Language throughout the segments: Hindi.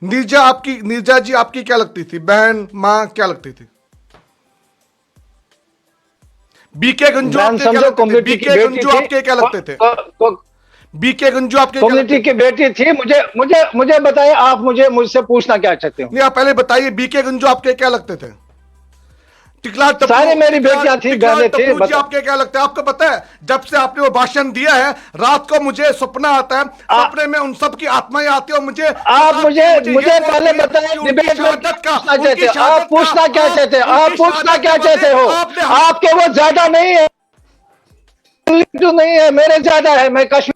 नीरजा जी आपकी क्या लगती थी? बहन, माँ, क्या लगती थी? बीके गंजू बहन आपके क्या समझो, लगते थे? कम्युनिटी की बीके बेटी गंजू थी। आपके क्या लगते थे? बीके गंजू आपके क्या लगते कम्युनिटी की थे? बेटी थी। मुझे बताइए, आप मुझसे पूछना क्या चाहते हो? नहीं, आप पहले बताइए, बीके गंजू आपके क्या लगते थे? सारे मेरी बेटियां थी, टिकलाल बहनें थी। टप्पू जी आपके क्या लगते हैं? आपको पता है, जब से आपने वो भाषण दिया है, रात को मुझे सपना आता है, सपने में उन सब की आत्माएं आती है और मुझे आप मुझे ये मुझे पहले कहती है बताएं, कि डिबेट में क्या उनकी आप शहादत का, पूछना क्या चाहते हैं? आप उनकी पूछना शहादत के क्या चाहते बदले हो? आपने हम आपके वो ज्यादा नहीं है, जो नहीं है, मेरे ज्यादा है। मैं कश्मीर।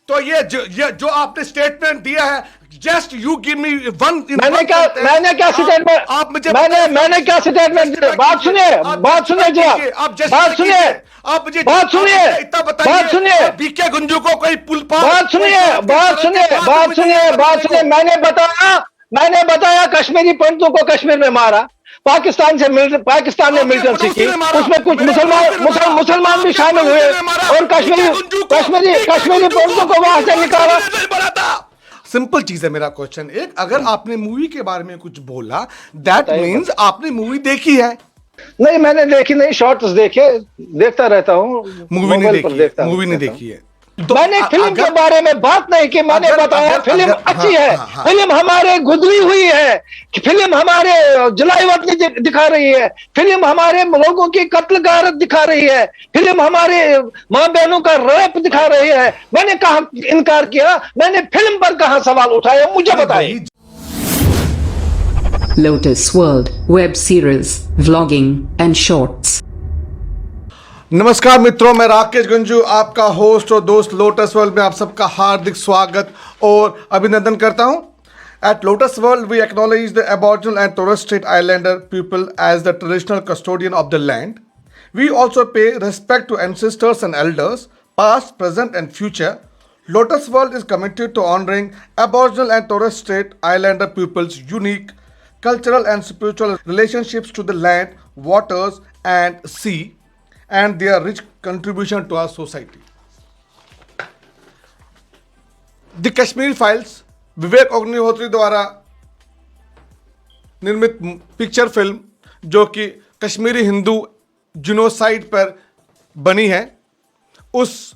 तो ये जो आपने स्टेटमेंट दिया है, just you give me one in मैंने वन क्या सेंटेंस। मैंने क्या स्टेटमेंट आप मुझे मैंने बताइए, मैंने क्या स्टेटमेंट दिया? जस्टिफाई बात कीजिए, सुनिए, आप बात सुनिए जस्टिफाई जी। कीजिए, आप बात जस्टिफाई सुनिए, कीजिए। आप मुझे बात सुनिए, इतना बात बताइए, सुनिए, आप बीके गुंजू को कोई पुल पार, बात कोई सुनिए, सांप के बात तरह के सुनिए, बात बात मुझे सुनिए, यहाँ पर बात बोलने सुनिए। को। मैंने बताया कश्मीरी पंडितों को कश्मीर में मारा। पाकिस्तान ने आपके मिलिटेंसी पड़ोसी की, ने मारा, उसमें कुछ मेरे पड़ोसी ने मारा, मुसलमान भी आपके शामिल हुए पड़ोसी ने मारा, और बीके गुंजू को, बीके कश्मीरी गुंजू को पंडितों को वहां से मुसलमान निकाला। ने नहीं मारा था। सिंपल चीज है मेरा क्वेश्चन एक, अगर आपने मूवी के बारे में कुछ बोला, दैट बताइए, मीन्स बताइए। आपने मूवी देखी है। नहीं, मैंने देखी नहीं, शॉर्ट्स देखता रहता हूँ, मूवी नहीं मोबाइल पर देखी है, देखता मूवी नहीं रहता हूँ। देखी है। तो मैंने फिल्म के अगर बारे में बात नहीं की, मैंने अगर बताया अगर फिल्म अगर हाँ अच्छी है। हाँ हाँ फिल्म हमारे गुजरी हुई है, फिल्म हमारे जलाई वतनी दिखा रही है, फिल्म हमारे लोगों की कत्ल गारत दिखा रही है, फिल्म हमारे माँ बहनों का रेप दिखा रही है। मैंने कहा इनकार किया? मैंने फिल्म पर कहा सवाल उठाया? मुझे अरे बताइए। वही। Lotus World Web Series, Vlogging and Shorts. नमस्कार मित्रों, मैं राकेश गंजू, आपका होस्ट और दोस्त लोटस वर्ल्ड में आप सबका हार्दिक स्वागत और अभिनंदन करता हूं। At Lotus World, we acknowledge the Aboriginal and Torres Strait Islander people as the traditional custodian of the land. We also pay respect to ancestors and elders, past, present, and future. Lotus World is committed to honoring Aboriginal and Torres Strait Islander people's unique cultural and spiritual relationships to the land, waters, and sea, and their rich contribution to our society. The Kashmir files Vivek Agnihotri द्वारा निर्मित पिक्चर फिल्म, जो कि कश्मीरी हिंदू जिनोसाइड पर बनी है, उस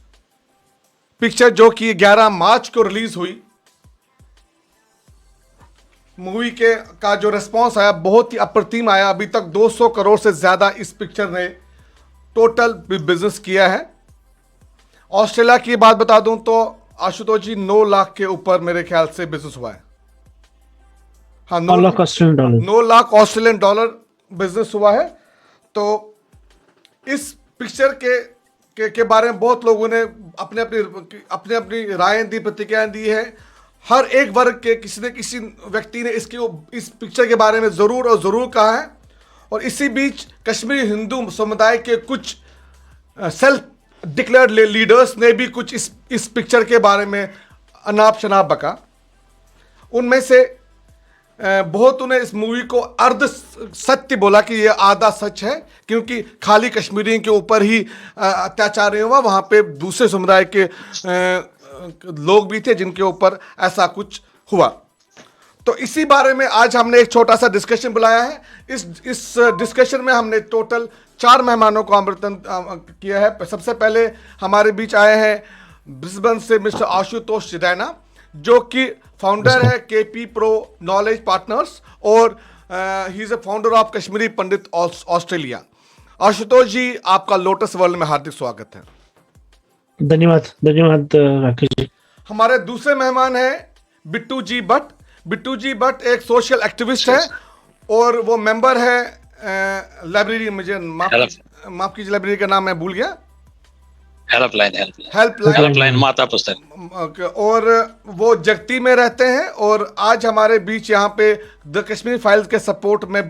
पिक्चर जो कि 11 मार्च को रिलीज हुई, मूवी के का जो रिस्पांस आया बहुत ही अप्रतिम आया। अभी तक 200 करोड़ से ज़्यादा इस पिक्चर ने टोटल बिजनेस किया है। ऑस्ट्रेलिया की बात बता दूं तो आशुतोष जी 9 लाख के ऊपर मेरे ख्याल से बिजनेस हुआ है। हाँ, 9 लाख ऑस्ट्रेलियन डॉलर बिजनेस हुआ है। तो इस पिक्चर के बारे में बहुत लोगों ने अपने अपनी राय दी, प्रतिक्रियाएं दी है। हर एक वर्ग के किसी न किसी व्यक्ति ने इस पिक्चर के बारे में ज़रूर और ज़रूर कहा है। और इसी बीच कश्मीरी हिंदू समुदाय के कुछ सेल्फ डिक्लेयर्ड लीडर्स ने भी कुछ इस पिक्चर के बारे में अनाप शनाप बका। उनमें से बहुतों ने इस मूवी को अर्ध सत्य बोला कि ये आधा सच है, क्योंकि खाली कश्मीरियों के ऊपर ही अत्याचार नहीं हुआ, वहाँ पे दूसरे समुदाय के लोग भी थे जिनके ऊपर ऐसा कुछ हुआ। तो इसी बारे में आज हमने एक छोटा सा डिस्कशन बुलाया है। इस डिस्कशन में हमने टोटल 4 मेहमानों को आमंत्रण किया है। सबसे पहले हमारे बीच आए हैं ब्रिस्बेन से मिस्टर आशुतोष रैना, जो कि फाउंडर है केपी प्रो नॉलेज पार्टनर्स और he is a founder of Kashmiri Pandit Australia. Ashutosh ji, आपका लोटस वर्ल्ड में हार्दिक स्वागत है। धन्यवाद राकेश जी। हमारे दूसरे मेहमान हैं बिट्टू जी भट्ट। बिट्टू जी भट्ट एक सोशल एक्टिविस्ट है और वो मेंबर है लाइब्रेरी, मुझे माफ कीजिए, लाइब्रेरी का नाम मैं भूल गया, हेल्पलाइन माता पुस्तक। और वो जगती में रहते हैं और आज हमारे बीच यहाँ पे द कश्मीर फाइल्स के सपोर्ट में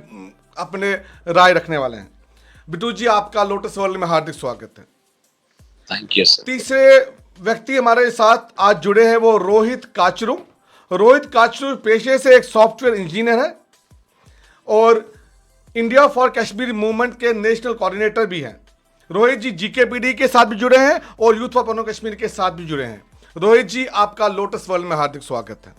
अपने राय रखने वाले हैं। बिट्टू जी, आपका लोटस वर्ल्ड में हार्दिक स्वागत है। Thank you sir. तीसरे व्यक्ति हमारे साथ आज जुड़े हैं, वो रोहित काचरू। रोहित काचरू पेशे से एक सॉफ्टवेयर इंजीनियर है और इंडिया फॉर कश्मीर मूवमेंट के नेशनल कोऑर्डिनेटर भी हैं। रोहित जी जीकेपीडी के साथ भी जुड़े हैं और यूथ फॉर पनो कश्मीर के साथ भी जुड़े हैं। रोहित जी, आपका लोटस वर्ल्ड में हार्दिक स्वागत है।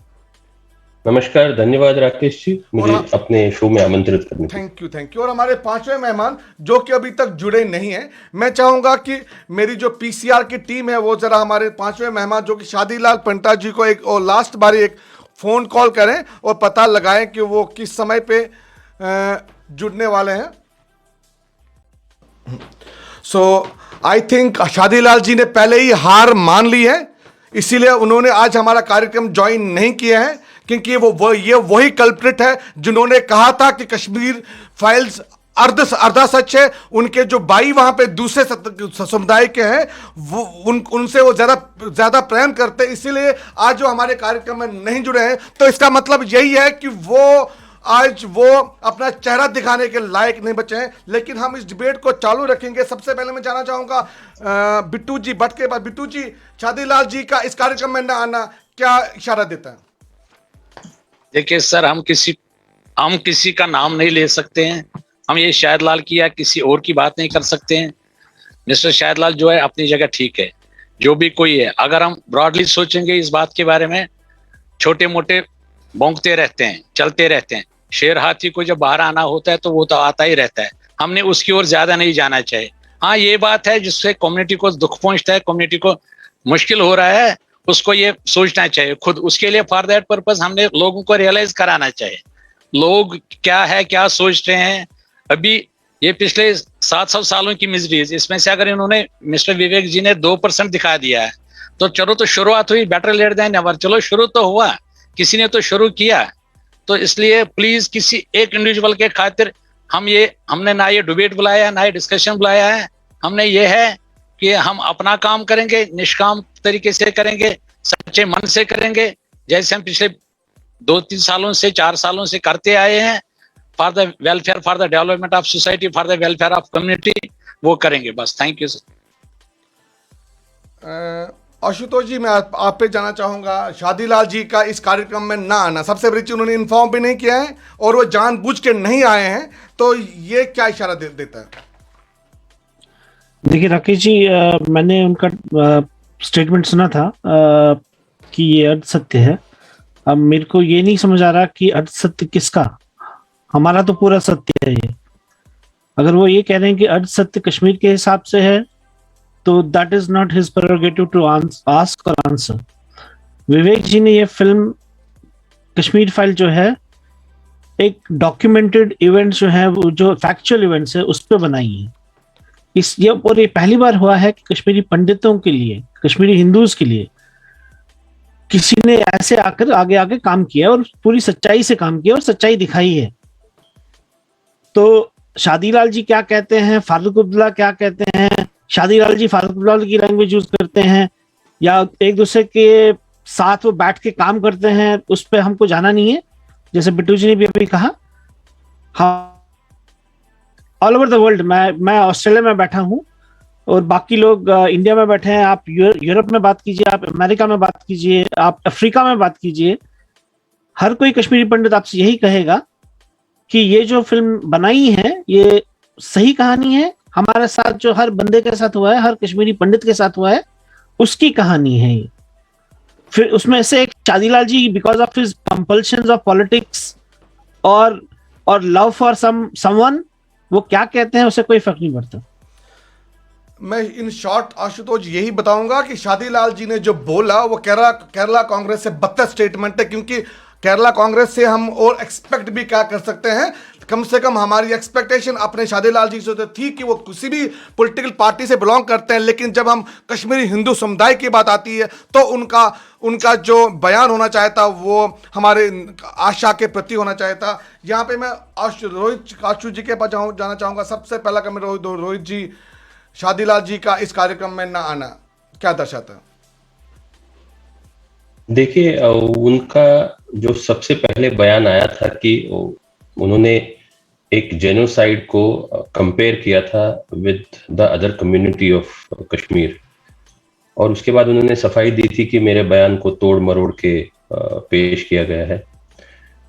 नमस्कार, धन्यवाद राकेश जी मुझे अपने शो में आमंत्रित करने के लिए। Thank you. और हमारे पांचवें मेहमान जो कि अभी तक जुड़े नहीं हैं, मैं चाहूंगा कि मेरी जो पीसीआर की टीम है वो जरा हमारे पांचवें मेहमान जो कि शादीलाल पंटा जी को एक और लास्ट बारी एक फोन कॉल करें और पता लगाएं कि वो किस समय पे जुड़ने वाले हैं। सो आई थिंक शादीलाल जी ने पहले ही हार मान ली है, इसीलिए उन्होंने आज हमारा कार्यक्रम ज्वाइन नहीं किया है, क्योंकि ये वही कल्प्रिट है जिन्होंने कहा था कि कश्मीर फाइल्स अर्धा सच है। उनके जो भाई वहां पे दूसरे समुदाय के हैं वो उनसे वो ज्यादा प्रेम करते हैं, इसीलिए आज जो हमारे कार्यक्रम में नहीं जुड़े हैं। तो इसका मतलब यही है कि आज वो अपना चेहरा दिखाने के लायक नहीं बचे हैं। लेकिन हम इस डिबेट को चालू रखेंगे। सबसे पहले मैं जानना चाहूंगा बिट्टू जी भट्ट के बाद। बिट्टू जी, शादीलाल जी का इस कार्यक्रम में न आना क्या इशारा देता है? देखिए सर, हम किसी का नाम नहीं ले सकते हैं। हम ये शाहिदलाल की या किसी और की बात नहीं कर सकते हैं। मिस्टर शाहिदलाल जो है अपनी जगह ठीक है, जो भी कोई है। अगर हम ब्रॉडली सोचेंगे इस बात के बारे में, छोटे मोटे भौंकते रहते हैं, चलते रहते हैं। शेर हाथी को जब बाहर आना होता है तो वो तो आता ही रहता है। हमने उसकी ओर ज्यादा नहीं जाना चाहिए। हाँ, ये बात है जिससे कम्युनिटी को दुख पहुंचता है, कम्युनिटी को मुश्किल हो रहा है, उसको ये सोचना चाहिए खुद। उसके लिए फॉर दैट पर्पस हमने लोगों को रियलाइज कराना चाहिए लोग क्या सोच रहे हैं। अभी ये पिछले 700 सालों की मिजरीज, इसमें से अगर इन्होंने मिस्टर विवेक जी ने 2% दिखा दिया है तो चलो, तो शुरुआत हुई। Better late than never. चलो, शुरू तो हुआ, किसी ने तो शुरू किया। तो इसलिए प्लीज किसी एक इंडिविजुअल के खातिर हमने ना ये डिबेट बुलाया है, ना ये डिस्कशन बुलाया है। हमने ये है कि हम अपना काम करेंगे, निष्काम तरीके से करेंगे, सच्चे मन से करेंगे, जैसे हम पिछले 2-3 सालों से 4 सालों से करते आए हैं। For the welfare, for the development of society, for the welfare of community, वो करेंगे बस। Thank you sir. Ashutosh ji, मैं आप पे जाना चाहूंगा। शादीलाल जी का इस कार्यक्रम में ना आना, सबसे बड़ी चीज उन्होंने इन्फॉर्म भी नहीं किया है और वो जानबूझ के नहीं आए हैं, तो ये क्या इशारा देता है? देखिए राकेश जी, मैंने उनका स्टेटमेंट सुना था कि ये अर्ध सत्य है। अब मेरे को ये नहीं समझ आ रहा कि अर्ध सत्य किसका। हमारा तो पूरा सत्य है ये। अगर वो ये कह रहे हैं कि अर्ध सत्य कश्मीर के हिसाब से है तो that is not his prerogative to ask और आंसर। विवेक जी ने ये फिल्म कश्मीर फाइल जो है एक डॉक्यूमेंटेड इवेंट जो है, वो जो फैक्चुअल इवेंट्स है उस पर बनाई है। और ये पहली बार हुआ है कि कश्मीरी पंडितों के लिए, कश्मीरी हिंदूज के लिए किसी ने ऐसे आकर आगे काम किया और पूरी सच्चाई से काम किया और सच्चाई दिखाई है। तो शादीलाल जी क्या कहते हैं, फारूक अब्दुल्ला क्या कहते हैं, शादीलाल जी फारूक अब्दुल्ला की लैंग्वेज यूज करते हैं या एक दूसरे के साथ वो बैठ के काम करते हैं, उस पर हमको जाना नहीं है। जैसे बिट्टू जी ने भी अभी कहा, हाँ, ऑल ओवर द वर्ल्ड, मैं ऑस्ट्रेलिया में बैठा हूँ और बाकी लोग इंडिया में बैठे हैं। आप यूरोप में बात कीजिए, आप अमेरिका में बात कीजिए, आप अफ्रीका में बात कीजिए, हर कोई कश्मीरी पंडित आपसे यही कहेगा कि ये जो फिल्म बनाई है ये सही कहानी है। हमारे साथ जो हर बंदे के साथ हुआ है, हर कश्मीरी पंडित के साथ हुआ है, उसकी कहानी है ये। फिर उसमें से एक Shadilal ji, because of his compulsions of politics और लव फॉर समवन, वो क्या कहते हैं उससे कोई फर्क नहीं पड़ता। मैं इन शॉर्ट आशुतोष यही बताऊंगा कि शादीलाल जी ने जो बोला वो केरला कांग्रेस से बदतर स्टेटमेंट है, क्योंकि केरला कांग्रेस से हम और एक्सपेक्ट भी क्या कर सकते हैं। कम से कम हमारी एक्सपेक्टेशन अपने शादीलाल जी से तो थी कि वो किसी भी पॉलिटिकल पार्टी से बिलोंग करते हैं, लेकिन जब हम कश्मीरी हिंदू समुदाय की बात आती है तो उनका जो बयान होना चाहता वो हमारे आशा के प्रति होना चाहता। यहाँ पे मैं रोहित जी के पास जाना चाहूँगा। सबसे पहला कमेंट रोहित जी, शादीलाल जी का इस कार्यक्रम में ना आना क्या दर्शाता है? देखिए, उनका जो सबसे पहले बयान आया था कि उन्होंने एक जेनोसाइड को कंपेयर किया था with the other community of Kashmir, और उसके बाद उन्होंने सफाई दी थी कि मेरे बयान को तोड़ मरोड़ के पेश किया गया है।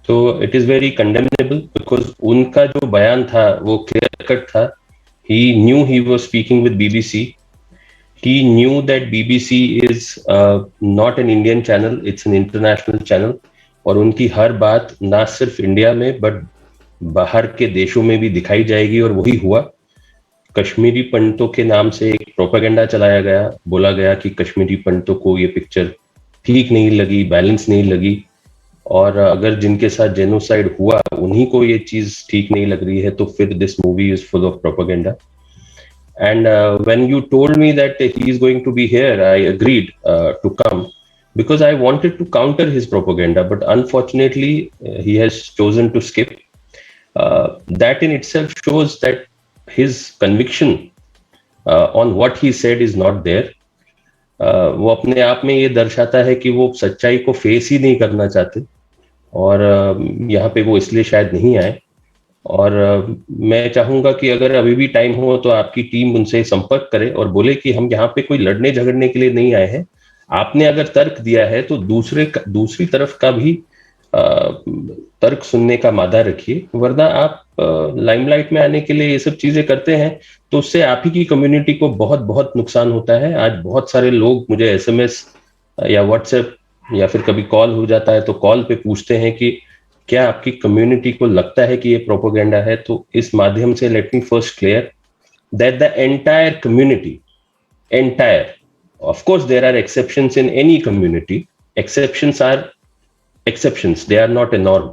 तो it is very condemnable, because उनका जो बयान था वो क्लियर कट था। He knew he was speaking with BBC. He knew that BBC is not an Indian channel, it's an international channel. और उनकी हर बात ना सिर्फ इंडिया में बट बाहर के देशों में भी दिखाई जाएगी, और वही हुआ। कश्मीरी पंडितों के नाम से एक प्रोपेगेंडा चलाया गया, बोला गया कि कश्मीरी पंडितों को ये पिक्चर ठीक नहीं लगी, बैलेंस नहीं लगी, और अगर जिनके साथ जेनोसाइड हुआ उन्हीं को ये चीज ठीक नहीं लग रही है तो फिर this movie is full of propaganda. And when you told me that he is going to be here, I agreed to come because I wanted to counter his propaganda. But unfortunately, he has chosen to skip. That in itself shows that his conviction on what he said is not there. वो अपने आप में ये दर्शाता है कि वो सच्चाई को फेस ही नहीं करना चाहते, और यहाँ पे वो इसलिए शायद नहीं आए। और मैं चाहूंगा कि अगर अभी भी टाइम हो तो आपकी टीम उनसे संपर्क करे और बोले कि हम यहाँ पे कोई लड़ने झगड़ने के लिए नहीं आए हैं। आपने अगर तर्क दिया है तो दूसरी तरफ का भी तर्क सुनने का मादा रखिए, वरना आप लाइमलाइट में आने के लिए ये सब चीजें करते हैं तो उससे आप ही की कम्युनिटी को बहुत बहुत नुकसान होता है। आज बहुत सारे लोग मुझे एसएमएस या व्हाट्सएप या फिर कभी कॉल हो जाता है तो कॉल पे पूछते हैं कि क्या आपकी कम्युनिटी को लगता है कि ये प्रोपेगेंडा है। तो इस माध्यम से let me first clear that the entire community, of course there are exceptions in any community, exceptions are exceptions, they are not a norm,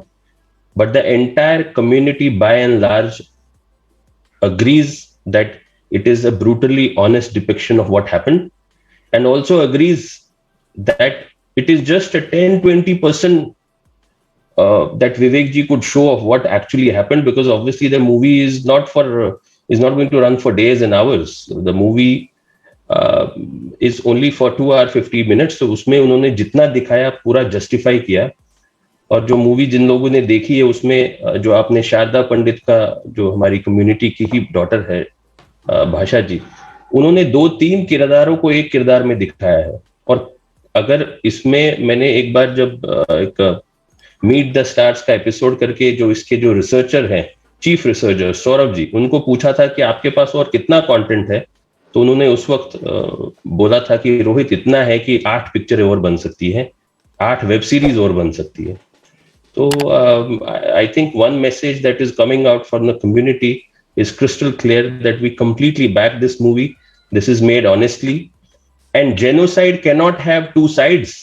but the entire community by and large agrees that it is a brutally honest depiction of what happened, and also agrees that it is just a 10-20% that Vivek ji could show of what actually happened, because obviously the movie is not going to run for days and hours. The movie is only for 2 hours 50 minutes, तो उसमें उन्होंने जितना दिखाया पूरा जस्टिफाई किया। और जो मूवी जिन लोगों ने देखी है उसमें जो आपने शारदा पंडित का, जो हमारी कम्युनिटी की ही डॉटर है भाषा जी, उन्होंने 2-3 किरदारों को एक किरदार में दिखाया है। और अगर इसमें मैंने एक बार जब एक मीट द स्टार्स का एपिसोड करके जो इसके जो रिसर्चर हैं, चीफ रिसर्चर सौरभ जी, उनको पूछा था कि आपके पास और कितना कंटेंट है, तो उन्होंने उस वक्त बोला था कि रोहित इतना है कि 8 पिक्चरें और बन सकती हैं, 8 वेब सीरीज और बन सकती है। तो I think one message that is coming out from the community is crystal clear that we completely back this movie. This is made honestly, and genocide can not have 2 sides.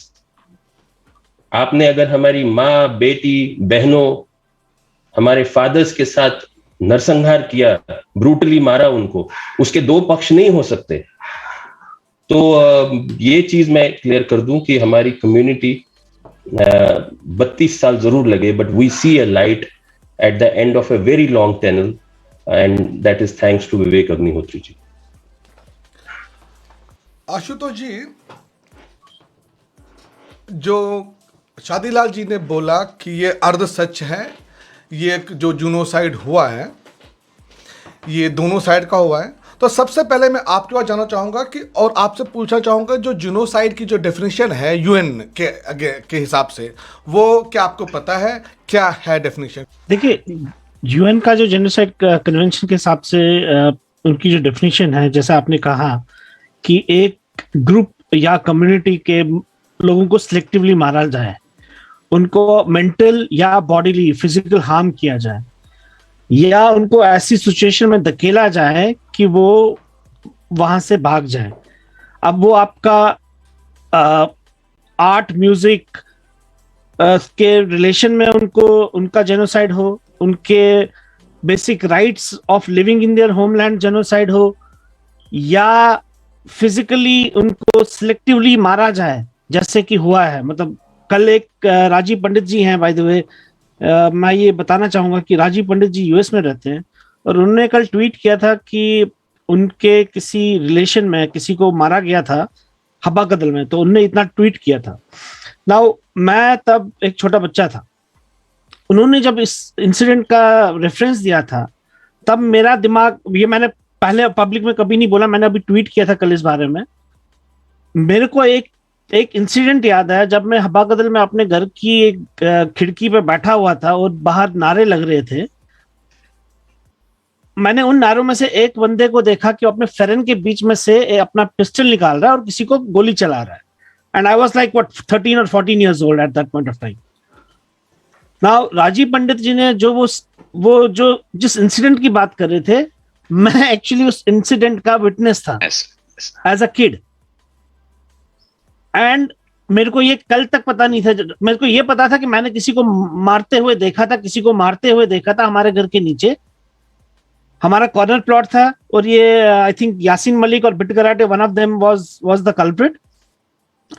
आपने अगर हमारी माँ, बेटी, बहनों, हमारे फादर्स के साथ नरसंहार किया, ब्रूटली मारा उनको, उसके 2 पक्ष नहीं हो सकते। तो ये चीज मैं क्लियर कर दूं कि हमारी कम्युनिटी 32 साल जरूर लगे, but we see a light at the end of a very long tunnel, and that is thanks to Vivek Agnihotri ji. Ashutosh ji, जो शादीलाल जी ने बोला कि ये अर्ध सच है, ये एक जो जूनोसाइड हुआ है ये दोनों साइड का हुआ है, तो सबसे पहले मैं आपके पास जानना चाहूँगा कि, और आपसे पूछना चाहूँगा, जो जूनोसाइड की जो डेफिनेशन है यूएन के हिसाब से, वो क्या आपको पता है, क्या है डेफिनेशन? देखिए, यूएन का जो जेनोसाइड कन्वेंशन के हिसाब से उनकी जो डेफिनेशन है, जैसा आपने कहा कि एक ग्रुप या कम्युनिटी के लोगों को सिलेक्टिवली मारा जाए, उनको मेंटल या बॉडीली फिजिकल हार्म किया जाए, या उनको ऐसी सिचुएशन में धकेला जाए कि वो वहां से भाग जाए। अब वो आपका आर्ट, म्यूजिक के रिलेशन में उनका जेनोसाइड हो, उनके basic rights of living in their homeland genocide हो, या फिजिकली उनको सिलेक्टिवली मारा जाए जैसे कि हुआ है। मतलब कल एक राजीव पंडित जी हैं, बाय द वे, मैं ये बताना चाहूंगा कि राजीव पंडित जी यूएस में रहते हैं, और उन्होंने कल ट्वीट किया था कि उनके किसी रिलेशन में किसी को मारा गया था हब्बा कदल में, तो उन्होंने इतना ट्वीट किया था। नाउ मैं तब एक छोटा बच्चा था, उन्होंने जब इस इंसिडेंट का रेफरेंस दिया था तब मेरा दिमाग, ये मैंने पहले पब्लिक में कभी नहीं बोला, मैंने अभी ट्वीट किया था कल इस बारे में, मेरे को एक इंसिडेंट याद है जब मैं हब्बा कदल में अपने घर की एक खिड़की पे बैठा हुआ था और बाहर नारे लग रहे थे। मैंने उन नारों में से एक बंदे को देखा कि अपने फेरन के बीच में से अपना पिस्टल निकाल रहा है और किसी को गोली चला रहा है, and I was like what 13 or 14 years old at that point of time। Now Rajiv Pandit ji ने जो वो जो जिस इंसिडेंट की बात कर रहे थे, मैं एक्चुअली उस इंसिडेंट का विटनेस था Yes. As a kid, and मेरे को ये कल तक पता नहीं था। मेरे को ये पता था कि मैंने किसी को मारते हुए देखा था हमारे घर के नीचे। हमारा कॉर्नर प्लॉट था और ये आई थिंक यासीन मलिक और Bitta Karate, one of them was the culprit.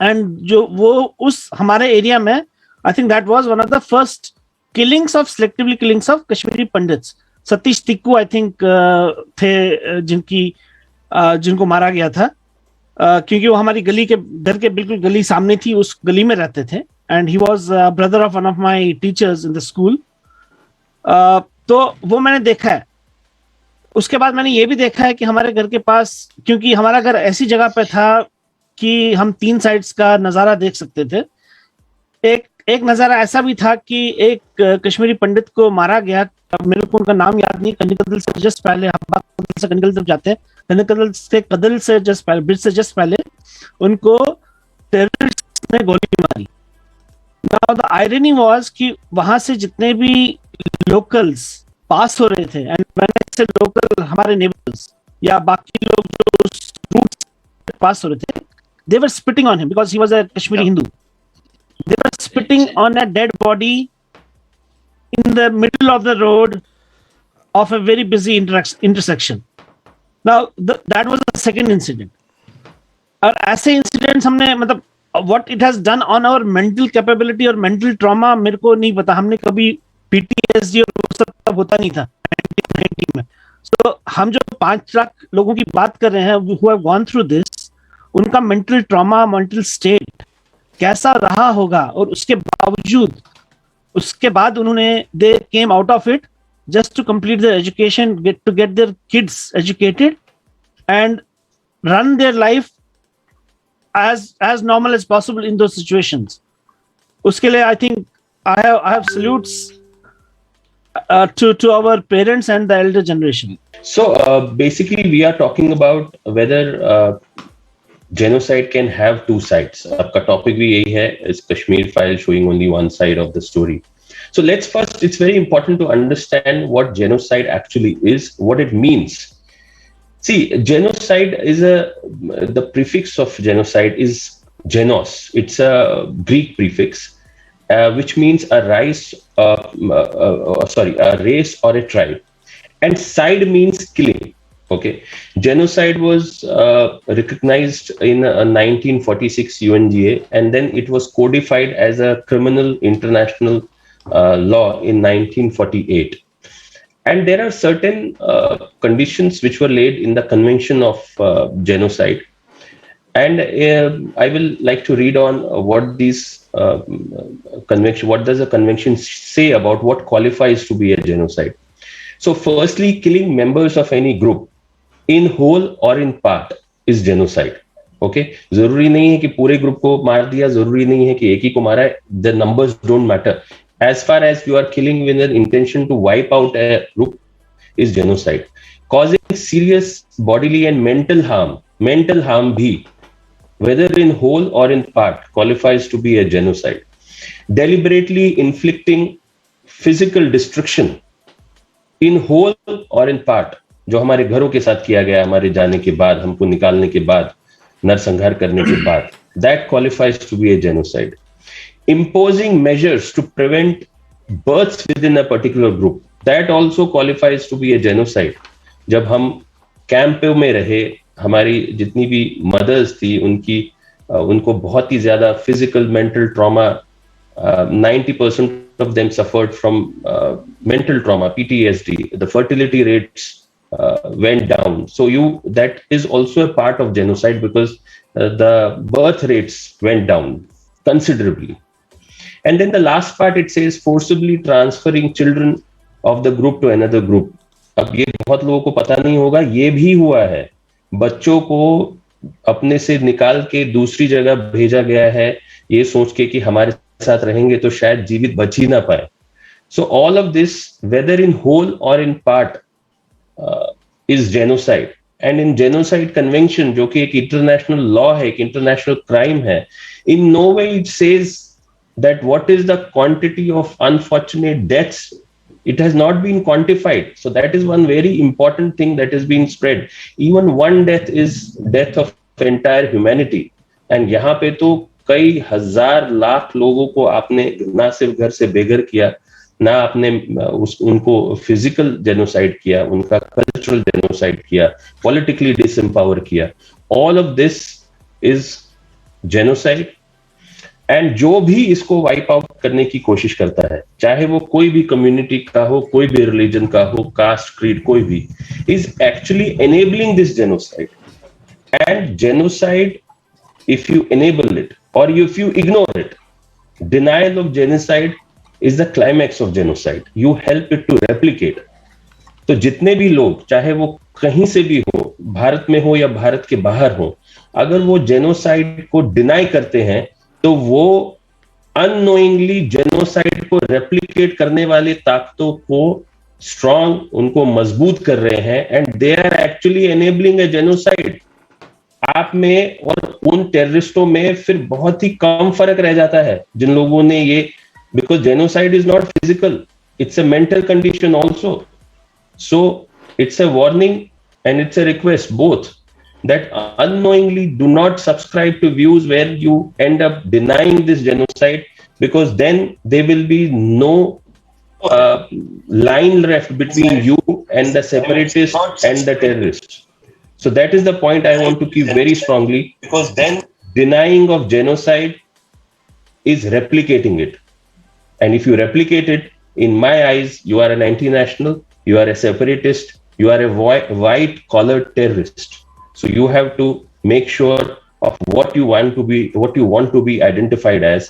And जो वो उस हमारे एरिया में, I think that was one of the first selectively killings of Kashmiri Pandits. Satish Tickoo I think थे जिनको मारा गया था, क्योंकि वो हमारी गली के घर के बिल्कुल गली सामने थी, उस गली में रहते थे। And he was brother of one of my teachers in the school. तो वो मैंने देखा है। उसके बाद मैंने ये भी देखा है कि हमारे घर के पास, क्योंकि हमारा घर ऐसी जगह पे था कि हम 3 साइड्स का नजारा देख सकते थे। एक नजारा ऐसा भी था कि एक कश्मीरी पंडित को मारा गया, मेरे को उनका नाम याद नहीं, कनिकदल से जस्ट पहले, हम से कनिकदल तरफ जाते हैं, कदल से जस्ट पहले, ब्रिज से जस्ट पहले उनको टेररिस्ट ने गोली मारी। नाउ द आयरनी वाज कि वहां से जितने भी लोकल्स पास हो रहे थे, एंड मैंने से लोकल हमारे नेबर्स या बाकी लोग जो उस रूट से पास हो रहे थे, they were spitting on him because he was a Kashmiri Hindu. They were spitting on a dead body in the middle of the road of a very busy intersection. Now that was the second incident. और ऐसे इंसिडेंट्स हमने, मतलब what it has done on our mental capability और mental trauma मेरे को नहीं पता। हमने कभी PTSD और वो सब तब होता नहीं था 1990 में। So हम जो 5 लाख लोगों की बात कर रहे हैं who have gone through this, उनका मेंटल ट्रॉमा, मेंटल स्टेट कैसा रहा होगा, और उसके बाद उन्होंने they came out of it just to complete their education, get their kids educated and run their life as normal as possible in those situations. उसके लिए I think I have salutes to our parents and the elder generation. So basically we are talking about whether genocide can have 2 sides. आपका topic भी यही है, is Kashmir file showing only one side of the story. So let's first, it's very important to understand what genocide actually is, what it means. See, genocide is the prefix of genocide is genos. It's a Greek prefix, which means a race or a tribe. And side means killing. Okay. Genocide was recognized in 1946 UNGA, and then it was codified as a criminal international law in 1948. And there are certain conditions which were laid in the Convention of Genocide. And I will like to read on what these convention, what does the convention say about what qualifies to be a genocide. So firstly, killing members of any group in whole or in part is genocide. Okay, जरूरी नहीं है कि पूरे ग्रुप को मार दिया, जरूरी नहीं है कि एक ही को मारा है. The numbers don't matter. As far as you are killing with an intention to wipe out a group is genocide. Causing serious bodily and mental harm bhi, whether in whole or in part, qualifies to be a genocide. Deliberately inflicting physical destruction in whole or in part, जो हमारे घरों के साथ किया गया, हमारे जाने के बाद, हमको निकालने के बाद, नरसंहार करने के बाद, that qualifies to be a genocide. Imposing measures to prevent births within a particular group, that also qualifies to be a genocide. जब हम कैंप में रहे, हमारी जितनी भी मदर्स थी, उनको बहुत ही ज्यादा physical mental trauma, 90% of them suffered from mental trauma, PTSD. The fertility rates went down. So that is also a part of genocide, because the birth rates went down considerably. And then the last part, it says forcibly transferring children of the group to another group. अब ये बहुत लोगों को पता नहीं होगा, ये भी हुआ है, बच्चों को अपने से निकाल के दूसरी जगह भेजा गया है, ये सोच के कि हमारे साथ रहेंगे तो शायद जीवित बच ही ना पाए. So all of this, whether in whole or in part, is genocide. And in genocide convention, जो कि एक international law है, एक international crime है, in no way it says that what is the quantity of unfortunate deaths, it has not been quantified. So that is one very important thing that is being spread. Even one death is death of entire humanity. And यहाँ पे तो कई हजार लाख लोगों को आपने ना सिर्फ घर से बेघर किया, ना आपने उनको फिजिकल जेनोसाइड किया, उनका कल्चरल जेनोसाइड किया, पॉलिटिकली डिसएम्पावर किया. All of this is genocide. And जो भी इसको वाइप आउट करने की कोशिश करता है, चाहे वो कोई भी कम्युनिटी का हो, कोई भी रिलीजन का हो, कास्ट, क्रीड, कोई भी, is actually enabling this genocide. And genocide, if you enable it or if you ignore it, denial of genocide is the climax of genocide. You help it to replicate. तो जितने भी लोग, चाहे वो कहीं से भी हो, भारत में हो या भारत के बाहर हो, अगर वो जेनोसाइड को डिनाई करते हैं तो वो अननोइंगली जेनोसाइड को रेप्लिकेट करने वाले ताकतों को स्ट्रांग, उनको मजबूत कर रहे हैं. And they are actually enabling a genocide. आप में और उन टेररिस्टों में फिर बहुत ही कम फर्क रह जाता है जिन लोगों ने ये, because genocide is not physical, it's a mental condition also. So it's a warning and it's a request both that unknowingly do not subscribe to views where you end up denying this genocide, because then there will be no line left between you and the separatists and the terrorists. So that is the point I want to keep very strongly, because then denying of genocide is replicating it. And if you replicate it, in my eyes, you are an anti-national, you are a separatist, you are a white collared terrorist. So you have to make sure of what you want to be identified as.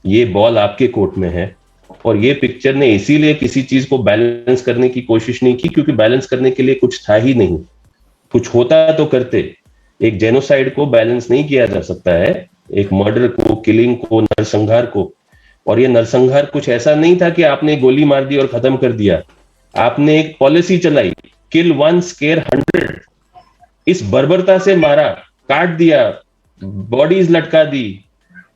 ये बॉल आपके कोर्ट में है. और ये पिक्चर ने इसीलिए किसी चीज को बैलेंस करने की कोशिश नहीं की, क्योंकि बैलेंस करने के लिए कुछ था ही नहीं. कुछ होता तो करते. एक जेनोसाइड को बैलेंस नहीं किया जा सकता है, एक मर्डर को, किलिंग को, नरसंहार को. और ये नरसंहार कुछ ऐसा नहीं था कि आपने गोली मार दी और खत्म कर दिया. आपने एक पॉलिसी चलाई, किल 1 स्केयर 100. इस बर्बरता से मारा, काट दिया, बॉडीज लटका दी.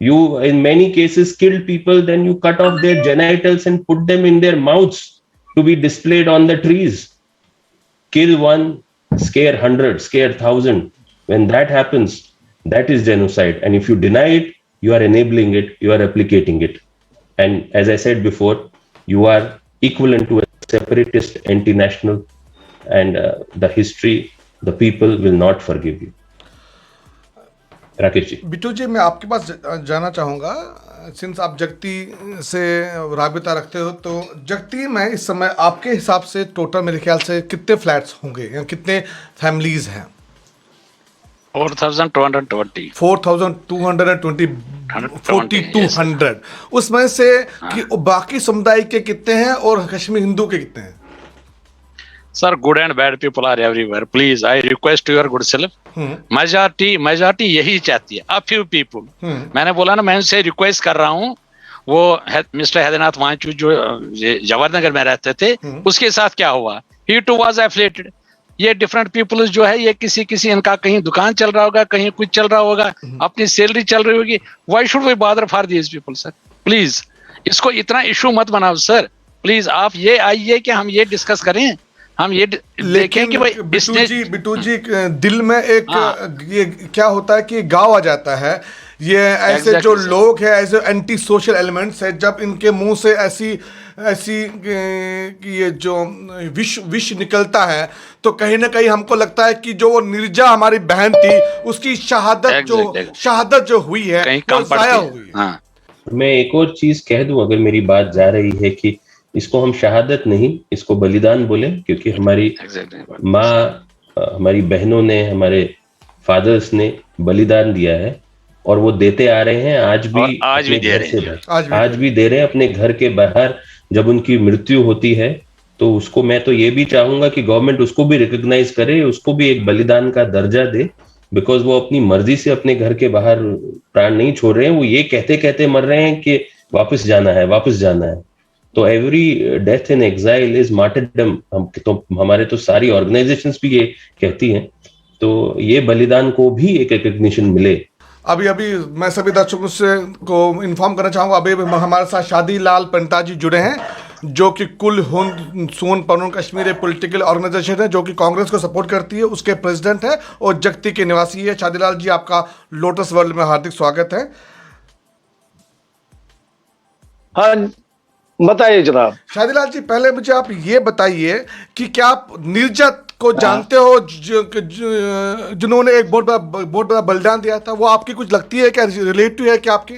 You in many cases killed people, then you cut off their genitals and put them in their mouths to be displayed on the trees. Kill 1, scare 100, scare 1,000. When that happens, that is genocide. And if you deny it, you are enabling it, you are replicating it. And as I said before, you are equivalent to a separatist, anti-national, and the history, the people will not forgive you. Rakesh ji. Bittu जी, मैं आपके पास जाना चाहूँगा, सिंस आप जगती से राबिता रखते हो, तो जगती में इस समय आपके हिसाब से टोटल मेरे ख्याल से कितने फ्लैट्स होंगे या कितने फैमिलीज हैं? 4,220. 4,220, 4,200. उसमें से कि बाकी समुदाय के कितने हैं और कश्मीर हिंदू के कितने हैं? Sir, good and bad people are everywhere. Please, I request your good self. Majority यही चाहती है. A few people. मैंने बोला ना, मैं उनसे रिक्वेस्ट कर रहा हूँ. वो मिस्टर हैदरनाथ वांचू जो जवाहरनगर में रहते थे, उसके साथ क्या हुआ? He too was affiliated. ये डिफरेंट पीपल्स जो है, ये किसी इनका कहीं दुकान चल रहा होगा, कहीं कुछ चल रहा होगा, अपनी सैलरी चल रही होगी. Why should we bother for these people, sir? Please, इसको इतना इशू मत बनाओ सर. प्लीज आप ये आइए कि हम ये डिस्कस करें, हम ये देखें कि भाई बिट्टू जी दिल में एक ये क्या होता है कि गाँव आ जाता है. ये ऐसे जो लोग हैं, ऐसे एंटी सोशल एलिमेंट्स है, जब इनके मुंह से ऐसी ये जो विष निकलता है, तो कहीं ना कहीं हमको लगता है कि जो वो निर्जा हमारी बहन थी, उसकी शहादत जो हुई है वो जाया हुई है. मैं एक और चीज कह दूं, अगर मेरी बात जा रही है कि इसको हम शहादत नहीं, इसको बलिदान बोले, क्योंकि हमारी माँ, हमारी बहनों ने, हमारे फादर्स ने बलिदान दिया है और वो देते आ रहे हैं. आज भी दे रहे हैं अपने घर के बाहर. जब उनकी मृत्यु होती है तो उसको, मैं तो ये भी चाहूंगा कि गवर्नमेंट उसको भी रिकॉग्नाइज करे, उसको भी एक बलिदान का दर्जा दे, बिकॉज वो अपनी मर्जी से अपने घर के बाहर प्राण नहीं छोड़ रहे हैं. वो ये कहते मर रहे हैं कि वापस जाना है. तो every death in exile is martyrdom. हमारे तो सारी ऑर्गेनाइजेशंस भी ये कहती हैं. तो ये बलिदान को भी एक रिकॉग्निशन मिले. अभी अभी मैं सभी दर्शकों से को इन्फॉर्म करना चाहूँगा, अभी हमारे साथ शादी लाल पंता जी जुड़े हैं, जो कि कुल सोन परनून कश्मीर एक पॉलिटिकल ऑर्गेनाइजेशन है जो कि कांग्रेस को सपोर्ट करती है, उसके प्रेसिडेंट है और जगती के निवासी है। शादीलाल जी, आपका लोटस वर्ल्ड में हार्दिक स्वागत है। हाँ, बताइए जनाब। शादीलाल जी, पहले मुझे आप ये बताइए कि क्या आप नीरजत को जानते हो, जिन्होंने एक बहुत बड़ा बलिदान दिया था? वो आपकी कुछ लगती है क्या, रिलेटिव है क्या आपकी?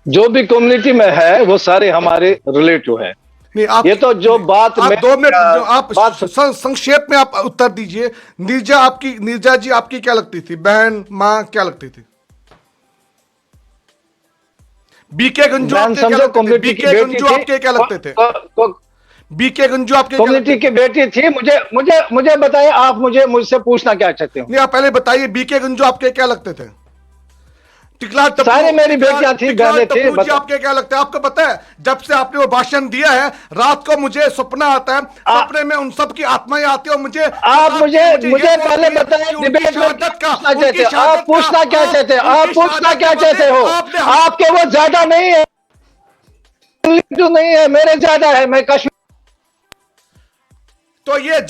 जो भी कम्युनिटी में है वो सारे हमारे रिलेटिव हैं। नहीं, आप ये तो जो बात आप मैं 2 मिनट आप बात संक्षेप में आप उत्तर दीजिए। नीरजा जी आपकी क्या लगती थी? बहन, माँ, क्या लगती थी? बीके गंजू आपके क्या लगते थे? बीके गंजू आपके क्या लगते थे? बीके गंजू आपके कम्युनिटी की बेटी थी। मुझे बताइए, आप मुझसे पूछना क्या चाहते हो? नहीं, आप पहले बताइए, बीके गंजू आपके क्या लगते थे? सारे मेरी बेटियां थी, बहनें थी। जी आपके क्या लगता है? आपको पता है, जब से आपने वो भाषण दिया है, रात को मुझे सपना आता है, सपने में उन सब की आत्माएं आती है और मुझे पहले बताएं, डिबेट में आप पूछना क्या चाहते हो? आप पूछना क्या चाहते हो? आपके वो ज्यादा नहीं है, नहीं है, मेरे ज्यादा है। मैं कश्मीर, तो ये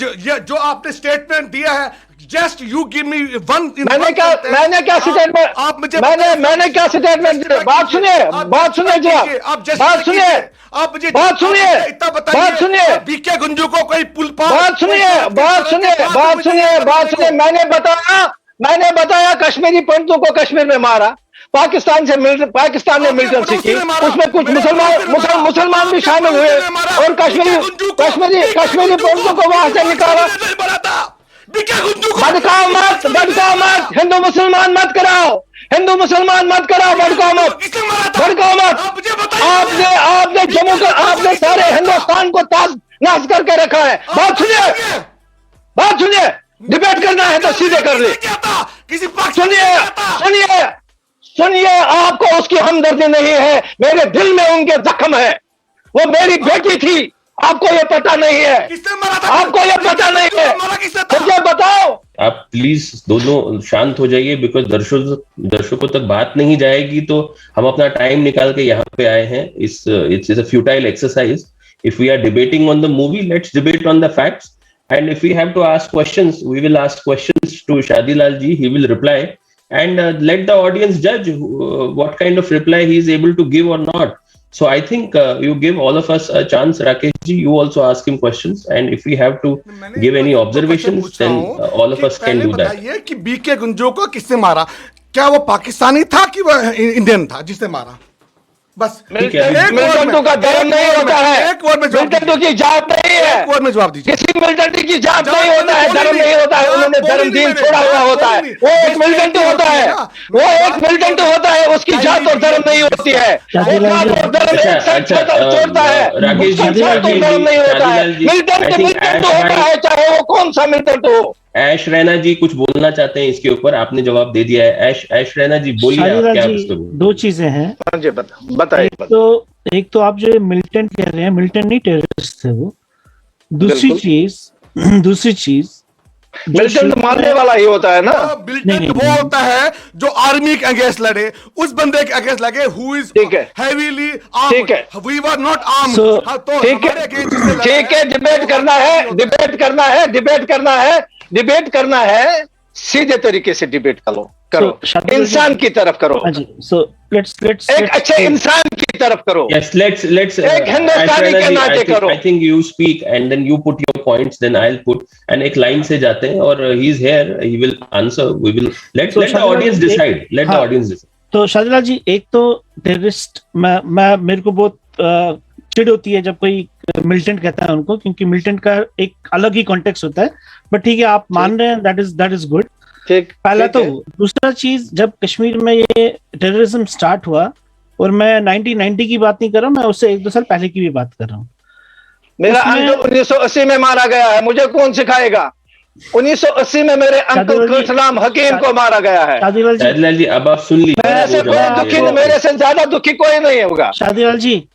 जो आपने स्टेटमेंट दिया है, just you give me one. मैंने क्या स्टेटमेंट, आप मुझे मैंने क्या स्टेटमेंट दिया? बात सुनिए जी, आप बात सुनिए, आप मुझे बात सुनिए, इतना बताइए, बात सुनिए, बीके गुंजू को कोई पुल पार, बात सुनिए। मैंने बताया कश्मीरी पंडितों को कश्मीर में मारा, पाकिस्तान ने मिलिटेंट सीखी, उसमें कुछ मुसलमान भी शामिल हुए और कश्मीरी पंडितों को वहां से निकाला। भड़काओ मत, हिंदू मुसलमान मत कराओ, भड़काओ मत। आपने जम्मू का, आपने सारे हिंदुस्तान को ताज नाश करके रखा है। बात सुनिए, डिबेट करना है तो सीधे कर ले। सुनिए, आपको उसकी हमदर्दी नहीं है, मेरे दिल में उनके जख्म है। वो मेरी बेटी थी, आपको ये पता नहीं है, आपको ये पता नहीं है, मुझे बताओ। आप प्लीज दोनों शांत हो जाइए, बिकॉज दर्शकों तक बात नहीं जाएगी। तो हम अपना टाइम निकाल के यहाँ पे आए हैं। It's a futile exercise. If we are debating on the movie, let's debate on the facts, and if we have to ask questions, we will ask questions to Shadilal ji. He will reply, and let the audience judge what kind of reply he is able to give or not. So I think you give all of us a chance. Rakesh ji, you also ask him questions, and if we have to give any observations, then all of us can do that. बताइए कि बीके गुंजू को किसने मारा? क्या वो पाकिस्तानी था कि वो इंडियन था जिसने मारा? बस मिलिटेंटों का धर्म नहीं होता है, मिलिटेंटों की जात नहीं है, एक वर्ड में जवाब दीजिए। किसी मिलिटेंट की जात नहीं होता है, धर्म नहीं होता है, उन्होंने धर्म दीन छोड़ा हुआ होता है। वो एक मिलिटेंट होता है, उसकी जात और धर्म नहीं होती है। छोड़ता है, धर्म नहीं होता है। मिलिटेंट होता है, चाहे वो कौन सा मिलिटेंट हो। ऐश रैना जी कुछ बोलना चाहते हैं इसके ऊपर, आपने जवाब दे दिया है। ऐश रैना जी बोलिए, आप क्या इसको? 2 चीजें हैं। बताइए। एक तो आप जो मिलिटेंट कह रहे हैं, मिलिटेंट नहीं, टेररिस्ट है वो। दूसरी चीज मिलिटेंट मारने वाला ही होता है ना। मिलिटेंट वो होता है जो आर्मी के अगेंस्ट लड़े, उस बंदे के अगेंस्ट लगे who is heavily armed. We were not armed. ठीक है, डिबेट करना है, सीधे तरीके से डिबेट करो, इंसान की तरफ करो। लेट्स एक अच्छे इंसान की तरफ करो। Yes, let's एक हिंदुस्तानी के नाते करो। I think you speak and then you put your points, then I'll put, and एक लाइन से जाते हैं और he's here, he will answer, we will let the audience decide. Let the audience decide. तो शादीलाल जी, एक तो टेररिस्ट, मैं मेरे को बहुत चिढ़ होती है जब कोई मिलिटेंट कहता है उनको, क्योंकि मिलिटेंट का एक अलग ही कॉन्टेक्स्ट होता है। बट ठीक है, आप मान रहे हैं, दैट इज गुड। पहला तो। दूसरा चीज, जब कश्मीर में ये टेररिज्म स्टार्ट हुआ, और मैं 1990 की बात नहीं कर रहा हूँ, मैं उससे 1-2 साल पहले की भी बात कर रहा हूँ। मेरा अंकल 1980 में मारा गया है, मुझे कौन सिखाएगा? 1980 में मेरे अंकल कृष्णराम हकीम को मारा गया है। शादीलाल जी, अब आप सुन लीजिए। मेरे से ज्यादा दुखी कोई नहीं होगा। शादीलाल जी,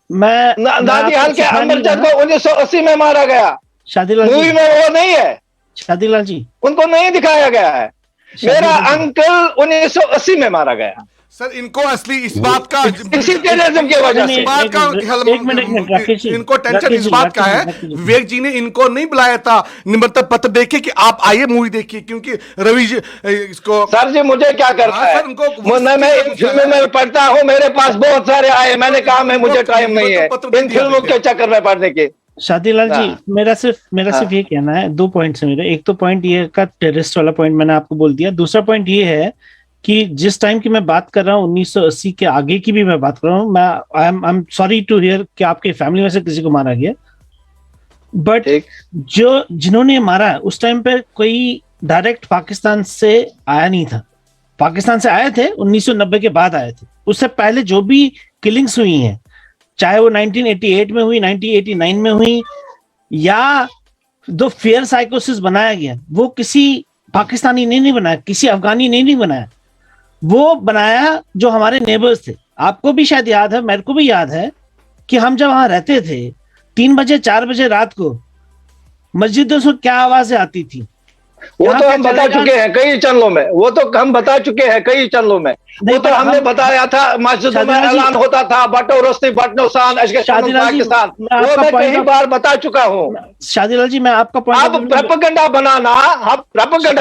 मैं दादी हाल के अमरजद को 1980 में मारा गया। शादीलाल मूवी में वो नहीं है। शादीलाल जी, उनको नहीं दिखाया गया है। मेरा अंकल 1980 में मारा गया सर इनको असली इस बात का इसी टेररिज्म की वजह से। इस बात का एक मिनट राकेश जी, इनको टेंशन राकेश इस जी, बात का है, राकेश जी। विवेक जी ने इनको नहीं बुलाया था निमंत्रण पत्र देके कि आप आइए मूवी देखिए, क्योंकि रवि जी इसको सर जी मुझे क्या करना हाँ, है, सर, उनको मैं इन फिल्मों में पढ़ता हूँ, मेरे पास बहुत सारे आए, मैंने कहा मैं मुझे टाइम नहीं है इन फिल्मों के चक्कर में पढ़ने के। शादीलाल जी, मेरा सिर्फ ये कहना है, 2 पॉइंट्स है मेरे। एक तो पॉइंट ये का टेररिस्ट वाला पॉइंट मैंने आपको बोल दिया। दूसरा पॉइंट ये है कि जिस टाइम की मैं बात कर रहा हूँ 1980 के आगे की भी मैं बात कर रहा हूँ, मैं I am sorry to hear कि आपके फैमिली में से किसी को मारा गया, बट जो जिन्होंने मारा उस टाइम पे कोई डायरेक्ट पाकिस्तान से आया नहीं था। पाकिस्तान से आए थे 1990 के बाद आए थे। उससे पहले जो भी किलिंग्स हुई हैं, चाहे वो 1988 में हुई, 1989 में हुई, या जो फेयर साइकोसिस बनाया गया वो किसी पाकिस्तानी ने नहीं बनाया, किसी अफगानी ने नहीं बनाया, वो बनाया जो हमारे नेबर्स थे। आपको भी शायद याद है, मेरे को भी याद है कि हम जब वहां रहते थे 3 बजे 4 बजे रात को मस्जिदों से क्या आवाजें आती थी, वो तो हम बता चुके हैं कई चैनलों में, वो तो हम बता चुके हैं कई चैनलों में, वो तो हमने बताया था। मस्जिदों में ऐलान होता था बटो रस्ती बटनोसान पाकिस्तान, वो मैं कई बार बता चुका हूँ। शादीलाल जी, मैं आपका पॉइंट, आप प्रोपेगेंडा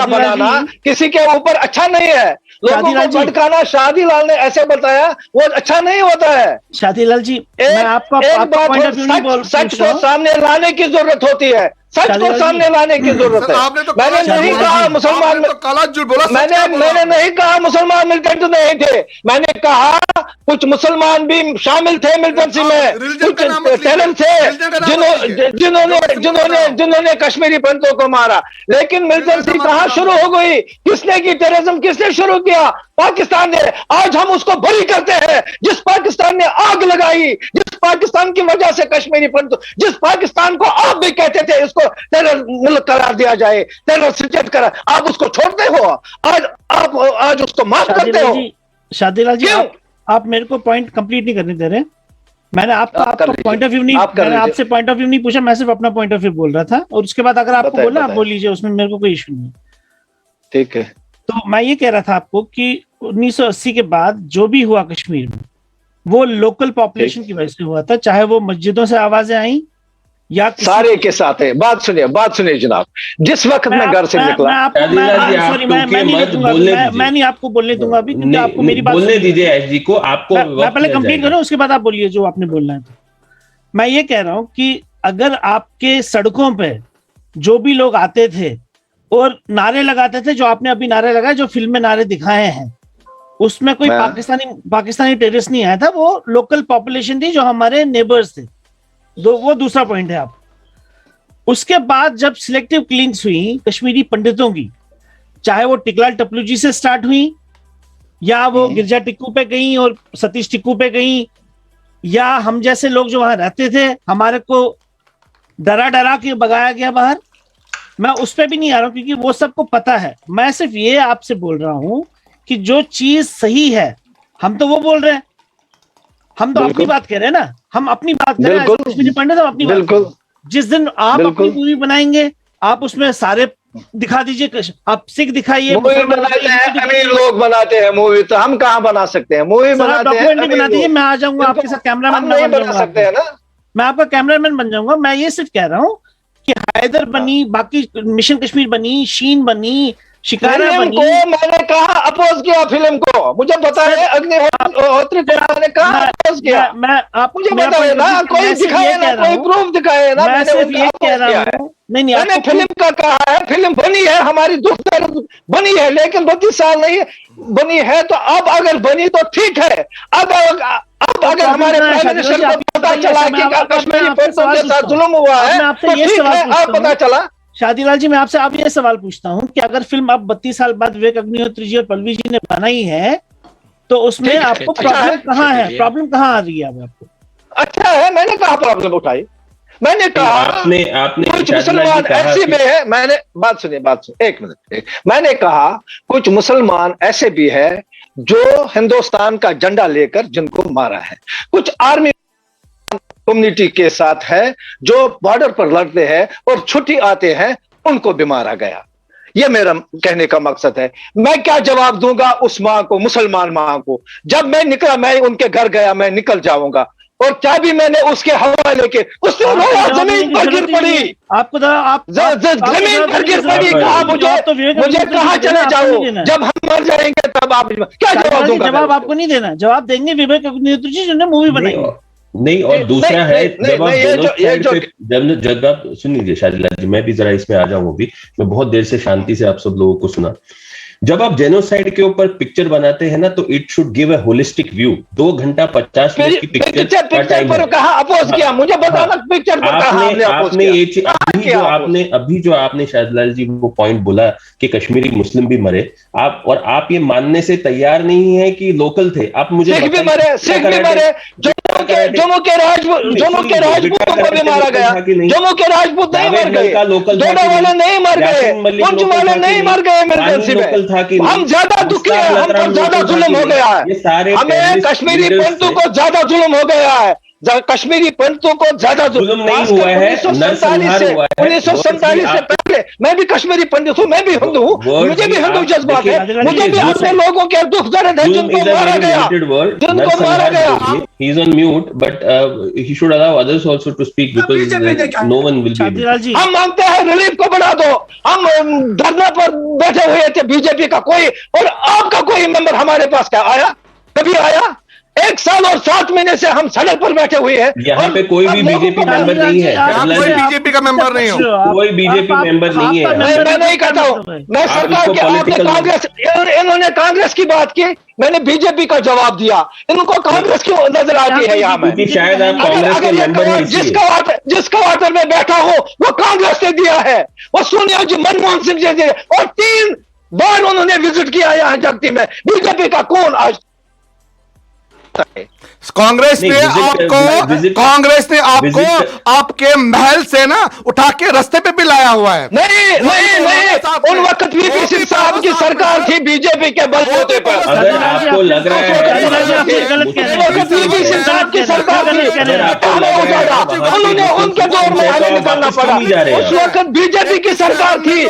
बनाना किसी के ऊपर अच्छा नहीं है, लोगों को भटकाना शादीलाल ने ऐसे बताया वो अच्छा नहीं होता है। शादीलाल जी, मैं आपका पॉइंट ऑफ व्यू नहीं बोल, सच को सामने लाने की जरूरत होती है, सच को सामने लाने की जरूरत है। मैंने नहीं कहा मुसलमान काला झूठ बोला, मैंने नहीं कहा मुसलमान मिलिटेंट नहीं थे, मैंने कहा कुछ मुसलमान भी शामिल थे मिलिटेंसी में, कुछ टैलेंट थे जिन्होंने कश्मीरी पंडितों को मारा। लेकिन मिलिटेंसी कहाँ शुरू हो गई, किसने की टेररिज्म, किसने शुरू किया? पाकिस्तान ने। आज हम उसको बरी करते हैं, जिस पाकिस्तान ने आग लगाई, जिस पाकिस्तान की वजह से कश्मीरी पंडित, जिस पाकिस्तान को आप भी कहते थे इसको टेरर मुल्क करार दिया जाए, टेरर सिचेट करा, आप उसको छोड़ते हो, आज उसको माफ करते हो। शादीलाल जी, आप मेरे को पॉइंट कंप्लीट नहीं करने दे रहे। मैंने आपका पॉइंट ऑफ व्यू नहीं, मैंने आपसे पॉइंट ऑफ व्यू नहीं पूछा, मैं सिर्फ अपना पॉइंट ऑफ व्यू बोल रहा था, और उसके बाद अगर आपको बोलना आप बोल लीजिए, उसमें मेरे को कोई इशू नहीं। ठीक है, तो मैं ये कह रहा था आपको कि 1980 के बाद जो भी हुआ कश्मीर में, वो लोकल पॉपुलेशन की वजह से हुआ था, चाहे वो मस्जिदों से आवाजें आई या सारे के साथ है। बात सुनिए जनाब, जिस वक्त मैं घर से निकला, मैं नहीं आपको बोलने दूंगा अभी, क्योंकि आपको मेरी बात बोलने दीजिए एस जी को, आपको मैं पहले कंप्लीट करूं, उसके बाद आप बोलिए जो आपने बोलना है। तो मैं ये कह रहा हूं कि अगर आपके सड़कों पे जो भी लोग आते थे और नारे लगाते थे, जो आपने अभी नारे लगाए, जो फिल्म में नारे दिखाए हैं, उसमें कोई पाकिस्तानी टेररिस्ट नहीं आया था, वो लोकल पॉपुलेशन थी जो हमारे नेबर्स थे। वो दूसरा पॉइंट है। आप उसके बाद जब सिलेक्टिव किलिंग्स हुई कश्मीरी पंडितों की, चाहे वो टिकलाल टपलू जी से स्टार्ट हुई, या वो गिरजा टिक्कू पे गई और सतीश टिक्कू पे गई, या हम जैसे लोग जो वहां रहते थे, हमारे को डरा के भगाया गया बाहर, मैं उस पर भी नहीं आ रहा हूं, क्योंकि वो सबको पता है। मैं सिर्फ ये आपसे बोल रहा हूं कि जो चीज सही है, हम तो वो बोल रहे हैं, हम तो अपनी बात कह रहे हैं ना, हम अपनी बात कर रहे हैं कश्मीरी पंडित, हम अपनी बात। जिस दिन आप अपनी मूवी बनाएंगे, आप उसमें सारे दिखा दीजिए, आप सिख दिखाइए, लोग बनाते हैं मूवी, तो हम कहाँ बना सकते हैं मूवी? डॉक्यूमेंट्री बना दीजिए, मैं आ जाऊंगा आपके साथ, कैमरामैन बन सकते हैं ना, मैं आपका कैमरामैन बन जाऊंगा। मैं ये सिर्फ कह रहा हूँ कि हैदर बनी, बाकी मिशन कश्मीर बनी, शीन बनी, शिकारा बनी, मैंने कहा अपोज किया फिल्म को, मुझे पता है। अग्निहोत्री को मैंने कहा अपोज किया, मुझे पता है ना, कोई दिखाए ना, कोई प्रूफ दिखाए ना, मैंने ये कह रहा हूं। नहीं, मैंने फिल्म का कहा है, फिल्म बनी है, हमारी दुख दर्द बनी है, लेकिन 32 साल नहीं बनी है, तो अब अगर बनी तो ठीक है। अब अगर हमारे प्राइम मिनिस्टर को पता चला कि कश्मीरी पंडितों के साथ जुल्म हुआ है, तो ठीक है, अब पता चला। शादीलाल जी, मैं आपसे अब ये सवाल पूछता हूं कि अगर फिल्म अब 32 साल बाद विवेक अग्निहोत्री जी और पल्लवी जी ने बनाई है, तो उसमें आपको प्रॉब्लम कहाँ है? प्रॉब्लम कहाँ आ रही है अब आपको? अच्छा है, मैंने कहा प्रॉब्लम उठाई, मैंने कहा आपने कुछ मुसलमान ऐसे भी है, मैंने बात सुनिए, एक मिनट, मैंने कहा कुछ मुसलमान ऐसे भी है जो हिंदुस्तान का झंडा लेकर जिनको मारा है, कुछ आर्मी कम्युनिटी के साथ है जो बॉर्डर पर लड़ते हैं और छुट्टी आते हैं, उनको भी मारा गया। ये मेरा कहने का मकसद है। मैं क्या जवाब दूंगा उस मां को, मुसलमान मां को? जब मैं निकला, मैं उनके घर गया, मैं निकल जाऊंगा, और चाबी मैंने उसके हवाले के, उसने रोया, जमीन पर गिर पड़ी, आपको जमीन पर गिर पड़ी, कहा मुझे कहाँ चले जाऊं, जब हम मर जाएंगे तब आप क्या जवाब दूंगा? जवाब आपको नहीं देना, जवाब देंगे विवेक अग्निहोत्री जी जिन्होंने मूवी बनाई। नहीं, और दूसरा है, जब आप जब आप सुन लीजिए शादिलाल जी, मैं भी जरा इसमें आ जाऊं। अभी मैं बहुत देर से शांति से आप सब लोगों को सुना। जब आप जेनोसाइड के ऊपर पिक्चर बनाते हैं ना, तो it should give a holistic view. 2 घंटा 50 मिनट की पिक्चर पर कहा अपोज किया, मुझे बताना पिक्चर पर कहा आपने एक चीज अभी जो आपने शादिलाल जी वो पॉइंट बोला कि कश्मीरी मुस्लिम भी मरे, आप ये मानने से तैयार नहीं है कि लोकल थे। आप मुझे सिख भी मरे, जम्मू के राजपूतों को भी मारा गया, जम्मू के राजपूत नहीं मर गए, डोडा वाले नहीं मर गए, पुंछ वाले नहीं मर गए इमरजेंसी में। हम ज्यादा दुखी हैं, हम पर ज्यादा जुल्म हो गया है, हमें कश्मीरी पंडितों को ज्यादा जुल्म हो गया है, कश्मीरी पंडितों को ज्यादा जुल्म नहीं हुआ है। 1947 से पहले मैं भी कश्मीरी पंडित हूँ, मैं भी हिंदू हूँ, मुझे भी हिंदू जज्बात है, मुझे भी अपने लोगों के दुख दर्द है जिनको मारा गया, जिनको मारा गया। He is on mute, but he should allow others also to speak because no one will be able to. हम मांगते हैं रिलीफ को बढ़ा दो। हम धरना पर बैठे हुए थे बीजेपी का कोई, और आपका कोई मेंबर हमारे पास क्या आया? कभी आया? 1 साल और 7 महीने से हम सड़क पर बैठे हुए हैं। यहाँ पे कोई भी बीजेपी मेंबर नहीं है, कोई बीजेपी का मेंबर नहीं हो, कोई बीजेपी मेंबर नहीं है। मैं नहीं कहता हूँ, मैं सरकार के, आपने कांग्रेस, इन्होंने कांग्रेस की बात की, मैंने बीजेपी का जवाब दिया, इनको कांग्रेस की नजर आती है यहाँ में। शायद आप कांग्रेस के मेंबर हैं। जिस क्वार्टर में बैठा हो वो कांग्रेस ने दिया है, वो सोनिया जी, मनमोहन सिंह जी ने, और 3 बार उन्होंने विजिट किया यहाँ जगती में। बीजेपी का कौन आज? कांग्रेस ने आपको आपके महल से ना उठा के रास्ते पे भी लाया हुआ है। नहीं, उन वक्त वीपी सिंह साहब की सरकार थी बीजेपी के बलबूते पर। अगर आपको लग रहा है वीपी सिंह साहब की सरकार थी, उन्होंने उनके दौर में हमें निकलना पड़ा। उस वक्त बीजेपी की सरकार थी।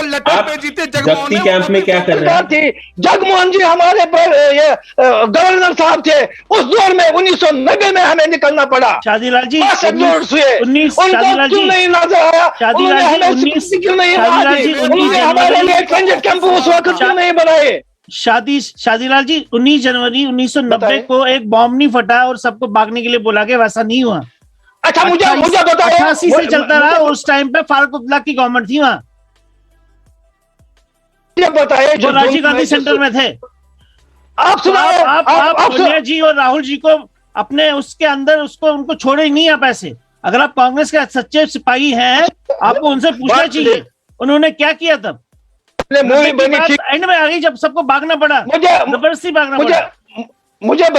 जगती कैंप में क्या कर रहे थी? जगमोहन जी हमारे गवर्नर साहब थे। उस दौर में 1990 में हमें निकलना पड़ा। शादिलाल जी, उनको क्यों नहीं नजर आया? क्यों नहीं हमारे लिए ट्रांजिट कैंप उस वक्त क्यों नहीं बनाए? शादिलाल जी, 19 जनवरी 1990 को एक बॉम्ब नहीं फटा और सबको भागने के लिए बोला गया, वैसा नहीं हुआ। अच्छा, मुझे बताओ, 88 से चलता रहा, उस टाइम पे फारूक अब्दुल्ला की गवर्नमेंट थी वहां। बताए जो राजीव गांधी सेंटर में थे। आप सोनिया जी और राहुल जी को अपने उसके अंदर उनको छोड़े ही नहीं आप ऐसे। अगर आप कांग्रेस के सच्चे सिपाही हैं, आपको उनसे पूछना चाहिए उन्होंने क्या किया तब। एंड में आ गई जब सबको भागना पड़ा, जबरदस्ती भागना पड़ा। मुझे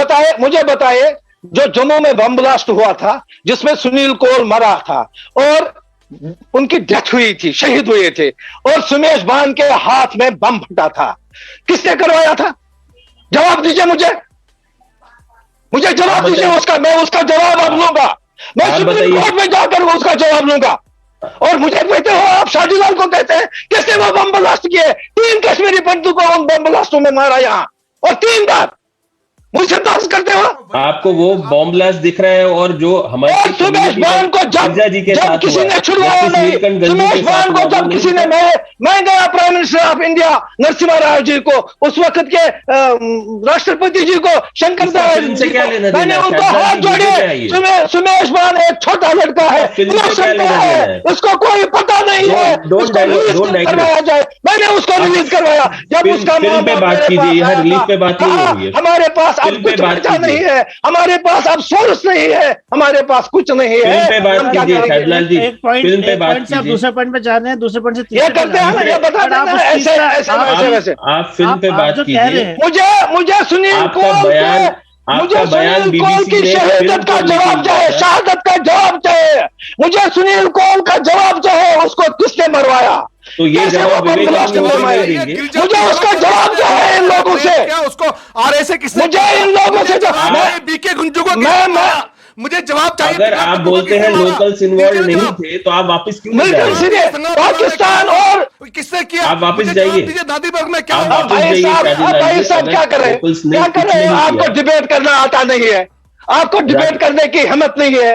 बताए जो जम्मू में बम ब्लास्ट हुआ था, जिसमें सुनील कौल मरा था और उनकी डेथ हुई थी, शहीद हुए थे, और सुमेश भान के हाथ में बम फटा था, किसने करवाया था? जवाब दीजिए मुझे जवाब दीजिए उसका। मैं उसका जवाब अब लूंगा, मैं सुप्रीम कोर्ट में जाकर उसका जवाब लूंगा। और मुझे कहते हो आप शादिलाल को कहते हैं किसने वो बम ब्लास्ट किए? 3 कश्मीरी पंडितों को उन बम ब्लास्टों में मारा यहाँ, और 3 बार मुझसे बहस करते हो। आपको वो बॉम्ब ब्लास्ट दिख रहा है, और जो हमारे सुमेश भान को जब किसी ने छुड़वाया नहीं, सुमेश भान को जब किसी ने, मैं गया prime minister of India Narasimha Rao ji को, उस वक्त के राष्ट्रपति जी को, शंकर दयाल जी को, मैंने उनको हाथ जोड़े। सुमेश भान एक छोटा लड़का है, उसको कोई पता नहीं है, करवाया जाए। मैंने उसको रिलीज करवाया। जब उसका हमारे पास अब कुछ बचा नहीं है, हमारे पास अब सोर्स नहीं है, हमारे पास कुछ नहीं है। एक पॉइंट से आप दूसरे पॉइंट पे जा रहे हैं, दूसरे पॉइंट से ये करते हैं, ये बताते हैं ऐसे। आप फिल्म पे बात कीजिए। मुझे सुनील कौल की शहादत का जवाब चाहिए, मुझे सुनील कौल का जवाब चाहिए। उसको किसने मरवाया? तो ये जवाब मुझे उसका जवाब चाहिए इन लोगों से। क्या उसको आरएसए किसने? मुझे इन लोगों से बीके गुंजू को मुझे जवाब चाहिए। अगर आप बोलते हैं लोकल्स इन्वॉल्व नहीं थे तो आप वापस क्यों नहीं जा मिलकर रहे? सीधे पाकिस्तान और किसने किया? आप वापस मुझे जाइए। जवाब दीजिए, दादीबर्ग में क्या आप हुआ? वापस भाई जाइए, साहब, शादी लाल भाई जी, साहब अगर क्या कर रहे लोकल्स ने क्या कर कुछ रहे हैं? नहीं आपको किया। डिबेट करना आता नहीं है, आपको डिबेट करने की हिम्मत नहीं है,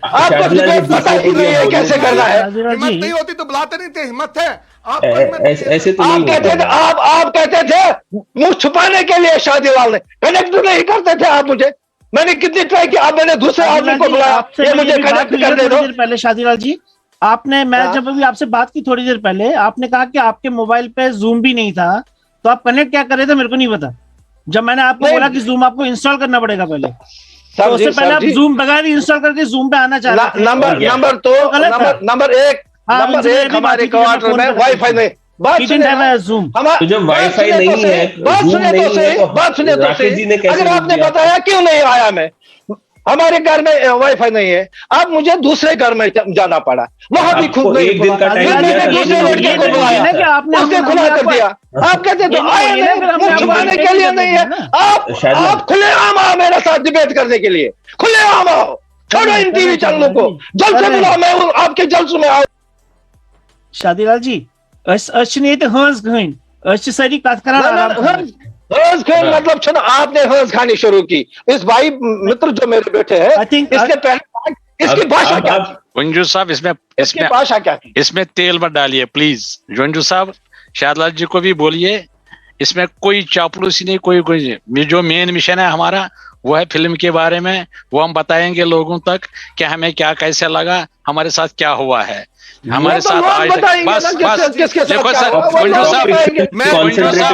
आपको शादी लाल जी, डिबेट पता ही दूसरों को नहीं है भी कैसे बोलने करना है। शादी लाल हिम्मत जी, नहीं होती तो बुलाते नहीं थे, हिम्मत है आपको, हिम्मत नहीं है। ऐसे तो आप नहीं कहते थे, होता है। आप कहते थे मुंह छुपाने के लिए शादीलाल ने कनेक्ट नहीं करते थे आप मुझे। मैंने कितनी ट्राई की, अब मैंने दूसरे आदमी शादीलाल को जी, बुलाया, आपसे ये मेरी मुझे अभी बात कनेक्ट हुई कर है दे थोड़ी दो। देर पहले शादीलाल जी। मैं हाँ। जब अभी आपसे बात की थोड़ी देर पहले, आपने कहा कि आपके मोबाइल पे जूम भी नहीं था, तो आप कनेक्ट क्या कर रहे थे मेरे को नहीं पता। जब मैंने आपको नहीं। बोला कि जूम आपको इंस्टॉल करना पड़ेगा पहले, तो सर उससे जी, पहले सर आप जी, जूम बगैर इंस्टॉल करके जूम पे आना चाह रहे थे। नंबर क्या? नंबर तो गलत था। नंबर एक, हाँ, नंबर उनसे मेरी एक बात हमारे हुई थी जब मैं क्वार्टर फोन में पे वाईफाई नहीं। बात He सुने didn't have ना, a Zoom। तो जब वाईफाई नहीं है, बात जूम सुने तो नहीं है, सही, तो बात सुने तो राकेश जी ने सही। कैसे अगर रोक आपने दिया? बताया क्यों नहीं आया मैं, हमारे घर में वाईफाई नहीं है, अब मुझे दूसरे घर में जाना पड़ा, वहां भी आपको खुद नहीं एक दिन का खुला। टाइम फिर दिया मैंने था, दूसरे लेकिन लड़के ये को नहीं बुलाया, दिया था। उसने खुला कर दिया। आप कहते तो आए नहीं, मुंह छुपाने के लिए नहीं है। शादी- आप खुलेआम आओ मेरे साथ डिबेट करने के लिए, खुलेआम आओ, छोड़ो इन टीवी चैनलों को, जल्द से बुलाओ, मैं आपके जल्द में आऊं। शादीलाल जी, नहीं हंस गहन सारी कथ ना, ना, हंस खान मतलब सुनो, आपने हंस खानी शुरू की। इस भाई मित्र जो मेरे बेटे हैं, I think- इसके पहले इसकी भाषा क्या थी? गुंजू साहब, इसमें इसकी भाषा क्या थी? इसमें तेल मत डालिए प्लीज। गुंजू साहब, शाहदलाल जी को भी बोलिए, इसमें कोई चापलूसी नहीं, कोई जो मेन मिशन है हमारा वो है फिल्म के बारे में, वो हम बताएंगे लोगों तक कि हमें क्या कैसे लगा, हमारे साथ क्या हुआ है, हमारे वो तो साथ लोग आज तक। बताएंगे बस ना बस किसके साथ देखो क्या सर, हुआ, वो गुंजू लोग साहब, बताएंगे।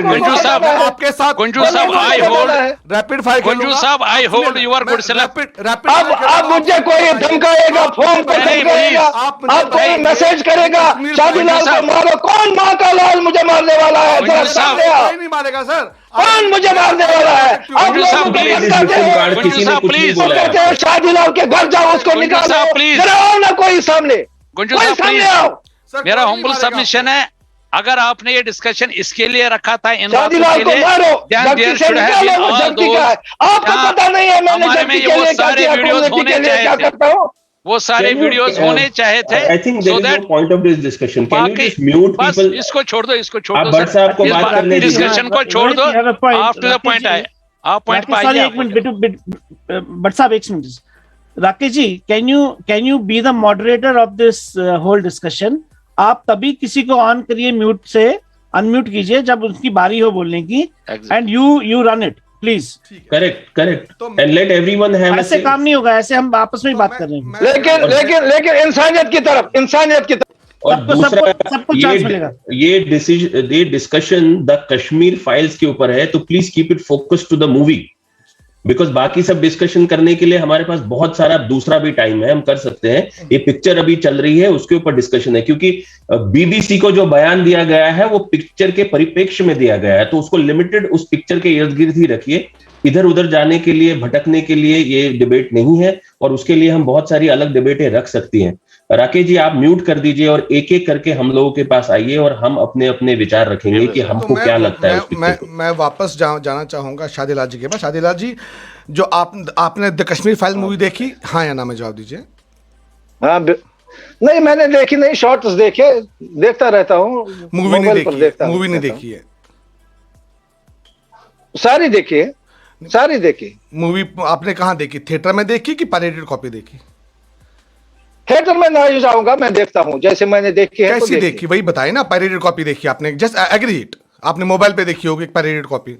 गुंजू साहब आपके साथ गुंजू साहब, I hold, rapid fire Gunju साहब, I hold your good select. Rapid अब मुझे कोई धमकाएगा, फोन पर नहीं, धमकाएगा, आप मुझे आप कोई बताइए, मैसेज करेगा, कश्मीर शादीलाल को साहब, मारो, कौन माँ का लाल मुझे मारने वाला है, जरा गुंजू साहब, सामने आओ। कोई नहीं मारेगा सर। कौन मुझे मारने वाला है? आप गुंजू लोगों साहब, को प्लीज, धमकाते हैं, कार्ड किसी ने साहब, कुछ नहीं प्लीज। वो बोला कहते हैं है। शादीलाल के घर जाओ, उसको गुंजू निकालो, साहब, प्लीज। जरा आओ ना कोई सामने, गुंजू कोई साहब, सामने प्लीज। आओ। सर, मेरा कोई नहीं हम्बल मारेगा सबमिशन है, अगर आपने ये डिस्कशन इसके लिए रखा था, इन बातों शादीलाल के को लिए, मारो, then जबकि there से should have निकालो, been वो all जबकि का है। those- आपको जहाँ पता नहीं है मैंने हमारे जबकि में के ये वो लिए क्या सारे किया, वीडियोस कम्युनिटी होने के लिए क्या चाहिए थे, करता हूँ। वो सारे वीडियोस होने चाहे थे, I think so there is that no point of this discussion. Can you बाकी just mute बस people? इसको छोड़ दो, इसको छोड़ आप दो भट्ट साहब को इस बात करने दीजिए। डिस्कशन को छोड़ दो, आफ्टर द पॉइंट आए, आप पॉइंट पे सॉरी आइए। एक मिनट बट साहब एक minute. Rakesh ji, can you be the moderator of this whole discussion? आप तभी किसी को ऑन करिए, म्यूट से अनम्यूट कीजिए जब उसकी बारी हो बोलने की, and you run it please. Correct. तो- And let everyone have a ऐसे say. काम नहीं होगा, ऐसे हम आपस में ही बात कर रहे हैं। लेकिन इंसानियत की तरफ और सबको दूसरा, सबको चांस मिलेगा। ये डिस्कशन द कश्मीर फाइल्स के ऊपर है, तो please keep it focus to the movie, because बाकी सब डिस्कशन करने के लिए हमारे पास बहुत सारा दूसरा भी टाइम है, हम कर सकते हैं। ये पिक्चर अभी चल रही है, उसके ऊपर डिस्कशन है, क्योंकि बीबीसी को जो बयान दिया गया है वो पिक्चर के परिप्रेक्ष्य में दिया गया है, तो उसको लिमिटेड उस पिक्चर के इर्द गिर्द ही रखिए। इधर उधर जाने के लिए, भटकने के लिए ये डिबेट नहीं है, और उसके लिए हम बहुत सारी अलग डिबेटें रख सकती हैं। राकेश जी, आप म्यूट कर दीजिए और एक एक करके हम लोगों के पास आइए, और हम अपने अपने विचार रखेंगे कि हमको क्या लगता है उस पिक्चर को। मैं वापस जाना चाहूंगा शादीलाल जी के पास। शादीलाल जी, जो आपने द कश्मीर फाइल मूवी देखी, हाँ या ना में जवाब दीजिए। हाँ, नहीं मैंने देखी नहीं, शॉर्ट्स देखे, देखता रहता हूँ, मूवी नहीं देखी है। सारी देखी। मूवी आपने कहाँ देखी? थिएटर में देखी कि पायरेटेड कॉपी देखी? थिएटर में ना जाऊंगा, मैं देखता हूँ जैसे मैंने देखी है। कैसी देखी वही बताइए ना। पायरेटेड कॉपी देखी आपने? जस्ट एग्रीड, आपने मोबाइल पे देखी होगी पायरेटेड कॉपी।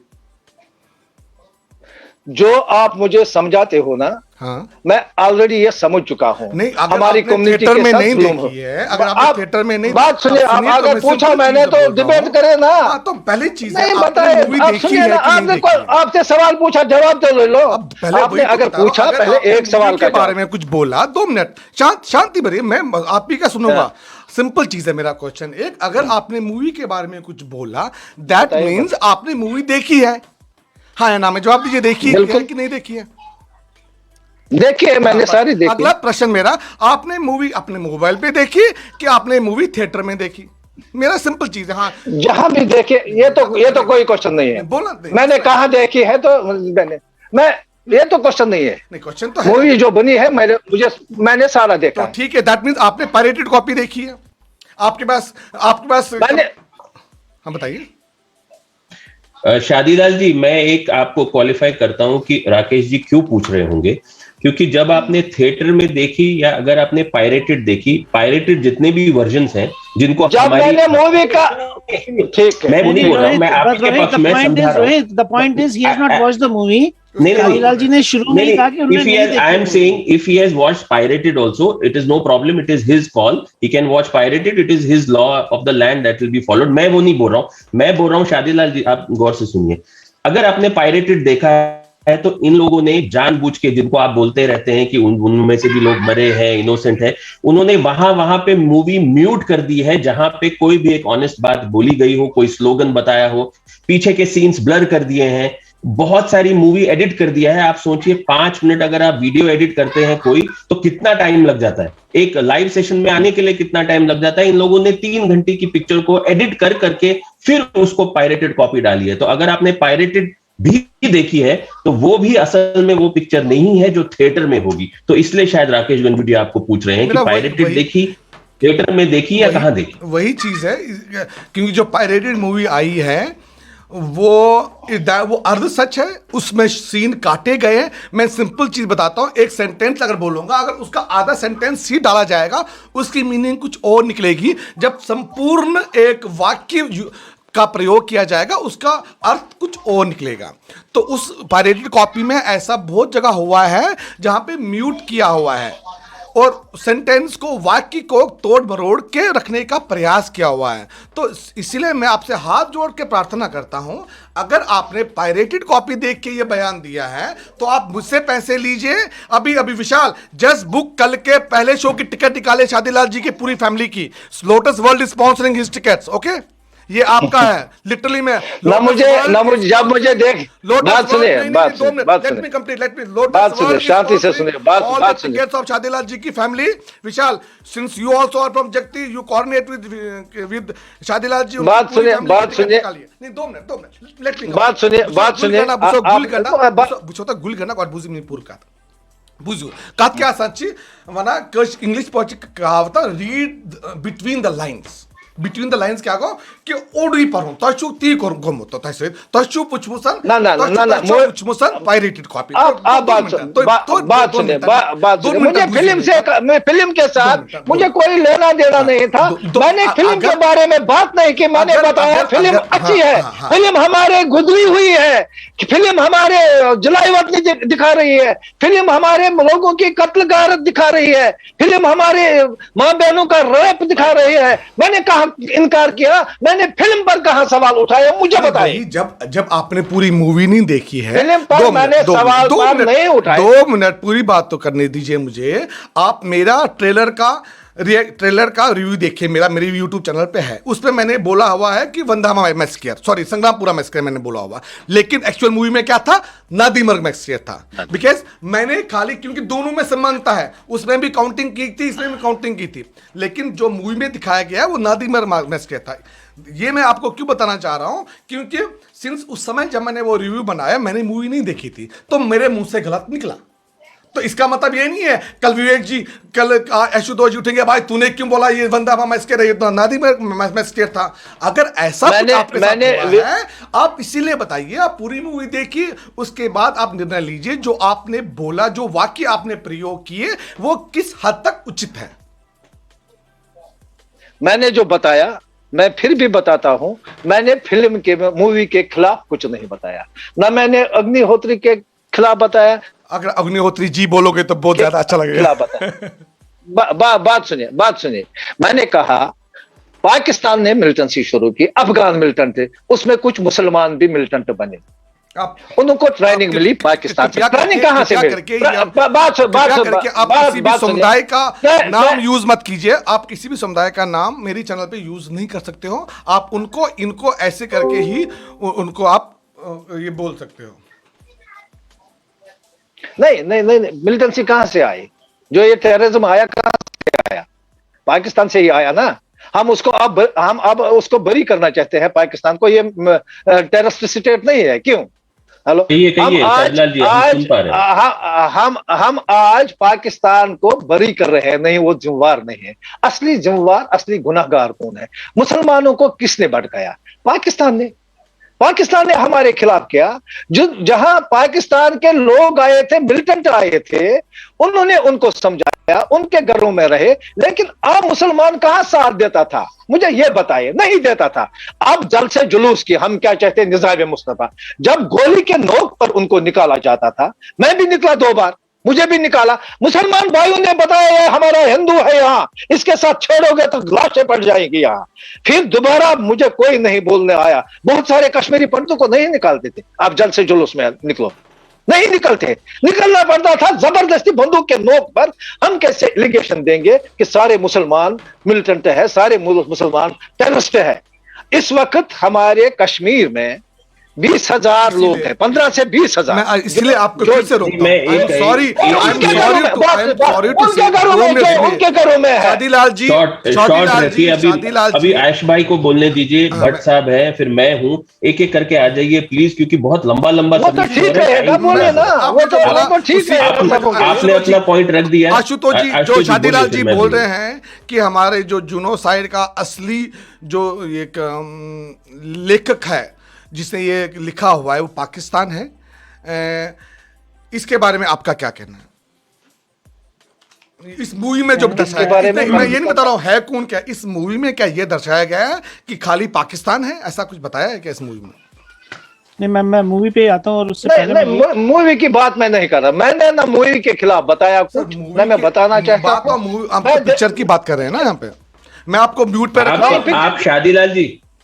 जो आप मुझे समझाते हो ना, हाँ, मैं ऑलरेडी ये समझ चुका हूँ। नहीं, अगर हमारी आपने कम्युनिटी थिएटर के में साथ नहीं जुल्म देखी हो। है, अगर आपने थिएटर में नहीं बात सुनिए, आप सुनिए, अगर मैं पूछा सिंपल मैंने चीज़ तो बोल रहा डिबेट हूँ। करे ना। हाँ, तो पहली चीज है, नहीं आपने बताए, मूवी आप देखी सुनिए है ना, कि नहीं देखी है? आपसे सवाल पूछा, जवाब तो ले लो। अब पहले आपने वही तो अगर बता रहा हूँ, पूछा, अगर पहले आपने एक सवाल मूवी के बारे में कुछ बोला, 2 मिनट शांति भरिए, मैं आप ही का सुनूंगा। सिंपल चीज है मेरा क्वेश्चन एक, अगर आपने मूवी के बारे में कुछ बोला, दैट मीन्स आपने मूवी देखी है, हाँ या ना में जवाब दीजिए। देखी है कि नहीं देखी है? देखिए, मैंने सारी देखी। अगला प्रश्न मेरा, आपने मूवी अपने मोबाइल पे देखी कि आपने मूवी थिएटर में देखी? मेरा सिंपल चीज है। हाँ, जहां भी देखे, ये तो कोई क्वेश्चन नहीं है। बोला मैंने कहा देखी है, तो मैं ये तो क्वेश्चन नहीं है। नहीं, क्वेश्चन तो है। मूवी जो बनी है मैंने सारा देखा तो ठीक है, दैट मीन्स आपने पायरेटेड कॉपी देखी है आपके पास मैंने। हाँ बताइए। शादीलाल जी, मैं एक आपको क्वालिफाई करता हूं कि राकेश जी क्यों पूछ रहे होंगे, क्योंकि जब आपने थिएटर में देखी या अगर आपने पायरेटेड देखी, पायरेटेड जितने भी वर्जन्स हैं जिनको जब हमारी मैंने मूवी का ठीक है, मैं वो नहीं बोल रहा हूं, मैं आपके पक्ष में समझा रहा हूं। the point is he has not watched the movie. नहीं, शादीलाल जी ने शुरू में ही कहा कि उन्होंने नहीं देखी। I am saying if he has watched pirated also, it is no problem. It is his call. He can watch pirated. It is his law of the land that will be followed. मैं वो नहीं बोल रहा हूँ। मैं बोल रहा हूँ शादीलाल जी, आप गौर से सुनिए। अगर आपने पायरेटेड देखा है तो इन लोगों ने जानबूझ के, जिनको आप बोलते रहते हैं कि उनमें से भी लोग मरे हैं, इनोसेंट है, उन्होंने वहां पे मूवी म्यूट कर दी है जहां पे कोई भी एक ऑनेस्ट बात बोली गई हो, कोई स्लोगन बताया हो, पीछे के सीन्स ब्लर कर दिए हैं, बहुत सारी मूवी एडिट कर दिया है। आप सोचिए 5 मिनट अगर आप वीडियो एडिट करते हैं कोई, तो कितना टाइम लग जाता है। एक लाइव सेशन में आने के लिए कितना टाइम लग जाता है। इन लोगों ने 3 घंटे की पिक्चर को एडिट कर करके फिर उसको पायरेटेड कॉपी डाली है। तो अगर आपने पायरेटेड भी देखी है तो वो भी असल में वो पिक्चर नहीं है जो थिएटर में होगी। तो इसलिए शायद राकेश गंगुटी आपको पूछ रहे हैं कि पायरेटेड देखी, थिएटर में देखी या कहां देखी। वही चीज है, क्योंकि जो पायरेटेड मूवी आई है वो अर्ध सच है, उसमें सीन काटे गए हैं। मैं सिंपल चीज बताता हूं, एक सेंटेंस अगर बोलूंगा, अगर उसका आधा सेंटेंस ही डाला जाएगा उसकी मीनिंग कुछ और निकलेगी। जब संपूर्ण एक वाक्य का प्रयोग किया जाएगा उसका अर्थ कुछ और निकलेगा। तो उस पायरेटेड कॉपी में ऐसा बहुत जगह हुआ है जहां पे म्यूट किया हुआ है और सेंटेंस को, वाक्य को तोड़ मरोड़ के रखने का प्रयास किया हुआ है। तो इसीलिए मैं आपसे हाथ जोड़ के प्रार्थना करता हूं, अगर आपने पायरेटेड कॉपी देख के ये बयान दिया है तो आप मुझसे पैसे लीजिए। अभी विशाल जस्ट बुक कल के पहले शो की टिकट निकाले शादीलाल जी की पूरी फैमिली की। Lotus world is sponsoring his tickets, okay? ये आपका है लिटरली। मैं जब मुझे देख बात सुनिए, लेट मी कंप्लीट, बात सुनिए, शांति से सुनिए, बात सुनिए। टिकट्स ऑफ शादीलाल जी की family. Vishal, since you also are from Jagti, you coordinate with Shadilal ji. बात सुनिए नहीं, 2 मिनट लेट मी बात सुनिए गुल करना और बुझी नहीं पूरा का बुझू कत क्या सच्ची वना इंग्लिश पहुंची कहावत read between the lines. Between the lines क्या गो कि ओडी पर हूं तछु ती कर गम तो तसे तछु पुछमुसन ना पुछमुसन पायरेटेड कॉपी। आप बात सुनिए। मुझे फिल्म के साथ मुझे कोई लेना देना नहीं था। मैंने फिल्म के बारे में बात नहीं की, मैंने बताया फिल्म अच्छी है, फिल्म हमारे गुजरी हुई है, फिल्म हमारे जलाई वतनी दिखा रही है, फिल्म हमारे लोगों की कत्लगारत दिखा रही है, फिल्म हमारे माँ बहनों का रेप दिखा रही है। मैंने कहा इनकार किया? मैंने फिल्म पर कहां सवाल उठाया, मुझे बताइए। जब आपने पूरी मूवी नहीं देखी है, फिल्म पर मैंने सवाल नहीं उठाया। 2 मिनट पूरी बात तो करने दीजिए मुझे। आप मेरा ट्रेलर का रिव्यू देखिए, मेरे यूट्यूब चैनल पे है, उस पे मैंने बोला हुआ है कि वंदामा मैस्केयर, सॉरी संग्रामपुरा मैस्केयर मैंने बोला हुआ, लेकिन एक्चुअल मूवी में क्या था? नादीमर्ग मैस्केयर था। बिकॉज मैंने खाली, क्योंकि दोनों में समानता है, उसमें भी काउंटिंग की थी, इसमें भी काउंटिंग की थी, लेकिन जो मूवी में दिखाया गया है वो नादीमर्ग मैस्केयर था। ये मैं आपको क्यों बताना चाह रहा हूं, क्योंकि सिंस उस समय जब मैंने वो रिव्यू बनाया, मैंने मूवी नहीं देखी थी, तो मेरे मुंह से गलत निकला। तो इसका मतलब ये नहीं है कल विवेक जी, कल आशुतोष जी उठेंगे, भाई तूने क्यों बोला ये वंदामा मैस्केयर है, ये तो नादीमर्ग मैस्केयर था। अगर ऐसा कुछ आपके साथ हुआ है, आप इसीलिए बताइए, आप पूरी मूवी देखिए, उसके बाद आप निर्णय लीजिए जो आपने बोला, जो वाक्य आपने प्रयोग किए, वो किस हद तक उचित है। मैंने जो बताया, मैं फिर भी बताता हूं, मैंने फिल्म के मूवी के खिलाफ कुछ नहीं बताया, ना मैंने अग्निहोत्री के खिलाफ बताया। अगर अग्निहोत्री जी बोलोगे तो बहुत ज्यादा अच्छा लगेगा। बात सुनिए। मैंने कहा पाकिस्तान ने मिलिटेंसी शुरू की, अफगान मिलिटेंट थे, उसमें कुछ मुसलमान भी मिलिटेंट बने, उनको ट्रेनिंग मिली पाकिस्तान से। ट्रेनिंग कहां से मिली? आप किसी भी समुदाय का नाम यूज मत कीजिए, आप किसी भी समुदाय का नाम मेरी चैनल पे यूज नहीं कर सकते हो। आप इनको ऐसे करके ही उनको आप ये बोल सकते हो। नहीं, मिलिटेंसी कहां से आई? जो ये टेररिज्म आया कहां से आया? पाकिस्तान से ही आया ना। हम अब उसको बरी करना चाहते हैं पाकिस्तान को, ये टेररिस्ट स्टेट नहीं है, क्यों? हेलो, कहिए शाहजीलाल जी, हम सुन पा रहे हैं। हम आज पाकिस्तान को बरी कर रहे हैं, नहीं वो जिम्मेवार नहीं है। असली जिम्मेवार, असली गुनहगार कौन है? मुसलमानों को किसने भड़काया? पाकिस्तान ने हमारे खिलाफ किया। जो जहां पाकिस्तान के लोग आए थे, मिलिटेंट आए थे, उन्होंने उनको समझाया, उनके घरों में रहे, लेकिन आम मुसलमान कहां साथ देता था? मुझे यह बताइए, नहीं देता था। अब जलसे जुलूस की हम क्या चाहते हैं? निजाम मुस्तफा। जब गोली के नोक पर उनको निकाला जाता था, मैं भी निकला 2 बार, मुझे भी निकाला। मुसलमान भाइयों ने बताया ये हमारा हिंदू है, यहां इसके साथ छेड़ोगे तो लाशें पड़ जाएगी यहां। फिर दोबारा मुझे कोई नहीं बोलने आया। बहुत सारे कश्मीरी पंडितों को नहीं निकालते थे, आप जल्द से जुलूस में निकलो, नहीं निकलते, निकलना पड़ता था जबरदस्ती बंदूक के नोक पर। हम कैसे एलिगेशन देंगे कि सारे मुसलमान मिलिटेंट है, सारे मुसलमान टेररिस्ट है? इस वक्त हमारे कश्मीर में 20,000 लोग हैं, 15 से 20,000। मैं इसलिए आपको फिर से रोकता हूं। उनके घरों में है। शादीलाल जी, अभी आयश भाई को बोलने दीजिए, भट्ट साहब हैं, फिर मैं हूं, एक एक करके आ जाइए प्लीज, क्योंकि बहुत लंबा वो तो ठीक है, बोले ना, वो तो ठीक है। आपने अपना पॉइंट रख दिया। आशुतोष जी, जो शादीलाल जी बोल रहे हैं कि हमारे जो जुनोसाइड का असली जो एक लेखक है, जिसने ये लिखा हुआ है, वो पाकिस्तान है। इसके बारे में आपका क्या कहना है? इस मूवी में जो दर्शाया, मैं ये नहीं बता रहा हूं है कौन, क्या इस मूवी में क्या ये दर्शाया गया है कि खाली पाकिस्तान है? ऐसा कुछ बताया है क्या इस मूवी में? नहीं, मैं मूवी पे आता हूँ और उससे पहले मूवी की बात मैं नहीं कर रहा। मैंने ना मूवी के खिलाफ बताया कुछ, मैं बताना चाहता हूँ। आप पिक्चर की बात कर रहे हैं ना यहाँ पे, मैं आपको म्यूट पे रख रहा हूं। आप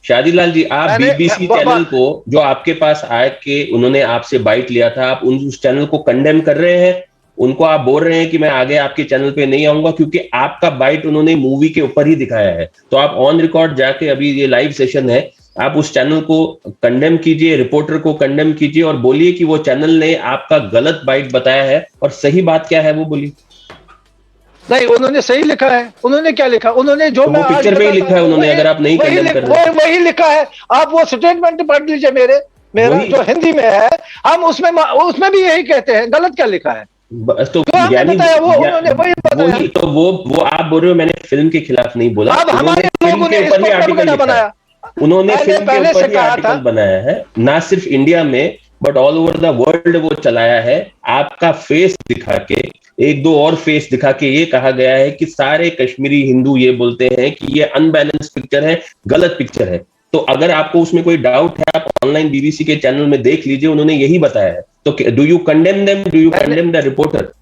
शादीलाल जी, आप बीबीसी चैनल को, जो आपके पास आए के उन्होंने आपसे बाइट लिया था, आप उस चैनल को कंडेम कर रहे हैं। उनको आप बोल रहे हैं कि मैं आगे आपके चैनल पे नहीं आऊंगा, क्योंकि आपका बाइट उन्होंने मूवी के ऊपर ही दिखाया है। तो आप ऑन रिकॉर्ड जाके, अभी ये लाइव सेशन है, आप उस चैनल को कंडेम कीजिए, रिपोर्टर को कंडेम कीजिए और बोलिए कि वो चैनल ने आपका गलत बाइट बताया है, और सही बात क्या है वो बोलिए। नहीं, उन्होंने सही लिखा है। उन्होंने क्या लिखा? उन्होंने जो मैं पिक्चर में ही लिखा है उन्होंने, अगर आप नहीं कंडेम कर रहे, वही लिखा है। आप वो स्टेटमेंट पढ़ लीजिए मेरा जो हिंदी में है, हम उसमें भी यही कहते हैं। गलत क्या लिखा है? तो यानी वही तो वो आप बोल रहे हो, मैंने फिल्म के खिलाफ नहीं बोला। अब हमारे लोगों ने इस पर आर्टिकल बनाया, उन्होंने फिल्म के ऊपर ही आर्टिकल बनाया है, ना सिर्फ इंडिया में but all over the world वो चलाया है। आपका फेस दिखा के, 1-2 और फेस दिखा के ये कहा गया है कि सारे कश्मीरी हिंदू ये बोलते हैं कि ये अनबैलेंस पिक्चर है, गलत पिक्चर है। तो अगर आपको उसमें कोई डाउट है, आप ऑनलाइन बीबीसी के चैनल में देख लीजिए, उन्होंने यही बताया है। तो do you condemn them, do you condemn the reporter?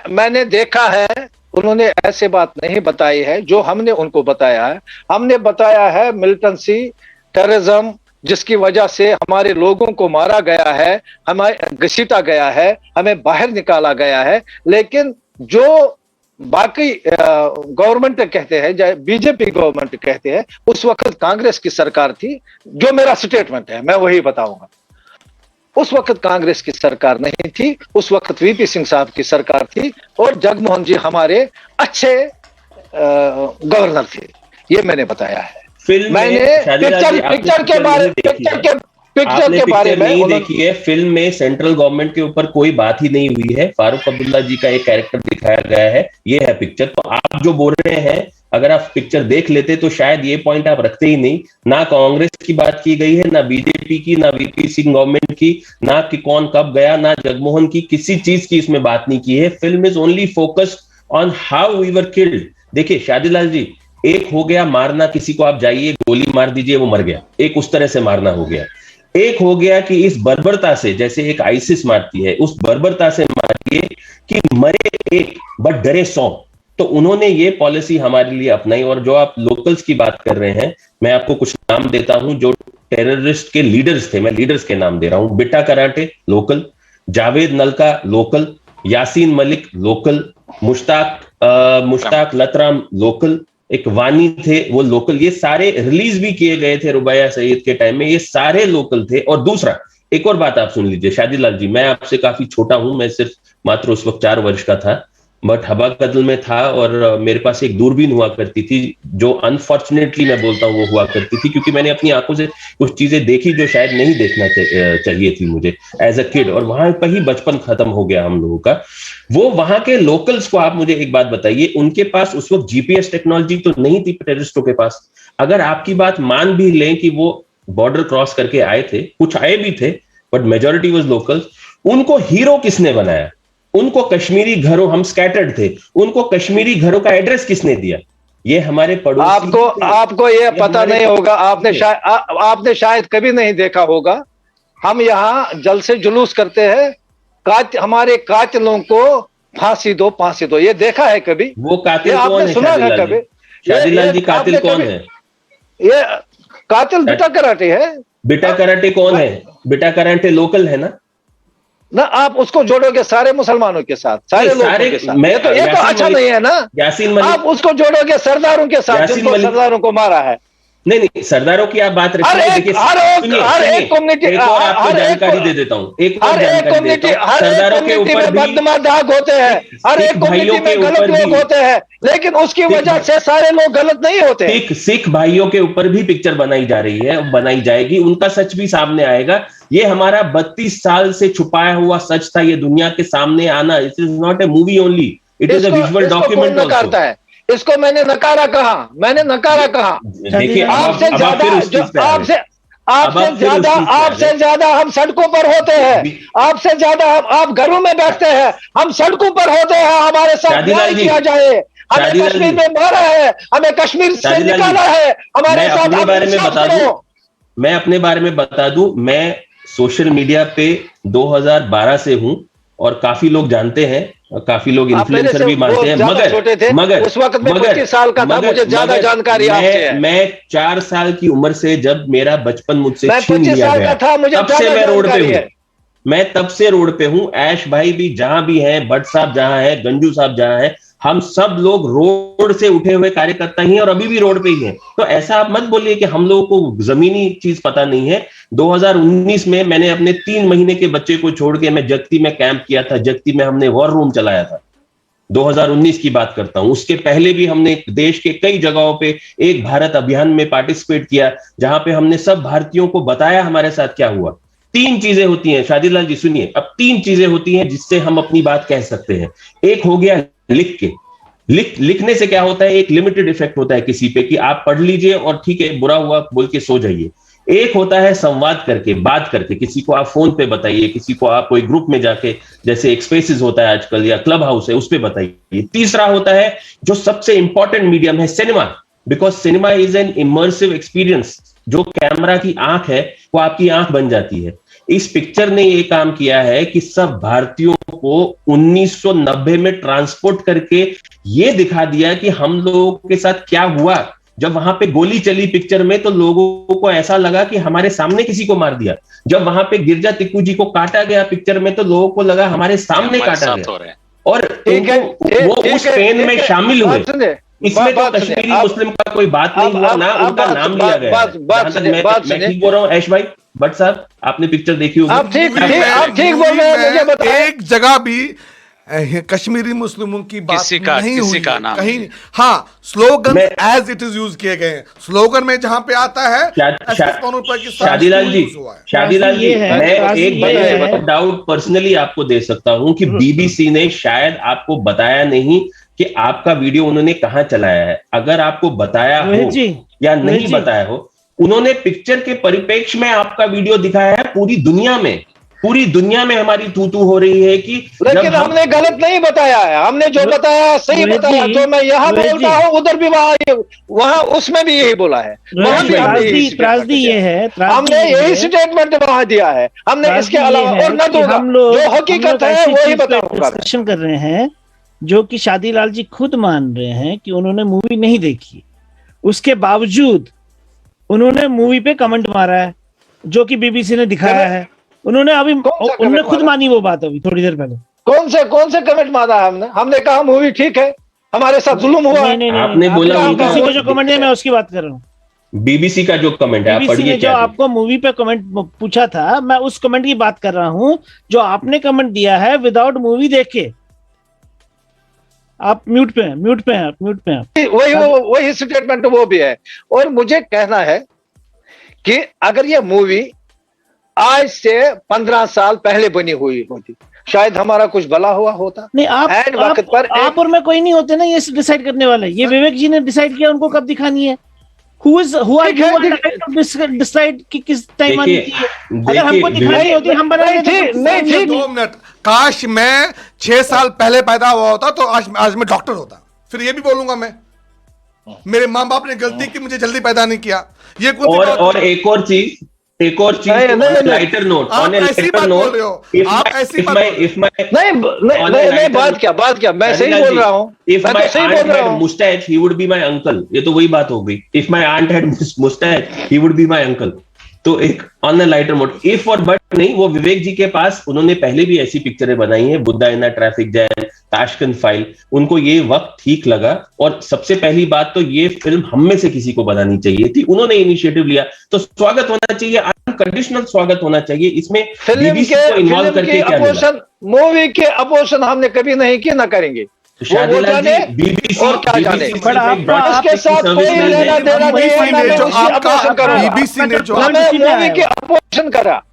मैंने देखा है, उन्होंने ऐसे बात नहीं बताई है जो हमने उनको बताया है। हमने बताया है मिलिटेंसी, टेररिज्म, जिसकी वजह से हमारे लोगों को मारा गया है, हमें घसीटा गया है, हमें बाहर निकाला गया है। लेकिन जो बाकी गवर्नमेंट कहते हैं, बीजेपी गवर्नमेंट कहते हैं, उस वक्त कांग्रेस की सरकार थी। जो मेरा स्टेटमेंट है मैं वही बताऊंगा। उस वक्त कांग्रेस की सरकार नहीं थी, उस वक्त वीपी सिंह साहब की सरकार थी, और जगमोहन जी हमारे अच्छे गवर्नर थे। ये मैंने बताया है। मैंने पिक्चर के बारे में नहीं देखी है। फिल्म में सेंट्रल गवर्नमेंट के ऊपर कोई बात ही नहीं हुई है। फारूक अब्दुल्ला जी का एक कैरेक्टर दिखाया गया है, ये है पिक्चर। तो आप जो बोल रहे हैं, अगर आप पिक्चर देख लेते तो शायद ये पॉइंट आप रखते ही नहीं। ना कांग्रेस की बात की गई है, ना बीजेपी की, ना वीपी सिंह गवर्नमेंट की, ना कि कौन कब गया, ना जगमोहन की, किसी चीज की इसमें बात नहीं की है। Film is only focused on how we were killed. देखिए शादीलाल जी, एक हो गया मारना, किसी को आप जाइए गोली मार दीजिए वो मर गया, एक उस तरह से मारना हो गया। एक हो गया कि इस बर्बरता से, जैसे एक आईसिस मारती है, उस बर्बरता से मारिए कि मरे एक बट डरे 100। तो उन्होंने ये पॉलिसी हमारे लिए अपनाई। और जो आप लोकल्स की बात कर रहे हैं, मैं आपको कुछ नाम देता हूं जो टेररिस्ट के लीडर्स थे, मैं लीडर्स के नाम दे रहा हूं। Bitta karate local, Javed Nalka local, Yasin Malik local, Mushtaq Latram local, एक वानी थे वो लोकल। ये सारे रिलीज भी किए गए थे रुबैया सईद के टाइम में, ये सारे लोकल थे। और दूसरा, एक और बात आप सुन लीजिए शादीलाल जी, मैं आपसे काफी छोटा हूं, मैं सिर्फ मात्र उस वक्त 4 वर्ष का था। बट हवा कत्ल में था, और मेरे पास एक दूरबीन हुआ करती थी जो अनफॉर्चुनेटली मैं बोलता हूँ वो हुआ करती थी, क्योंकि मैंने अपनी आंखों से कुछ चीजें देखी जो शायद नहीं देखना चाहिए थी मुझे एज अ किड, और वहां पर ही बचपन खत्म हो गया हम लोगों का। वो वहां के लोकल्स को आप मुझे एक बात बताइए, उनके पास उस वक्त जीपीएस टेक्नोलॉजी तो नहीं थी टेररिस्टों के पास। अगर आपकी बात मान भी लें कि वो बॉर्डर क्रॉस करके आए थे, कुछ आए भी थे, बट मेजोरिटी वाज लोकल्स, उनको हीरो किसने बनाया? उनको कश्मीरी घरों, हम स्कैटर्ड थे, उनको कश्मीरी घरों का एड्रेस किसने दिया? ये हमारे पड़ोसी। आपको ये पता नहीं होगा, आपने शायद कभी नहीं देखा होगा। हम यहाँ जल से जुलूस करते हैं, हमारे कातिलों को फांसी दो, फांसी दो, ये देखा है कभी? वो कातिल कौन है? सुना है कभी? शादीलाल जी कातिल कौन है? ये कातिल बिटा कराटे है। बिटा कराटे कौन है? बिटा कराटे लोकल है ना, आप उसको जोड़ोगे सारे मुसलमानों के साथ, सारे लोगों के साथ। ये तो अच्छा नहीं है ना। यासीन मलिक, आप उसको जोड़ोगे सरदारों के साथ, जिनको सरदारों को मारा है। नहीं, सरदारों की आप बात रखिए। हर एक कम्युनिटी, एक और आपको जानकारी दे देता हूँ, हर एक कम्युनिटी में बदमा दाग होते हैं, हर एक कम्युनिटी में गलत लोग होते हैं, लेकिन उसकी वजह से सारे लोग गलत नहीं होते। सिख भाइयों के ऊपर भी पिक्चर बनाई जा रही है, बनाई जाएगी, उनका सच भी सामने आएगा। ये हमारा 32 साल से छुपाया हुआ सच था, ये दुनिया के सामने आना। It is not a movie only, it is a visual document also. इसको मैंने नकारा कहा, देखिए, आपसे ज्यादा हम सड़कों पर होते हैं, आपसे ज्यादा आप घरों में बैठते हैं, हम सड़कों पर होते हैं। हमारे साथ न्याय किया जाए। हमें कश्मीर में मारा है, हमें कश्मीर से निकाला है, हमारे साथ मैं अपने बारे में बता दूं, मैं सोशल मीडिया पे 2012 से हूं, और काफी लोग जानते हैं, काफी लोग इन्फ्लुएंसर भी मानते हैं, मगर उस वक्त मैं 25 साल का था, मुझे ज्यादा जानकारी आपसे है। मैं 4 साल की उम्र से, जब मेरा बचपन मुझसे छीन लिया गया, तब से मैं रोड पे हूँ। मैं तब से रोड पे हूँ। ऐश भाई भी जहां भी हैं, भट्ट साहब जहां है, गंजू साहब जहां है, हम सब लोग रोड से उठे हुए कार्यकर्ता ही हैं, और अभी भी रोड पे ही हैं। तो ऐसा आप मत बोलिए कि हम लोगों को जमीनी चीज पता नहीं है। 2019 में मैंने अपने 3 महीने के बच्चे को छोड़ के मैं जगती में कैंप किया था। जगती में हमने वॉर रूम चलाया था, 2019 की बात करता हूं। उसके पहले भी हमने देश के कई जगहों पे एक भारत अभियान में पार्टिसिपेट किया, जहां पे हमने सब भारतीयों को बताया हमारे साथ क्या हुआ। 3 चीजें होती हैं, शादीलाल जी सुनिए, अब 3 चीजें होती हैं जिससे हम अपनी बात कह सकते हैं। एक हो गया लिख के, लिखने से क्या होता है, एक लिमिटेड इफेक्ट होता है किसी पे, कि आप पढ़ लीजिए और ठीक है, बुरा हुआ बोल के सो जाइए। एक होता है संवाद करके, बात करके, किसी को आप फोन पे बताइए, किसी को आप कोई ग्रुप में जाके, जैसे एक स्पेसेस होता है आजकल या क्लब हाउस है, उस पे बताइए। तीसरा होता है जो सबसे इंपॉर्टेंट मीडियम है, cinema, because cinema is an immersive experience. जो कैमरा की आंख है वो आपकी आंख बन जाती है। इस पिक्चर ने ये काम किया है कि सब भारतीयों को 1990 में ट्रांसपोर्ट करके ये दिखा दिया कि हम लोगों के साथ क्या हुआ। जब वहां पे गोली चली पिक्चर में, तो लोगों को ऐसा लगा कि हमारे सामने किसी को मार दिया। जब वहां पे गिरजा तिक्कू जी को काटा गया पिक्चर में, तो लोगों को लगा हमारे सामने काटा गया, और वो उस पेन में शामिल हुए। इसमें तो कश्मीरी मुस्लिम का कोई बात नहीं हुआ ना, उनका नाम लिया गया। मैं ठीक बोल रहा हूँ ऐश भाई, भट्ट साहब आपने पिक्चर देखी होगी। आप ठीक बोल रहे हैं, मुझे बताइए। एक जगह भी कश्मीरी मुस्लिमों की बात नहीं हुई कहीं। हाँ, slogan as it is use किए गए हैं। स्लोगन में जहां पे आता है शादीलाल जी, मैं एक डाउट पर्सनली आपको दे सकता हूं कि बीबीसी ने शायद आपको बताया नहीं कि आपका वीडियो उन्होंने कहां चलाया है। अगर आपको बताया हो या नहीं बताया हो, उन्होंने पिक्चर के परिप्रेक्ष्य में आपका वीडियो दिखाया है। पूरी दुनिया में हमारी तू हो रही है कि, लेकिन हमने गलत नहीं बताया है, हमने जो बताया सही बताया। तो मैं यहाँ बोलता हूँ, उधर भी वहाँ उसमें भी यही बोला है, वहाँ भी त्रासदी ये है, हमने यही स्टेटमेंट वहाँ दिया है। हमने इसके अलावा और न दूंगा, जो हकीकत है वही बताऊंगा। डिस्कशन कर रहे हैं जो कि शादीलाल जी खुद मान रहे हैं कि उन्होंने मूवी नहीं देखी, उसके बावजूद उन्होंने मूवी पे कमेंट मारा है, जो कि बीबीसी ने दिखाया है। उन्होंने खुद मानी वो बात अभी थोड़ी देर पहले। कौन से कमेंट मारा है हमने कहा मूवी ठीक है, हमारे साथ जुल्म हुआ। नहीं, आपने बोला बीबीसी को जो कमेंट है, मैं उसकी बात कर रहा हूँ। बीबीसी का जो कमेंट है, आप पढ़िए। जो आपको मूवी पे कमेंट पूछा था, मैं उस कमेंट की बात कर रहा हूँ जो आपने कमेंट दिया है विदाउट मूवी देख के। आप म्यूट पे हैं, म्यूट पे हैं, आप म्यूट पे हैं। वही स्टेटमेंट वो भी है। और मुझे कहना है कि अगर ये मूवी आज से 15 साल पहले बनी हुई होती, शायद हमारा कुछ भला हुआ होता। नहीं, एंड वक्त पर आप और मैं कोई नहीं होते ना ये डिसाइड करने वाले। ये विवेक जी ने डिसाइड किया, उनको कब दिखानी है। हु आर यू डिसाइड कि किस टाइम आनी चाहिए। अगर हमको दिखानी होती हम बना लेते। नहीं थी। 2 मिनट, काश मैं 6 साल पहले पैदा हुआ होता तो आज मैं डॉक्टर होता। फिर ये भी बोलूंगा मैं, मेरे माँ बाप ने गलती की, मुझे जल्दी पैदा नहीं किया। ये और एक और चीज lighter note, on A lighter note, नहीं, बात क्या मैं सही बोल रहा हूँ। If my aunt had mustache, he would be my uncle. ये तो वही बात हो गई। If my aunt had mustache, he would be my uncle. तो एक on the lighter mode, if और बट नहीं, वो विवेक जी के पास, उन्होंने पहले भी ऐसी पिक्चरें बनाई हैं, Buddha in the traffic jam, Tashkent file. उनको ये वक्त ठीक लगा। और सबसे पहली बात तो ये फिल्म हम में से किसी को बनानी चाहिए थी, उन्होंने इनिशिएटिव लिया, तो स्वागत होना चाहिए, अनकंडीशनल स्वागत होना चाहिए। इसमें बीबीसी को इन्वॉल्व करके क्या मिला? मूवी के अपोजिशन हमने कभी नहीं किया, ना करेंगे। शाहजीलाल जी, बीबीसी और क्या जाने, इसके साथ कोई लेना देना नहीं है। बीबीसी ने जो मूवी के अपोजिशन करा,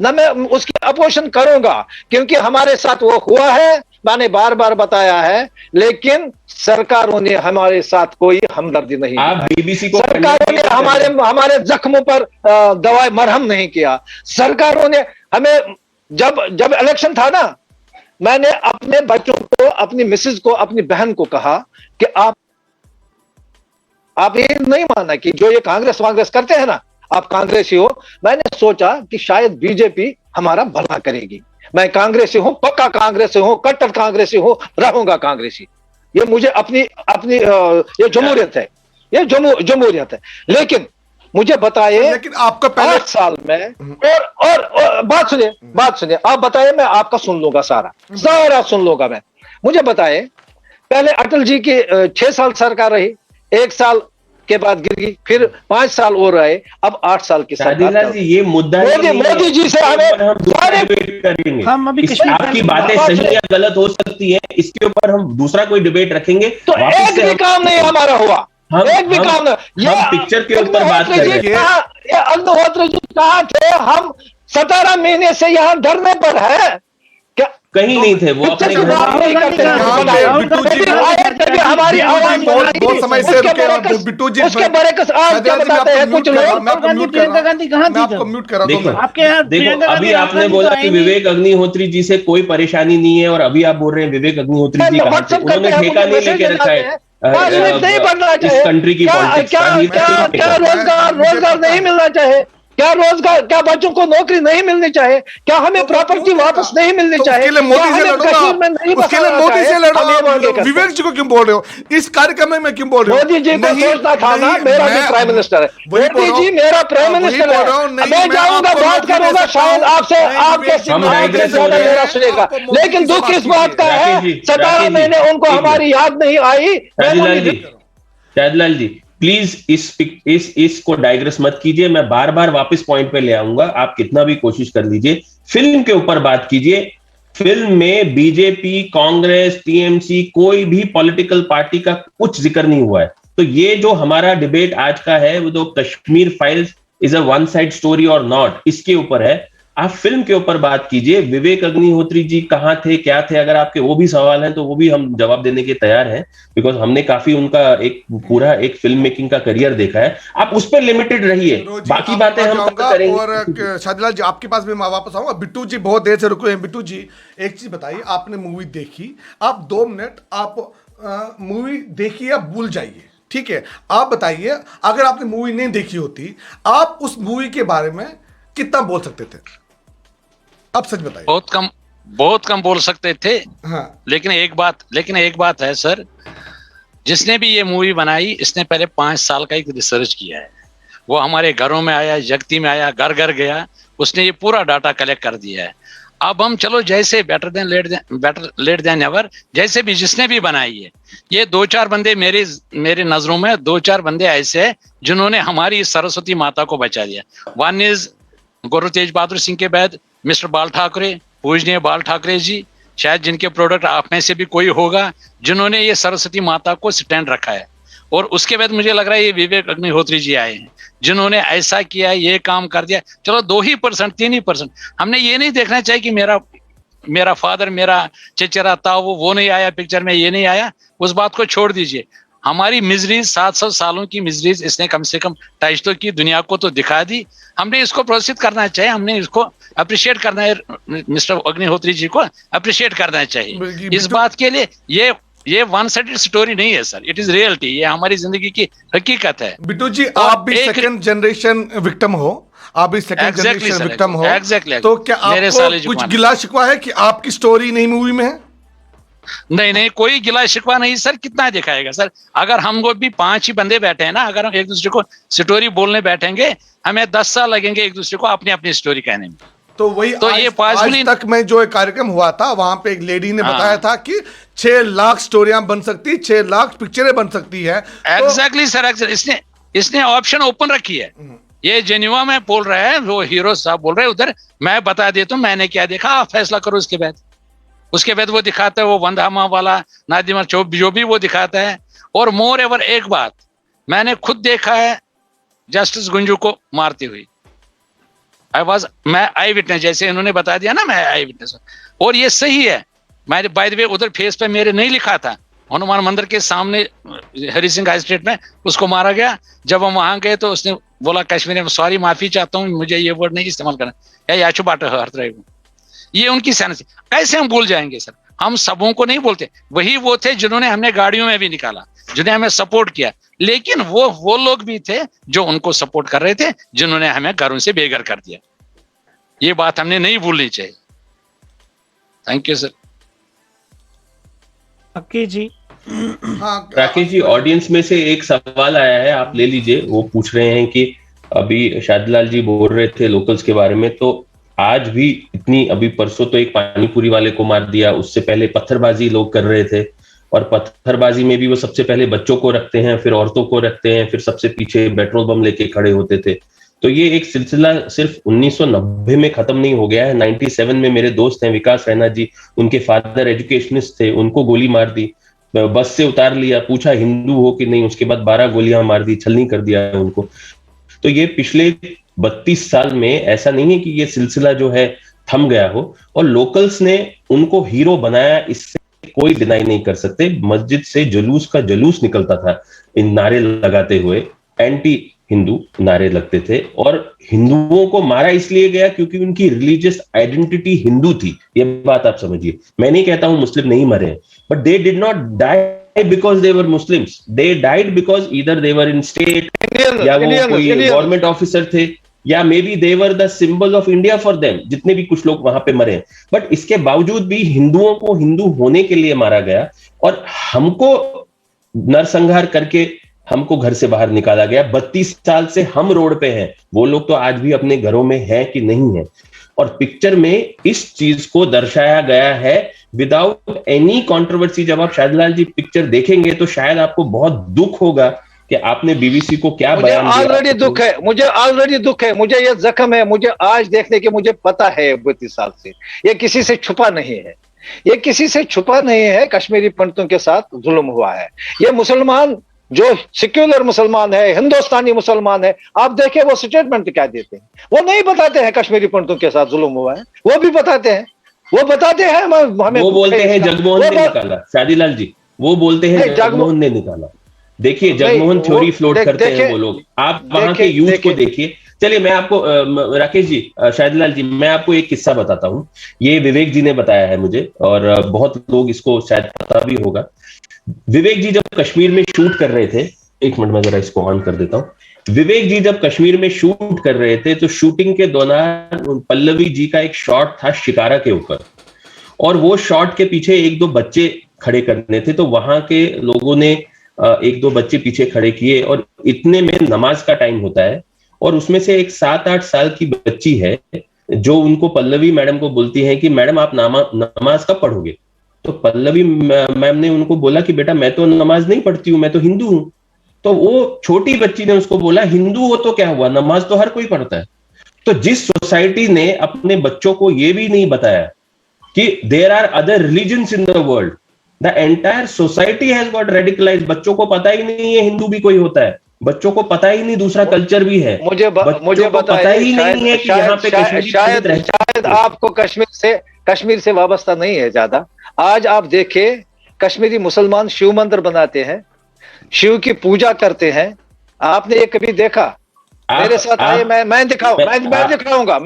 ना मैं उसकी अपोजिशन करूंगा, क्योंकि हमारे साथ वो हुआ है, मैंने बार बार बताया है। लेकिन सरकारों ने हमारे साथ कोई हमदर्दी नहीं, आप बीबीसी को, सरकारों ने हमारे जख्मों पर दवाई मरहम नहीं किया। सरकारों ने हमें, जब इलेक्शन था ना, मैंने अपने बच्चों को, अपनी मिसेज को, अपनी बहन को कहा कि आप ये नहीं मानना कि जो ये कांग्रेस करते हैं ना, आप कांग्रेसी हो। मैंने सोचा कि शायद बीजेपी हमारा भला करेगी। मैं कांग्रेसी हूं, पक्का कांग्रेसी हूं, कट्टर कांग्रेसी हूं, रहूंगा कांग्रेसी। ये मुझे अपनी ये जमहूरियत है, ये जमहूरियत है। लेकिन मुझे बताइए, लेकिन आपका पहले 8 साल में, और बात सुनिए, आप बताइए, मैं आपका सुन लूंगा, सारा सुन लूंगा मैं। मुझे बताइए, पहले अटल जी की 6 साल सरकार रही, 1 साल के बाद गिर गई, फिर 5 साल और रहे, अब 8 साल की सरकार। ये मुद्दा मोदी जी से हमें डिबेट करेंगे। हम अभी आपकी बातें सही या गलत हो सकती है, इसके ऊपर हम दूसरा कोई डिबेट रखेंगे। तो एक भी काम नहीं हमारा हुआ, एक भी काम नहीं। हम पिक्चर के ऊपर बात कर रहे हैं। अग्निहोत्री जी कहाँ थे? हम 17 महीने से यहाँ धरने पर है, क्या कहीं नहीं थे? वो अपने घर नहीं करते। हमारी आवाज बहुत समय से बिट्टू जी, उसके बारे में आज क्या बताते हैं कुछ लोग। प्रियंका गांधी कहाँ थी? आपको म्यूट कर रहा हूं। आपके यहाँ देखो, अभी आपने बोला कि विवेक अग्निहोत्री जी से कोई परेशानी नहीं है, और अभी आप बोल रहे हैं विवेक अग्निहोत्री जी कहाँ थे? उन्होंने ठेका नहीं लेके रखा है नहीं बनना चाहिए इस कंट्री की पॉलिटिक्स। क्या रोजगार नहीं मिलना चाहिए? क्या रोजगार, क्या बच्चों को नौकरी नहीं मिलनी चाहिए? क्या हमें प्रॉपर्टी वापस नहीं मिलनी चाहिए? उसके लिए मोदी से लड़ूंगा। विवेक जी को क्यों बोल रहे हो? इस कार्यक्रम में मैं क्यों बोल रहा हूँ? मोदी जी को सोचना था ना, मेरा भी प्राइम मिनिस्टर है। मोदी जी मेरा प्राइम मिनिस्टर है। मैं जाऊंगा, बात करूंगा, शायद आपसे आपके ज्यादा मेरा सुनेगा। लेकिन दुख इस बात का है, 17 महीने उनको हमारी याद नहीं आई। शाहजीलाल जी, प्लीज इसको डाइग्रेस मत कीजिए। मैं बार बार वापस पॉइंट पे ले आऊंगा, आप कितना भी कोशिश कर लीजिए। फिल्म के ऊपर बात कीजिए। फिल्म में बीजेपी, कांग्रेस, टीएमसी, कोई भी पॉलिटिकल पार्टी का कुछ जिक्र नहीं हुआ है। तो ये जो हमारा डिबेट आज का है, वो जो Kashmir files is a one side story और नॉट, इसके ऊपर है। आप फिल्म के ऊपर बात कीजिए। विवेक अग्निहोत्री जी कहाँ थे, क्या थे? अगर आपके वो भी सवाल हैं तो वो भी हम जवाब देने के तैयार हैं, बिकॉज हमने काफी उनका पूरा एक फिल्म मेकिंग का करियर देखा है। आप उस पर लिमिटेड रहिए, बाकी बातें हम करेंगे। और शाहजीलाल जी, आपके पास भी मैं वापस आऊंगा। बिट्टू जी बहुत देर से रुके हैं। बिट्टू जी, एक चीज बताइए, आपने मूवी देखी, आप 2 मिनट आप मूवी देखिए या भूल जाइए, ठीक है? आप बताइए, अगर आपने मूवी नहीं देखी होती, आप उस मूवी के बारे में कितना बोल सकते थे? अब सच बताइए। बहुत कम बोल सकते थे। हाँ। लेकिन एक बात है सर, जिसने भी ये मूवी बनाई, इसने पहले 5 साल का एक रिसर्च किया है। वो हमारे घरों में आया, जगती में आया, घर घर गया, उसने ये पूरा डाटा कलेक्ट कर दिया है। अब हम चलो, जैसे बेटर लेट देन नेवर, जैसे भी जिसने भी बनाई है, ये 2-4 बंदे मेरे नजरों में 2-4 बंदे ऐसे हैं जिन्होंने हमारी सरस्वती माता को बचा दिया। वन इज गुरु तेज बहादुर सिंह के बाद मिस्टर बाल ठाकरे, पूजनीय बाल ठाकरे जी, शायद जिनके प्रोडक्ट आप में से भी कोई होगा जिन्होंने ये सरस्वती माता को स्टैंड रखा है। और उसके बाद मुझे लग रहा है ये विवेक अग्निहोत्री जी आए हैं जिन्होंने ऐसा किया, ये काम कर दिया। चलो 2% 3%, हमने ये नहीं देखना चाहिए कि मेरा फादर, मेरा चचेरा था वो नहीं आया पिक्चर में, ये नहीं आया, उस बात को छोड़ दीजिए। हमारी मिजरीज 700 सालों की मिजरीज इसने कम से कम टच तो की, दुनिया को तो दिखा दी। हमने इसको प्रोत्साहित करना चाहिए, हमने इसको अप्रिशिएट करना है, मिस्टर अग्निहोत्री जी को अप्रिशिएट करना चाहिए इस बात के लिए। ये वन साइडेड स्टोरी नहीं है सर, इट इज रियलिटी, ये हमारी जिंदगी की हकीकत है। बिट्टू जी, आप भी सेकंड जनरेशन विक्टिम हो, आप भी सेकंड जनरेशन विक्टिम हो, तो क्या आपको कुछ गिला शिकवा है कि आपकी स्टोरी नहीं मूवी में है? नहीं, कोई गिला शिकवा नहीं सर, कितना दिखाएगा सर। अगर हम लोग भी 5 ही बंदे बैठे हैं ना, अगर हम एक दूसरे को स्टोरी बोलने बैठेंगे, हमें 10 साल लगेंगे एक दूसरे को अपनी अपनी स्टोरी कहने में। तो वही तो आज, आज तक में जो एक कार्यक्रम हुआ था, वहां पे एक लेडी ने बताया था कि 6 लाख स्टोरियां बन सकती, 6 लाख पिक्चरें बन सकती है। एग्जैक्टली सर, इसने ऑप्शन ओपन रखी है। ये जेन्युआ में बोल रहा है, वो हीरो साहब बोल रहे हैं उधर, मैं बता देता हूँ मैंने क्या देखा, आप फैसला करो। उसके बाद वो दिखाता है, वो वंदामा वाला नादिमा चौब जो भी वो दिखाता है। और मोर एवर एक बात मैंने खुद देखा है, जस्टिस गुंजू को मारती हुई। मैं आई विटनेस, जैसे इन्होंने बता दिया ना, मैं आई विटनेस, और ये सही है। मैंने बाय द वे उधर फेस पे मेरे नहीं लिखा था, हनुमान मंदिर के सामने हरि सिंह हाई स्ट्रीट में उसको मारा गया। जब हम वहां गए तो उसने बोला कश्मीरी में, सॉरी माफी चाहता हूँ, मुझे ये वर्ड नहीं इस्तेमाल करना, याचू बाटा हर तरह। ये उनकी सहनसी, कैसे हम भूल जाएंगे सर? हम सबों को नहीं बोलते, वही वो थे जिन्होंने हमने गाड़ियों में भी निकाला, जिन्हें हमें सपोर्ट किया। लेकिन वो लोग भी थे जो उनको सपोर्ट कर रहे थे, जिन्होंने हमें घरों से बेघर कर दिया। ये बात हमने नहीं भूलनी चाहिए। Thank you sir. Rakesh ji, हाँ राकेश जी, ऑडियंस में से एक सवाल आया है, आप ले लीजिए। वो पूछ रहे हैं कि अभी शादीलाल जी बोल रहे थे लोकल्स के बारे में, तो आज भी इतनी, अभी परसों तो एक पानीपुरी वाले को मार दिया, उससे पहले पत्थरबाजी लोग कर रहे थे, और पत्थरबाजी में भी वो सबसे पहले बच्चों को रखते हैं, फिर औरतों को रखते हैं, फिर सबसे पीछे पेट्रोल बम लेके खड़े होते थे। तो ये एक सिलसिला सिर्फ 1990 में खत्म नहीं हो गया है। 97 में मेरे दोस्त हैं विकास रैना जी, उनके फादर एजुकेशनिस्ट थे, उनको गोली मार दी, बस से उतार लिया, पूछा हिंदू हो कि नहीं, उसके बाद 12 गोलियां मार दी, छलनी कर दिया उनको। तो ये पिछले 32 साल में ऐसा नहीं है कि ये सिलसिला जो है थम गया हो, और लोकल्स ने उनको हीरो बनाया, इससे कोई डिनाई नहीं कर सकते। मस्जिद से जुलूस का जुलूस निकलता था इन नारे लगाते हुए, एंटी हिंदू नारे लगते थे, और हिंदुओं को मारा इसलिए गया क्योंकि उनकी रिलीजियस आइडेंटिटी हिंदू थी। ये बात आप समझिए। मैं नहीं कहता हूं मुस्लिम नहीं मरे, but they did not die because they were Muslims, they died because either they were in state, या वो कोई गवर्नमेंट ऑफिसर थे, या maybe they were the symbol of India for them, जितने भी कुछ लोग वहां पे मरे। बट इसके बावजूद भी हिंदुओं को हिंदू होने के लिए मारा गया, और हमको नरसंहार करके हमको घर से बाहर निकाला गया। 32 साल से हम रोड पे हैं, वो लोग तो आज भी अपने घरों में हैं कि नहीं है। और पिक्चर में इस चीज को दर्शाया गया है विदाउट एनी कंट्रोवर्सी। जब आप शादीलाल जी पिक्चर देखेंगे तो शायद आपको बहुत दुख होगा कि आपने बीबीसी को क्या बयान दिया। ऑलरेडी दुख है, मुझे ऑलरेडी दुख है, मुझे ये जख्म है, मुझे आज देखने के मुझे पता है 32 साल से। ये किसी से छुपा नहीं है, ये किसी से छुपा नहीं है। कश्मीरी पंडितों के साथ जुल्म हुआ है। ये मुसलमान जो सेक्युलर मुसलमान है, हिंदुस्तानी मुसलमान है, आप देखें वो स्टेटमेंट क्या देते हैं। वो नहीं बताते हैं कश्मीरी पंडितों के साथ जुल्म हुआ है, वो भी बताते हैं, वो बताते हैं हमें। वो बोलते हैं जगमोहन ने निकाला, शादीलाल जी वो बोलते हैं जगमोहन ने निकाला। देखिए जगमोहन थ्योरी फ्लोट करते हैं वो लोग, आप वहां के यूथ को देखिए। चलिए मैं आपको राकेश जी, शादीलाल जी, मैं आपको एक किस्सा बताता हूँ। ये विवेक जी ने बताया है मुझे, और बहुत लोग इसको शायद पता भी होगा। विवेक जी जब कश्मीर में शूट कर रहे थे, एक मिनट में जरा इसको ऑन कर देता हूं। विवेक जी जब कश्मीर में शूट कर रहे थे तो शूटिंग के दौरान पल्लवी जी का एक शॉट था शिकारा के ऊपर, और वो शॉट के पीछे 1-2 बच्चे खड़े करने थे। तो वहां के लोगों ने 1-2 बच्चे पीछे खड़े किए, और इतने में नमाज का टाइम होता है, और उसमें से एक 7-8 साल की बच्ची है जो उनको पल्लवी मैडम को बोलती है कि मैडम आप नमाज कब पढ़ोगे। तो पल्लवी मैम ने उनको बोला कि बेटा मैं तो नमाज नहीं पढ़ती हूँ, मैं तो हिंदू हूं। तो वो छोटी बच्ची ने उसको बोला हिंदू हो तो क्या हुआ, नमाज तो हर कोई पढ़ता है। तो जिस सोसाइटी ने अपने बच्चों को ये भी नहीं बताया कि there are other religions in the world, the entire society has got radicalised. बच्चों को पता ही नहीं है हिंदू भी कोई होता है, बच्चों को पता ही नहीं दूसरा कल्चर भी है, मुझे पता ही नहीं है कि यहाँ पे शायद आपको कश्मीर से वाबस्ता नहीं है ज्यादा। आज आप देखिए, कश्मीरी मुसलमान शिव मंदिर बनाते हैं, शिव की पूजा करते हैं। आपने ये कभी देखा? मेरे साथ आइए, मैं दिखाऊंगा।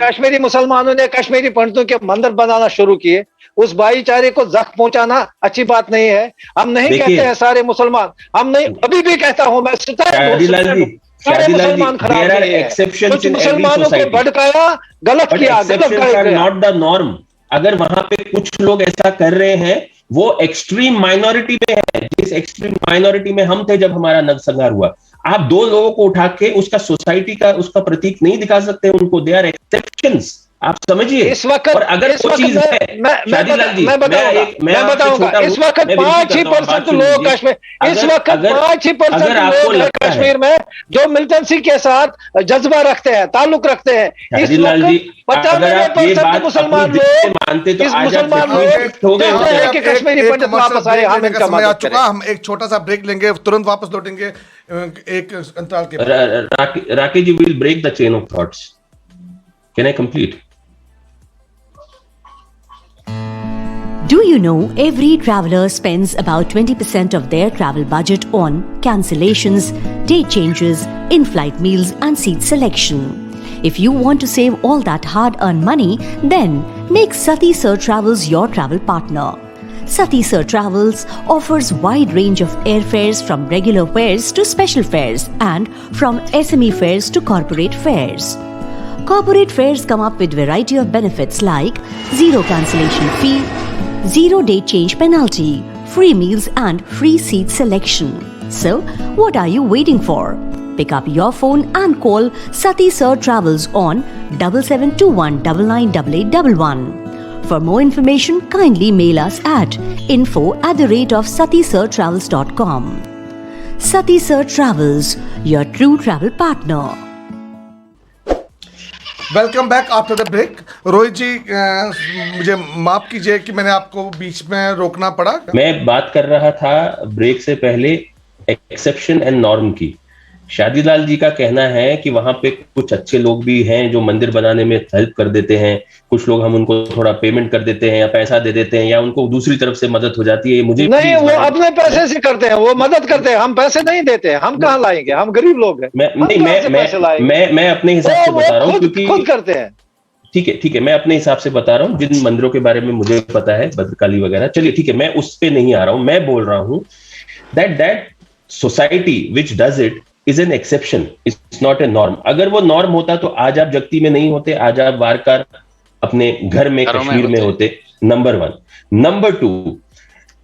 कश्मीरी मुसलमानों ने कश्मीरी पंडितों के मंदिर बनाना शुरू किए। उस भाईचारे को जख्म पहुंचाना अच्छी बात नहीं है। हम नहीं कहते हैं सारे मुसलमान, हम नहीं, अभी भी कहता हूं मैं, सारे मुसलमान खराब नहीं है। कुछ मुसलमानों को भड़काया, गलत किया, नॉट द नॉर्म। अगर वहां पे कुछ लोग ऐसा कर रहे हैं, वो एक्सट्रीम माइनॉरिटी में है। जिस एक्सट्रीम माइनॉरिटी में हम थे जब हमारा नरसंहार हुआ, आप दो लोगों को उठा के उसका सोसाइटी का उसका प्रतीक नहीं दिखा सकते उनको। दे आर एक्सेप्शंस, आप समझिए। इस वक्त और अगर वो चीज है, मैं बताऊंगा, इस वक्त 5% लोग कश्मीर, इस वक्त 5% लोग कश्मीर में जो मिलिटेंसी के साथ जज्बा रखते हैं, ताल्लुक रखते हैं। इस वक्त 95% मुसलमान लोग मानते, तो मुसलमान लोग कि कश्मीरी पंडित वापस आए। हम एक छोटा सा ब्रेक लेंगे, तुरंत वापस लौटेंगे एक अंतराल के बाद। Rakesh ji, will break the chain of thoughts. Can I complete? Do you know every traveler spends about 20% of their travel budget on cancellations, date changes, in-flight meals and seat selection? If you want to save all that hard-earned money, then make Sati Sir Travels your travel partner. Sati Sir Travels offers wide range of airfares from regular fares to special fares and from SME fares to corporate fares. Corporate fares come up with variety of benefits like zero cancellation fee, zero date change penalty, free meals and free seat selection. So, what are you waiting for? Pick up your phone and call Sati Sir Travels on 7721 998811. For more information, kindly mail us at info@satisirtravels.com. Sati Sir Travels, your true travel partner. Welcome back after the break. Rohit ji, मुझे माफ कीजिए कि मैंने आपको बीच में रोकना पड़ा। मैं बात कर रहा था ब्रेक से पहले एक्सेप्शन एंड नॉर्म की। शादीलाल जी का कहना है कि वहां पे कुछ अच्छे लोग भी हैं जो मंदिर बनाने में हेल्प कर देते हैं, कुछ लोग हम उनको थोड़ा पेमेंट कर देते हैं या पैसा दे देते हैं या उनको दूसरी तरफ से मदद हो जाती है। मुझे नहीं, वो अपने पैसे से करते हैं, वो मदद करते हैं, हम पैसे नहीं देते, हम कहाँ लाएंगे, हम गरीब लोग हैं। मैं अपने हिसाब से बता रहा हूँ, क्योंकि खुद करते हैं। ठीक है, मैं अपने हिसाब से बता रहा हूँ जिन मंदिरों के बारे में मुझे पता है, भद्रकाली वगैरह। चलिए ठीक है, मैं उस पे नहीं आ रहा हूँ। मैं बोल रहा हूँ that society which does it is an exception, it's not a norm. अगर वो नॉर्म होता तो आज आप जगती में नहीं होते, आज आप वारकार अपने घर में कश्मीर में होते। नंबर 1। नंबर 2,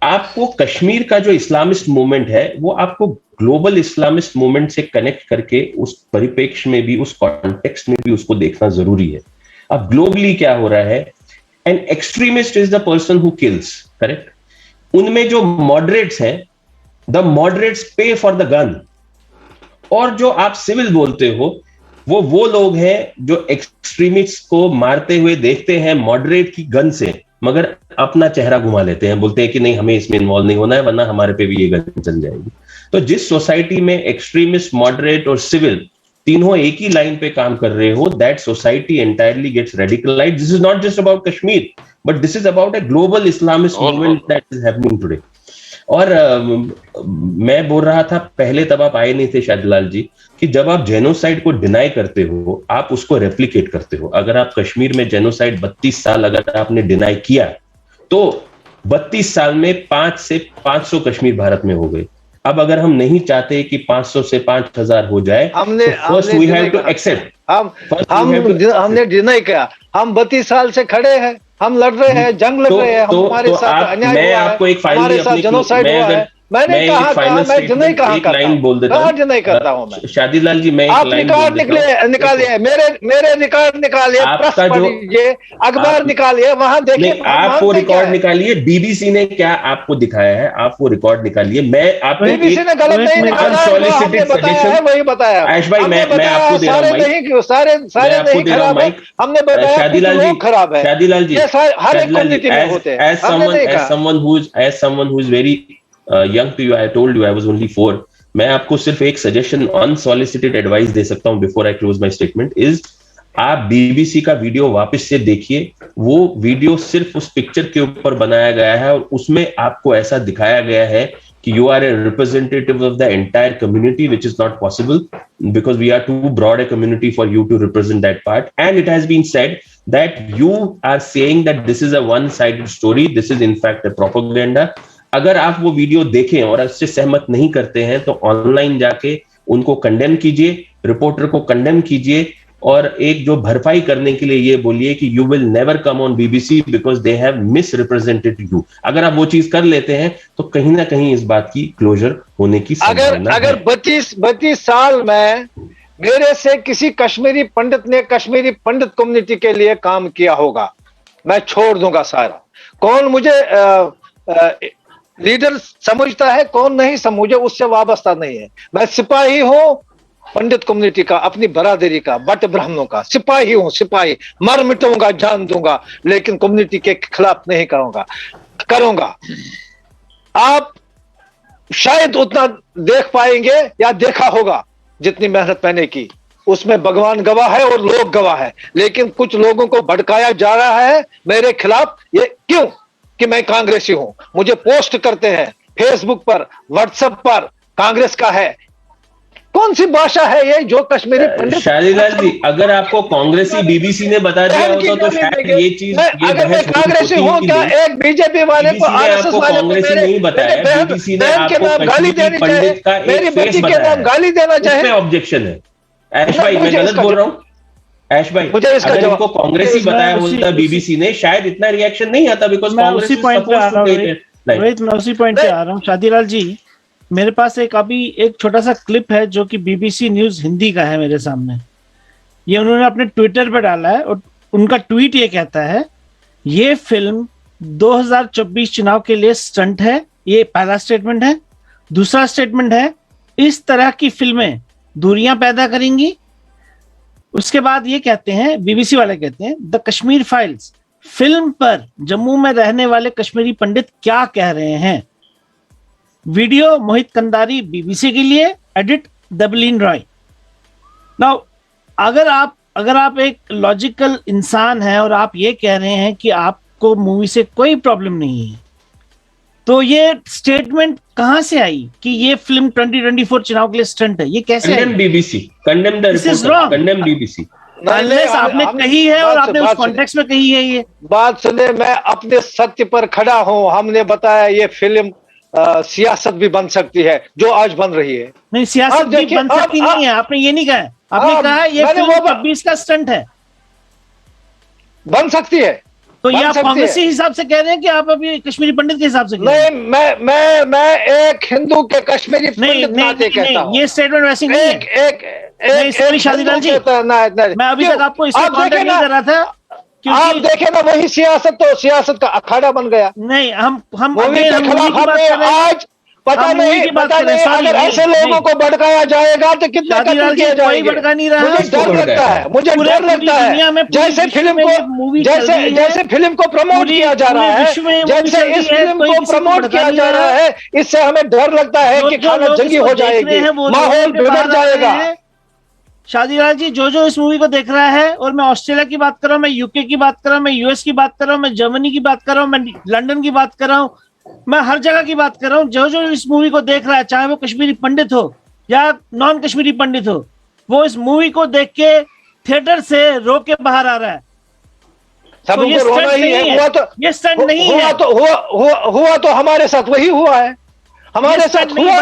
आपको कश्मीर का जो इस्लामिस्ट मूवमेंट है वो आपको ग्लोबल इस्लामिस्ट मूवमेंट से कनेक्ट करके उस परिप्रेक्ष्य में भी, उस कॉन्टेक्स्ट में भी उसको देखना जरूरी है। अब ग्लोबली क्या हो रहा है, an extremist is the person who kills, correct? उनमें जो मॉडरेट्स हैं, द मॉडरेट्स पे फॉर द गन, और जो आप सिविल बोलते हो वो लोग हैं जो एक्सट्रीमिस्ट को मारते हुए देखते हैं मॉडरेट की गन से, मगर अपना चेहरा घुमा लेते हैं, बोलते हैं कि नहीं, हमें इसमें इन्वॉल्व नहीं होना है वरना हमारे पे भी ये गन चल जाएगी। तो जिस सोसाइटी में एक्सट्रीमिस्ट, मॉडरेट और सिविल तीनों एक ही लाइन पे काम कर रहे हो, that society entirely gets radicalised. This is not just about Kashmir, but this is about a global Islamist movement that is happening today. और मैं बोल रहा था पहले, तब आप आए नहीं थे शादीलाल जी, कि जब आप जेनोसाइड को डिनाई करते हो, आप उसको रेप्लिकेट करते हो। अगर आप कश्मीर में जेनोसाइड 32 साल अगर आपने डिनाई किया, तो 32 साल में 5 से 500 कश्मीर भारत में हो गए। अब अगर हम नहीं चाहते कि 500 से 5000 हो जाए, first we have to accept. हमने डिनाई किया, हम 32 साल से खड़े हैं, हम लड़ रहे हैं, जंग लड़ रहे हैं, हमारे साथ अन्याय हुआ है, हमारे साथ जेनोसाइड हुआ है, मैंने मैं कहा एक फाइनल मैं जिनाई स्टेटमेंट कहाँ एक करता लाइन हूँ, बोल देता कहाँ हूँ। जिनाई करता हूँ मैं। शादीलाल जी, मैं आप एक लाइन रिकॉर्ड बोल देता हूँ। निकालिए, मेरे रिकॉर्ड निकालिए, प्रेस आपका जो पढ़िए, अखबार आप निकालिए, वहां देखिए नहीं, हम आप वो मानते क्या रिकॉर्ड है। निकालिए, बीबीसी ने क्या आपको दिखाया है, आप वो रिकॉर्ड निकालिए। मैं आपको बीबीसी एक ने गलत नहीं निकाला है, जो हमने अनसॉलिसिटेड बताया है सजेशन, वही बताया। आयुष भाई, हमने मैं बताया आपको दे रहा हूं सारे माइक, नहीं, सारे मैं सारे आपको नहीं दे रहा हूं खराब है, माइक। हमने बताया कुछ शादीलाल जी, लोग खराब है। शादीलाल जी, ये हर एक शादीलाल जी, कम्युनिटी में होते हैं, as हमने someone नहीं as कहा। someone who is very young to you, I told you I was only 4. मैं आपको सिर्फ एक सजेशन, अनसॉलिसिटेड एडवाइस दे सकता हूं before I close my statement is, आप बीबीसी का वीडियो वापस से देखिए। वो वीडियो सिर्फ उस पिक्चर के ऊपर बनाया गया है और उसमें आपको ऐसा दिखाया गया है कि you are a representative of the entire community, which is not possible because we are too broad a community for you to represent that part, and it has been said that you are saying that this is a one-sided story, this is in fact a propaganda. अगर आप वो वीडियो देखें और उससे सहमत नहीं करते हैं तो ऑनलाइन जाके उनको कंडेम कीजिए, रिपोर्टर को कंडेम कीजिए, और एक जो भरपाई करने के लिए ये बोलिए कि you will never come on BBC because they have misrepresented you. अगर आप वो चीज कर लेते हैं तो कहीं ना कहीं इस बात की क्लोजर होने की संभावना है। अगर 32 साल में मेरे से किसी कश्मीरी पंडित ने कश्मीरी पंडित कम्युनिटी के लिए काम किया होगा, मैं छोड़ दूंगा सारा। कौन मुझे लीडर समझता है, कौन नहीं मुझे उससे वाबस्ता नहीं है। मैं सिपाही हूं पंडित कम्युनिटी का, अपनी बरादरी का, बट ब्राह्मणों का सिपाही हूं, सिपाही, मर मिटूंगा, जान दूंगा, लेकिन कम्युनिटी के खिलाफ नहीं करूंगा। आप शायद उतना देख पाएंगे या देखा होगा जितनी मेहनत मैंने की, उसमें भगवान गवाह है और लोग गवाह है। लेकिन कुछ लोगों को भड़काया जा रहा है मेरे खिलाफ, ये क्यों कि मैं कांग्रेसी हूं। मुझे पोस्ट करते हैं फेसबुक पर, व्हाट्सएप पर, कांग्रेस का है। कौन सी भाषा है ये जो कश्मीरी पंडित। शादीलाल जी, अगर आपको कांग्रेसी बीबीसी ने बता दिया होता तो शायद ये चीज, अगर मैं कांग्रेसी हूं, क्या एक बीजेपी वाले को, आरएसएस वाले को नहीं बताया, बीबीसी ने बहन के आपको नाम गाली देनी चाहिए, पंडित का मेरी एक फेस बेटी के बताया, नाम गाली देना चाहिए। ऑब्जेक्शन है। ऐश भाई, मैं गलत बोल रहा हूँ? ऐश भाई, मुझे इसका अगर जवाब, इनको कांग्रेसी बताया होता बीबीसी ने, शायद इतना रिएक्शन नहीं आता, बिकॉज मैं कांग्रेस उसी पॉइंट पे आ रहा हूँ रोहित, मैं उसी पॉइंट पे आ रहा हूँ। शादीलाल जी, मेरे पास अभी एक छोटा सा क्लिप है जो कि बीबीसी न्यूज हिंदी का है मेरे सामने। ये उन्होंने अपने ट्विटर पे डाला है और उनका ट्वीट ये कहता है, ये फिल्म 2024 चुनाव के लिए स्टंट है। ये पहला स्टेटमेंट है। दूसरा स्टेटमेंट है, इस तरह की फिल्में दूरियां पैदा करेंगी। उसके बाद ये कहते हैं, बीबीसी वाले कहते हैं, द कश्मीर फाइल्स फिल्म पर जम्मू में रहने वाले कश्मीरी पंडित क्या कह रहे हैं। वीडियो मोहित कंदारी बीबीसी के लिए, एडिट दबलीन रॉय। नाउ अगर आप एक लॉजिकल इंसान हैं और आप ये कह रहे हैं कि आपको मूवी से कोई प्रॉब्लम नहीं है, तो ये स्टेटमेंट कहां से आई कि ये फिल्म 2024 चुनाव के लिए स्टंट है? ये कैसे आई? Condemn BBC, condemn the reporter, condemn BBC. नहीं, आपने कही है और आपने उस कॉन्टेक्स्ट में कही है। ये बात सुने, मैं अपने सत्य पर खड़ा हूं। हमने बताया ये फिल्म सियासत भी बन सकती है, जो आज बन रही है। नहीं, सियासत भी बन सकती नहीं है, आपने ये नहीं कहा है। आपने कहा ये फिल्म 26 का स्टंट है, बन सकती है। तो ये आप कांग्रेसी हिसाब से कह रहे हैं कि आप अभी कश्मीरी पंडित के हिसाब से कह रहे हैं? नहीं, मैं एक हिंदू के कश्मीरी पंडित नाते कहता हूं। ये स्टेटमेंट वैसी नहीं है। एक सॉरी शादीलाल जी, मैं अभी तक आपको इसका कॉन्टेक्ट नहीं कर रहा था। आप देखे ना, वही सियासत का अखाड़ा बन गया। नहीं, हम मूवी के खिलाफ हमने आज पता नहीं अगर ऐसे लोगों को भड़काया जाएगा तो कितने कत्ल किए जाएंगे। भड़का नहीं रहा। मुझे डर लगता है, जैसे फिल्म को प्रमोट किया जा रहा है, जैसे इस फिल्म को प्रमोट किया जा रहा है, इससे हमें डर लगता है कि खाना जंगी हो जाएगी, माहौल बिगड़ जाएगा। शादीलाल जी, जो इस मूवी को देख रहा है, और मैं ऑस्ट्रेलिया की बात कर रहा हूँ, मैं यूके की बात कर रहा हूँ, मैं यूएस की बात कर रहा हूँ, मैं जर्मनी की बात कर रहा हूँ, मैं लंदन की बात कर रहा हूँ, मैं हर जगह की बात कर रहा हूँ, जो इस मूवी को देख रहा है, चाहे वो कश्मीरी पंडित हो या नॉन कश्मीरी पंडित हो, वो इस मूवी को देख के थिएटर से रो के बाहर आ रहा है। सब तो ये रोना ही है। ये स्टंट नहीं है। हुआ तो हमारे साथ वही हुआ है, हमारे साथ हुआ है।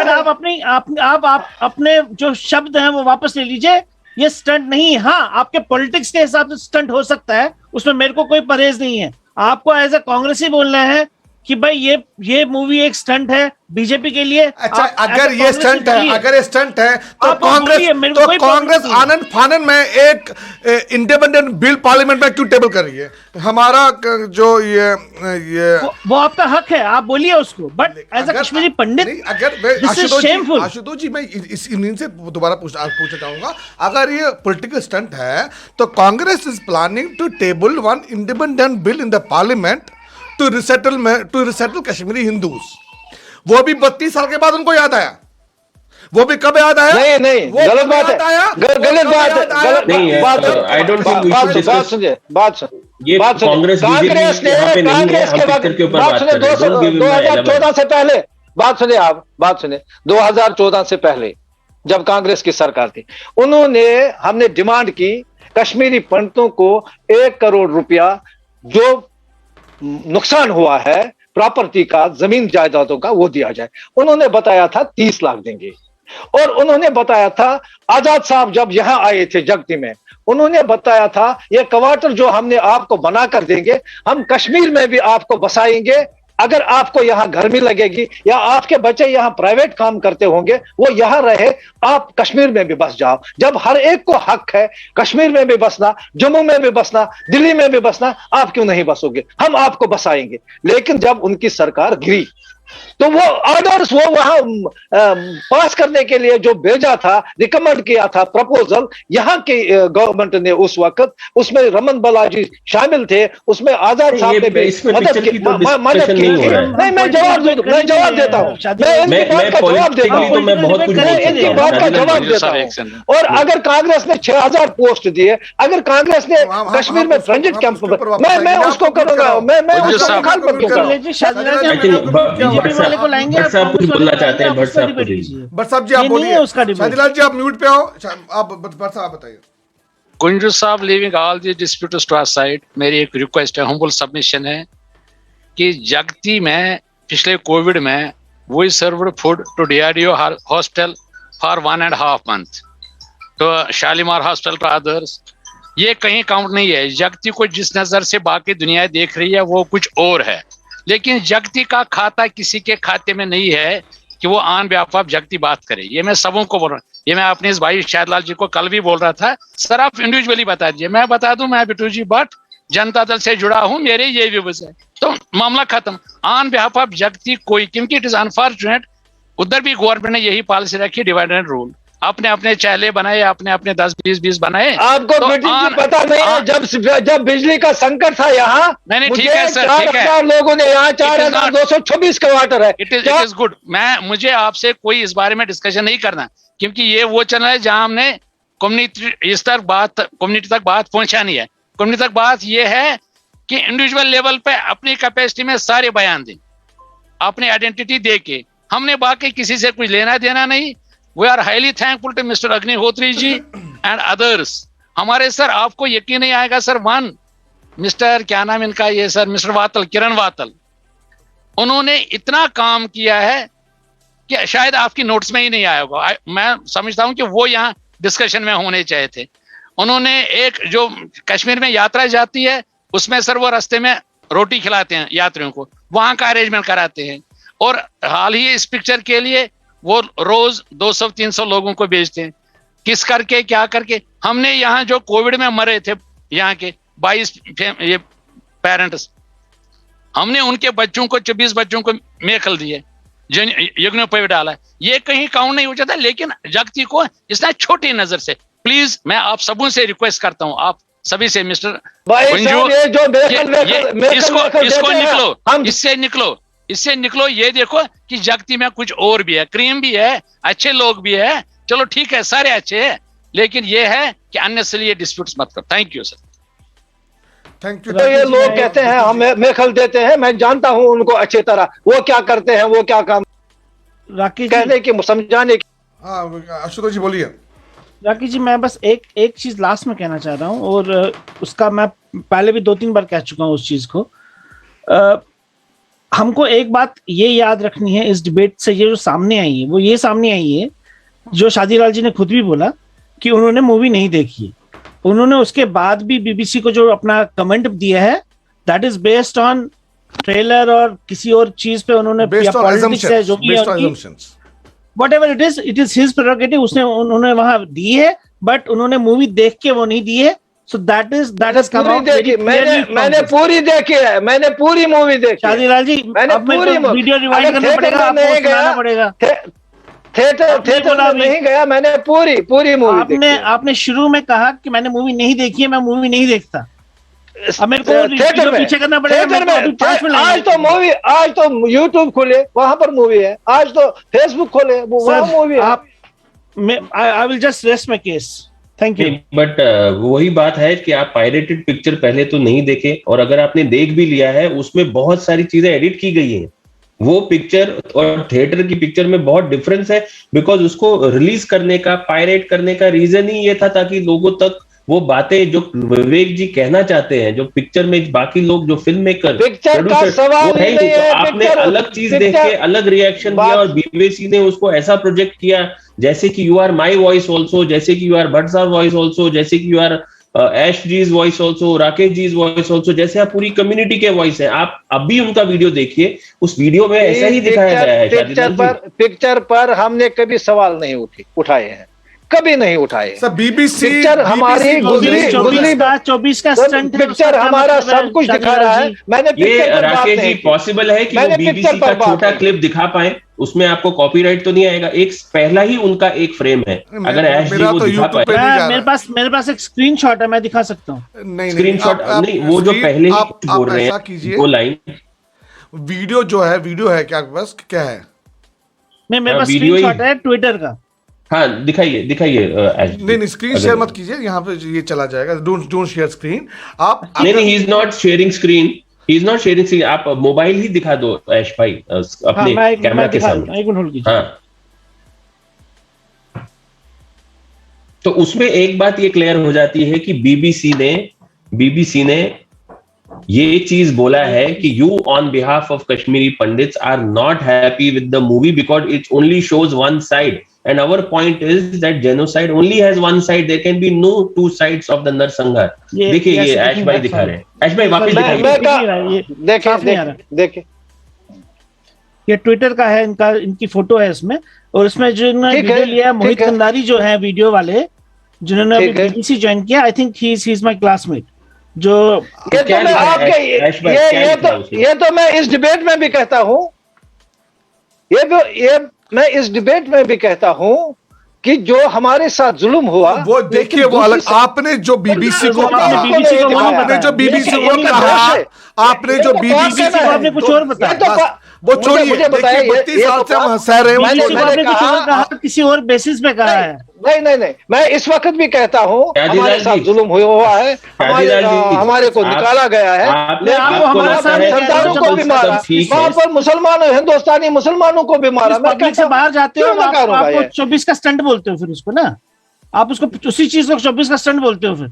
आप अपने जो शब्द हैं वो वापस ले लीजिए। ये स्टंट नहीं। हाँ, आपके पॉलिटिक्स के हिसाब से स्टंट हो सकता है, उसमें मेरे को कोई परहेज नहीं है। आपको एज ए कांग्रेसी बोलना है कि भाई ये मूवी एक स्टंट है बीजेपी के लिए। अच्छा, अगर ये स्टंट है, अगर ये स्टंट है तो आप बोलिए, मेरे को कोई कांग्रेस प्रॉब्लम नहीं है। आनंद फानन में एक इंडिपेंडेंट बिल पार्लियामेंट में क्यों टेबल कर रही है? हमारा जो ये वो आपका हक है, आप बोलिए उसको, बट एज अ कश्मीरी पंडित नहीं, अगर this is shameful. Ashutosh ji, मैं इन्हीं से दोबारा पूछना चाहूंगा, अगर ये पॉलिटिकल स्टंट है तो Congress is planning to table one independent bill in the parliament to resettle Kashmiri Hindus. वो भी 32 साल के बाद उनको याद आया। वो भी कब याद आया? नहीं, गलत बात है, गलत बात है, गलत नहीं है। बात है। I don't think we should discuss- बात सुनिए, बात सुनिए, ये बात सुनिए। कांग्रेस कांग्रेस ने यहाँ पे नहीं है, कांग्रेस हम के बाद पिक्चर के ऊपर बात बात सुनिए, कर रहे हैं। Don't give him my 2014 से पहले बात सुनिए, आप बात सुनिए, 2014 से पहले जब कांग्रेस की सरकार थी, हमने डिमांड की कश्मीरी पंडितों को 1 करोड़ रुपया जो नुकसान हुआ है प्रॉपर्टी का, जमीन जायदादों का, वो दिया जाए। उन्होंने बताया था 30 लाख देंगे। और उन्होंने बताया था, आजाद साहब जब यहां आए थे जगती में, उन्होंने बताया था ये क्वार्टर जो हमने आपको बनाकर देंगे, हम कश्मीर में भी आपको बसाएंगे। अगर आपको यहां गर्मी लगेगी या आपके बच्चे यहां प्राइवेट काम करते होंगे, वो यहां रहे, आप कश्मीर में भी बस जाओ। जब हर एक को हक है कश्मीर में भी बसना, जम्मू में भी बसना, दिल्ली में भी बसना, आप क्यों नहीं बसोगे? हम आपको बसाएंगे। लेकिन जब उनकी सरकार गिरी तो वो ऑर्डर्स वो वहां पास करने के लिए जो भेजा था, रिकमेंड किया था प्रपोजल, यहाँ की गवर्नमेंट ने उस वक्त, उसमें रमन बालाजी शामिल थे, उसमें आजाद साहब ने भी मदद की। नहीं, मैं जवाब देता हूँ, मैं इनकी बात का जवाब देता हूँ, इनकी बात का जवाब देता हूँ। और अगर कांग्रेस ने 6000 पोस्ट दिए, अगर कांग्रेस ने कश्मीर में ट्रांजिट कैंप, मैं उसको करूंगा, मैं उसको मुखालफत क्यों करूं? बीजेपी वाले को लाएंगे, भट्ट साहब कुछ बोलना चाहते हैं। भट्ट साहब भट्ट साहब जी आप बोलिए। शादीलाल जी आप म्यूट पे आओ, आप भट्ट साहब बताइए। कुंजू साहब, leaving all the disputes to our side, मेरी एक रिक्वेस्ट है, हम्बल सबमिशन है कि जगती में पिछले कोविड में we served food to DRDO hospital for 1.5 month, तो शालीमार हॉस्पिटल टू अदर्स। ये कहीं काउंट नहीं है। जगती को जिस नजर से बाकी दुनिया देख रही है वो कुछ और है, लेकिन जगती का खाता किसी के खाते में नहीं है कि वो आन बेहाफ ऑफ जगती बात करे। ये मैं सबों को बोल रहा हूँ, ये मैं अपने इस भाई शाहदलाल जी को कल भी बोल रहा था, सर आप इंडिविजुअली बता दीजिए, मैं बता दूं मैं बिट्टू जी भट्ट जनता दल से जुड़ा हूं, मेरे ये व्यूज है, तो मामला खत्म। ऑन बिहाफ ऑफ जगती कोई, क्योंकि इट इज अनफॉर्चुनेट, उधर भी गवर्नमेंट ने यही पॉलिसी रखी, डिवाइड एंड रूल, अपने अपने चैले बनाए, अपने अपने 10-20 बनाए। आपको तो पता नहीं है जब बिजली का संकट था यहाँ, नहीं ठीक है सर, ठीक है, 4000 लोगों ने यहाँ 4226 क्वार्टर है। It is good. मुझे आपसे कोई इस बारे में डिस्कशन नहीं करना, क्योंकि ये वो चैनल है जहां हमने कम्युनिटी तक बात पहुंचानी है। कम्युनिटी तक बात ये है कि इंडिविजुअल लेवल पे अपनी कैपेसिटी में सारे बयान दें, अपनी आइडेंटिटी दे के, हमने बाकी किसी से कुछ लेना देना नहीं। We are highly thankful to mister Agnihotri ji and others. हमारे सर, आपको यकीन नहीं आएगा सर, मिस्टर क्या नाम इनका, ये सर मिस्टर वातल, किरण वातल, उन्होंने इतना काम किया है कि शायद आपकी नोट्स में ही नहीं आया होगा। मैं समझता हूं कि वो यहाँ डिस्कशन में होने चाहिए थे। उन्होंने एक जो कश्मीर में यात्रा जाती है उसमें सर वो रास्ते में रोटी खिलाते हैं यात्रियों को, वहां का अरेंजमेंट कराते हैं। और हाल ही इस पिक्चर के लिए वो रोज 200-300 लोगों को भेजते हैं, किस करके क्या करके। हमने यहाँ जो कोविड में मरे थे यहाँ के 22 ये पेरेंट्स, हमने उनके बच्चों को 24 बच्चों को मेखल दिए, यज्ञों पे डाला है। ये कहीं काउंट नहीं हो जाता, लेकिन जगती को इसने छोटी नजर से, प्लीज मैं आप सबों से रिक्वेस्ट करता हूं, आप सभी से, मिस्टर इससे निकलो, ये देखो कि जगती में कुछ और भी है, क्रीम भी है, अच्छे लोग भी है, चलो ठीक है, सारे अच्छे हैं, लेकिन ये है कि अननेसेसरी ये डिस्प्यूट्स मत करो। Thank you sir. Thank you. तो ये लोग कहते हैं हम मेखल देते हैं, मैं जानता हूं उनको अच्छी तरह, वो क्या करते हैं, वो क्या काम राकेश कहने की, समझाने की। हाँ आशुतोष जी बोलिए। राकेश जी, मैं बस एक चीज लास्ट में कहना चाह रहा हूँ, और उसका मैं पहले भी 2-3 बार कह चुका हूँ उस चीज को। हमको एक बात ये याद रखनी है इस डिबेट से, ये जो सामने आई है वो ये सामने आई है जो शादीलाल जी ने खुद भी बोला कि उन्होंने मूवी नहीं देखी। उन्होंने उसके बाद भी बीबीसी को जो अपना कमेंट दिया है, that is based on trailer और किसी और चीज पे उन्होंने बेस्ड ऑन पॉलिटिक्स है जो भी है बेस्ड ऑन उनकी, assumptions. whatever it is his prerogative, उन्होंने वहां दी है, बट उन्होंने मूवी देख के वो नहीं दी है, so that is come पूरी out very देखी, clearly from मैंने this. पूरी देखी है, मैंने पूरी मूवी देखी है। शादीलाल जी, मैंने अब मेरे पूरी को वीडियो रिवाइंड अगर करना थिएटर पड़ेगा, में आपको नहीं सुनाना गया, पड़ेगा। थिएटर बोला में अभी। नहीं गया, मैंने पूरी मूवी देखी है। आपने शुरू में कहा कि मैंने मूवी नहीं देखी है, मैं मूवी नहीं देखता। अब मेरे को थिएटर वीडियो में, पीछे करना पड़ेगा, थिएटर मेरे को अभी 5 मिनट में, आज तो यूट्यूब खोले, वहां पर मूवी है, आज तो फेसबुक खोले, वहां मूवी है। आप I will just rest my case, thank you. But वही बात है कि आप पायरेटेड पिक्चर पहले तो नहीं देखे, और अगर आपने देख भी लिया है उसमें बहुत सारी चीजें एडिट की गई हैं। वो पिक्चर और थिएटर की पिक्चर में बहुत डिफरेंस है, बिकॉज उसको रिलीज करने का, पायरेट करने का रीजन ही ये था ताकि लोगों तक वो बातें जो विवेक जी कहना चाहते हैं, जो पिक्चर में बाकी लोग, जो फिल्म मेकर, पिक्चर का सवाल वो है ही नहीं नहीं। है, तो आपने पिक्चर- अलग चीज देख पिक्चर- के अलग रिएक्शन दिया, और बीबीसी ने उसको ऐसा प्रोजेक्ट किया जैसे कि you are my voice also, जैसे कि यू आर भट्ट साहब वॉइस ऑल्सो, जैसे कि you are Ash ji's voice also, Rakesh ji's voice also, जैसे आप पूरी कम्युनिटी के वॉइस है। आप अभी उनका वीडियो देखिए, उस वीडियो में ऐसा ही दिखाया गया है। पिक्चर पर हमने कभी सवाल नहीं उठाए हैं, कभी नहीं उठाए। सर बीबीसी पिक्चर हमारी चौबीस का स्टंट है, पिक्चर हमारा सब कुछ दिखा रहा है। मैंने ये पिक्चर पर बात राकेश जी, नहीं की। पॉसिबल है कि वो मैंने बीबीसी पिक्चर का पर बात छोटा नहीं क्लिप दिखा पाए, उसमें आपको कॉपीराइट तो नहीं आएगा। एक पहला ही उनका एक फ्रेम है, अगर ऐश जी मेरा वो तो दिखा YouTube पे पाए। नहीं जा मेरे पास एक स्क्रीनशॉट है, मैं दिखा सकता हूँ। नहीं स्क्रीनशॉट आप नहीं, वो जो पहले ही आप बोल रहे ऐसा हैं कीजिए, वो लाइन वीडियो जो है, वीडियो है क्या आपके पास, क्या है? मेरे पास वीडियो ही- स्क्रीनशॉट है ट्विटर का। हाँ दिखाइए ऐश जी। नहीं स्क्रीन अगर- शेयर मत कीजिए, यहाँ पे ये चला जाएगा। Don't share screen. आप नहीं ही is not sharing screen, he is not sharing screen. आप मोबाइल ही दिखा दो ऐश भाई अपने कैमरा के सामने। एक मिनट होल्ड कीजिए। हाँ, तो उसमें एक बात ये क्लियर हो जाती है कि बीबीसी ने ये चीज बोला है कि you on behalf of Kashmiri Pandits are not happy with the movie because it only shows one side, and our point is that genocide only has one side, there can be no two sides of the नरसंहार। देखिए ये ऐश भाई दिखा रहे हैं, ऐश भाई वापस दिखाइए। देखे ये ट्विटर का है, इनकी फोटो है इसमें, और इसमें जिन्होंने ठीक है, वीडियो लिया मोहित ठीक है। कंदारी जो है वीडियो वाले, जिन्होंने अभी ठीक है। बीबीसी ज्वाइन किया। I think he is my classmate. जो ये क्या तो मैं लिखा है, आपके ऐश भाई, क्या लिखा है उसमें? ये तो मैं इस डिबेट में भी कहता हूं, ये मैं इस डिबेट में भी कहता हूं कि जो हमारे साथ जुल्म हुआ, वो देखिए, वो अलग। आपने जो बीबीसी को कहा, आपने जो बीबीसी को कहा, आपने जो बीबीसी को आपने कुछ और बताया। वो छोड़िए, मुझे बताया, देखिए 32 साल से हम हंसा रहे हैं, वो मैंने छोड़िए। आपने कुछ और कहा, किसी और बेसिस पे कहा है। नहीं, मैं इस वक्त भी कहता हूँ हमारे साथ जुल्म हुआ है, हमारे को निकाला गया है, सरदारों को भी मारा, वहां पर हिंदुस्तानी मुसलमानों को भी मारा। मैं पब्लिक से बाहर जाते हो, आपको 24 का स्टंट बोलते हो फिर उसको ना, आप उसको उसी चीज को 24 का स्टंट बोलते हो फिर।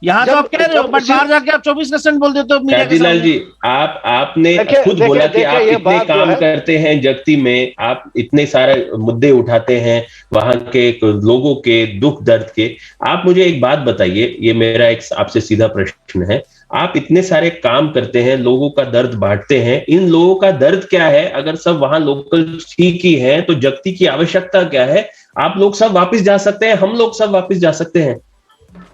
यहाँ तो आप कह रहे हो, बट बाहर जाके आप 24 का स्टंट बोल देते हो मीडिया के सामने। जी, आपने खुद बोला कि आप इतने काम करते हैं जगती में, आप इतने सारे मुद्दे उठाते हैं वहां के लोगों के दुख दर्द के। आप मुझे एक बात बताइए, ये मेरा एक आपसे सीधा प्रश्न है, आप इतने सारे काम करते हैं, लोगों का दर्द बांटते हैं, इन लोगों का दर्द क्या है? अगर सब वहां लोकल ठीक ही है तो जगती की आवश्यकता क्या है? आप लोग सब वापस जा सकते हैं, हम लोग सब वापस जा सकते हैं।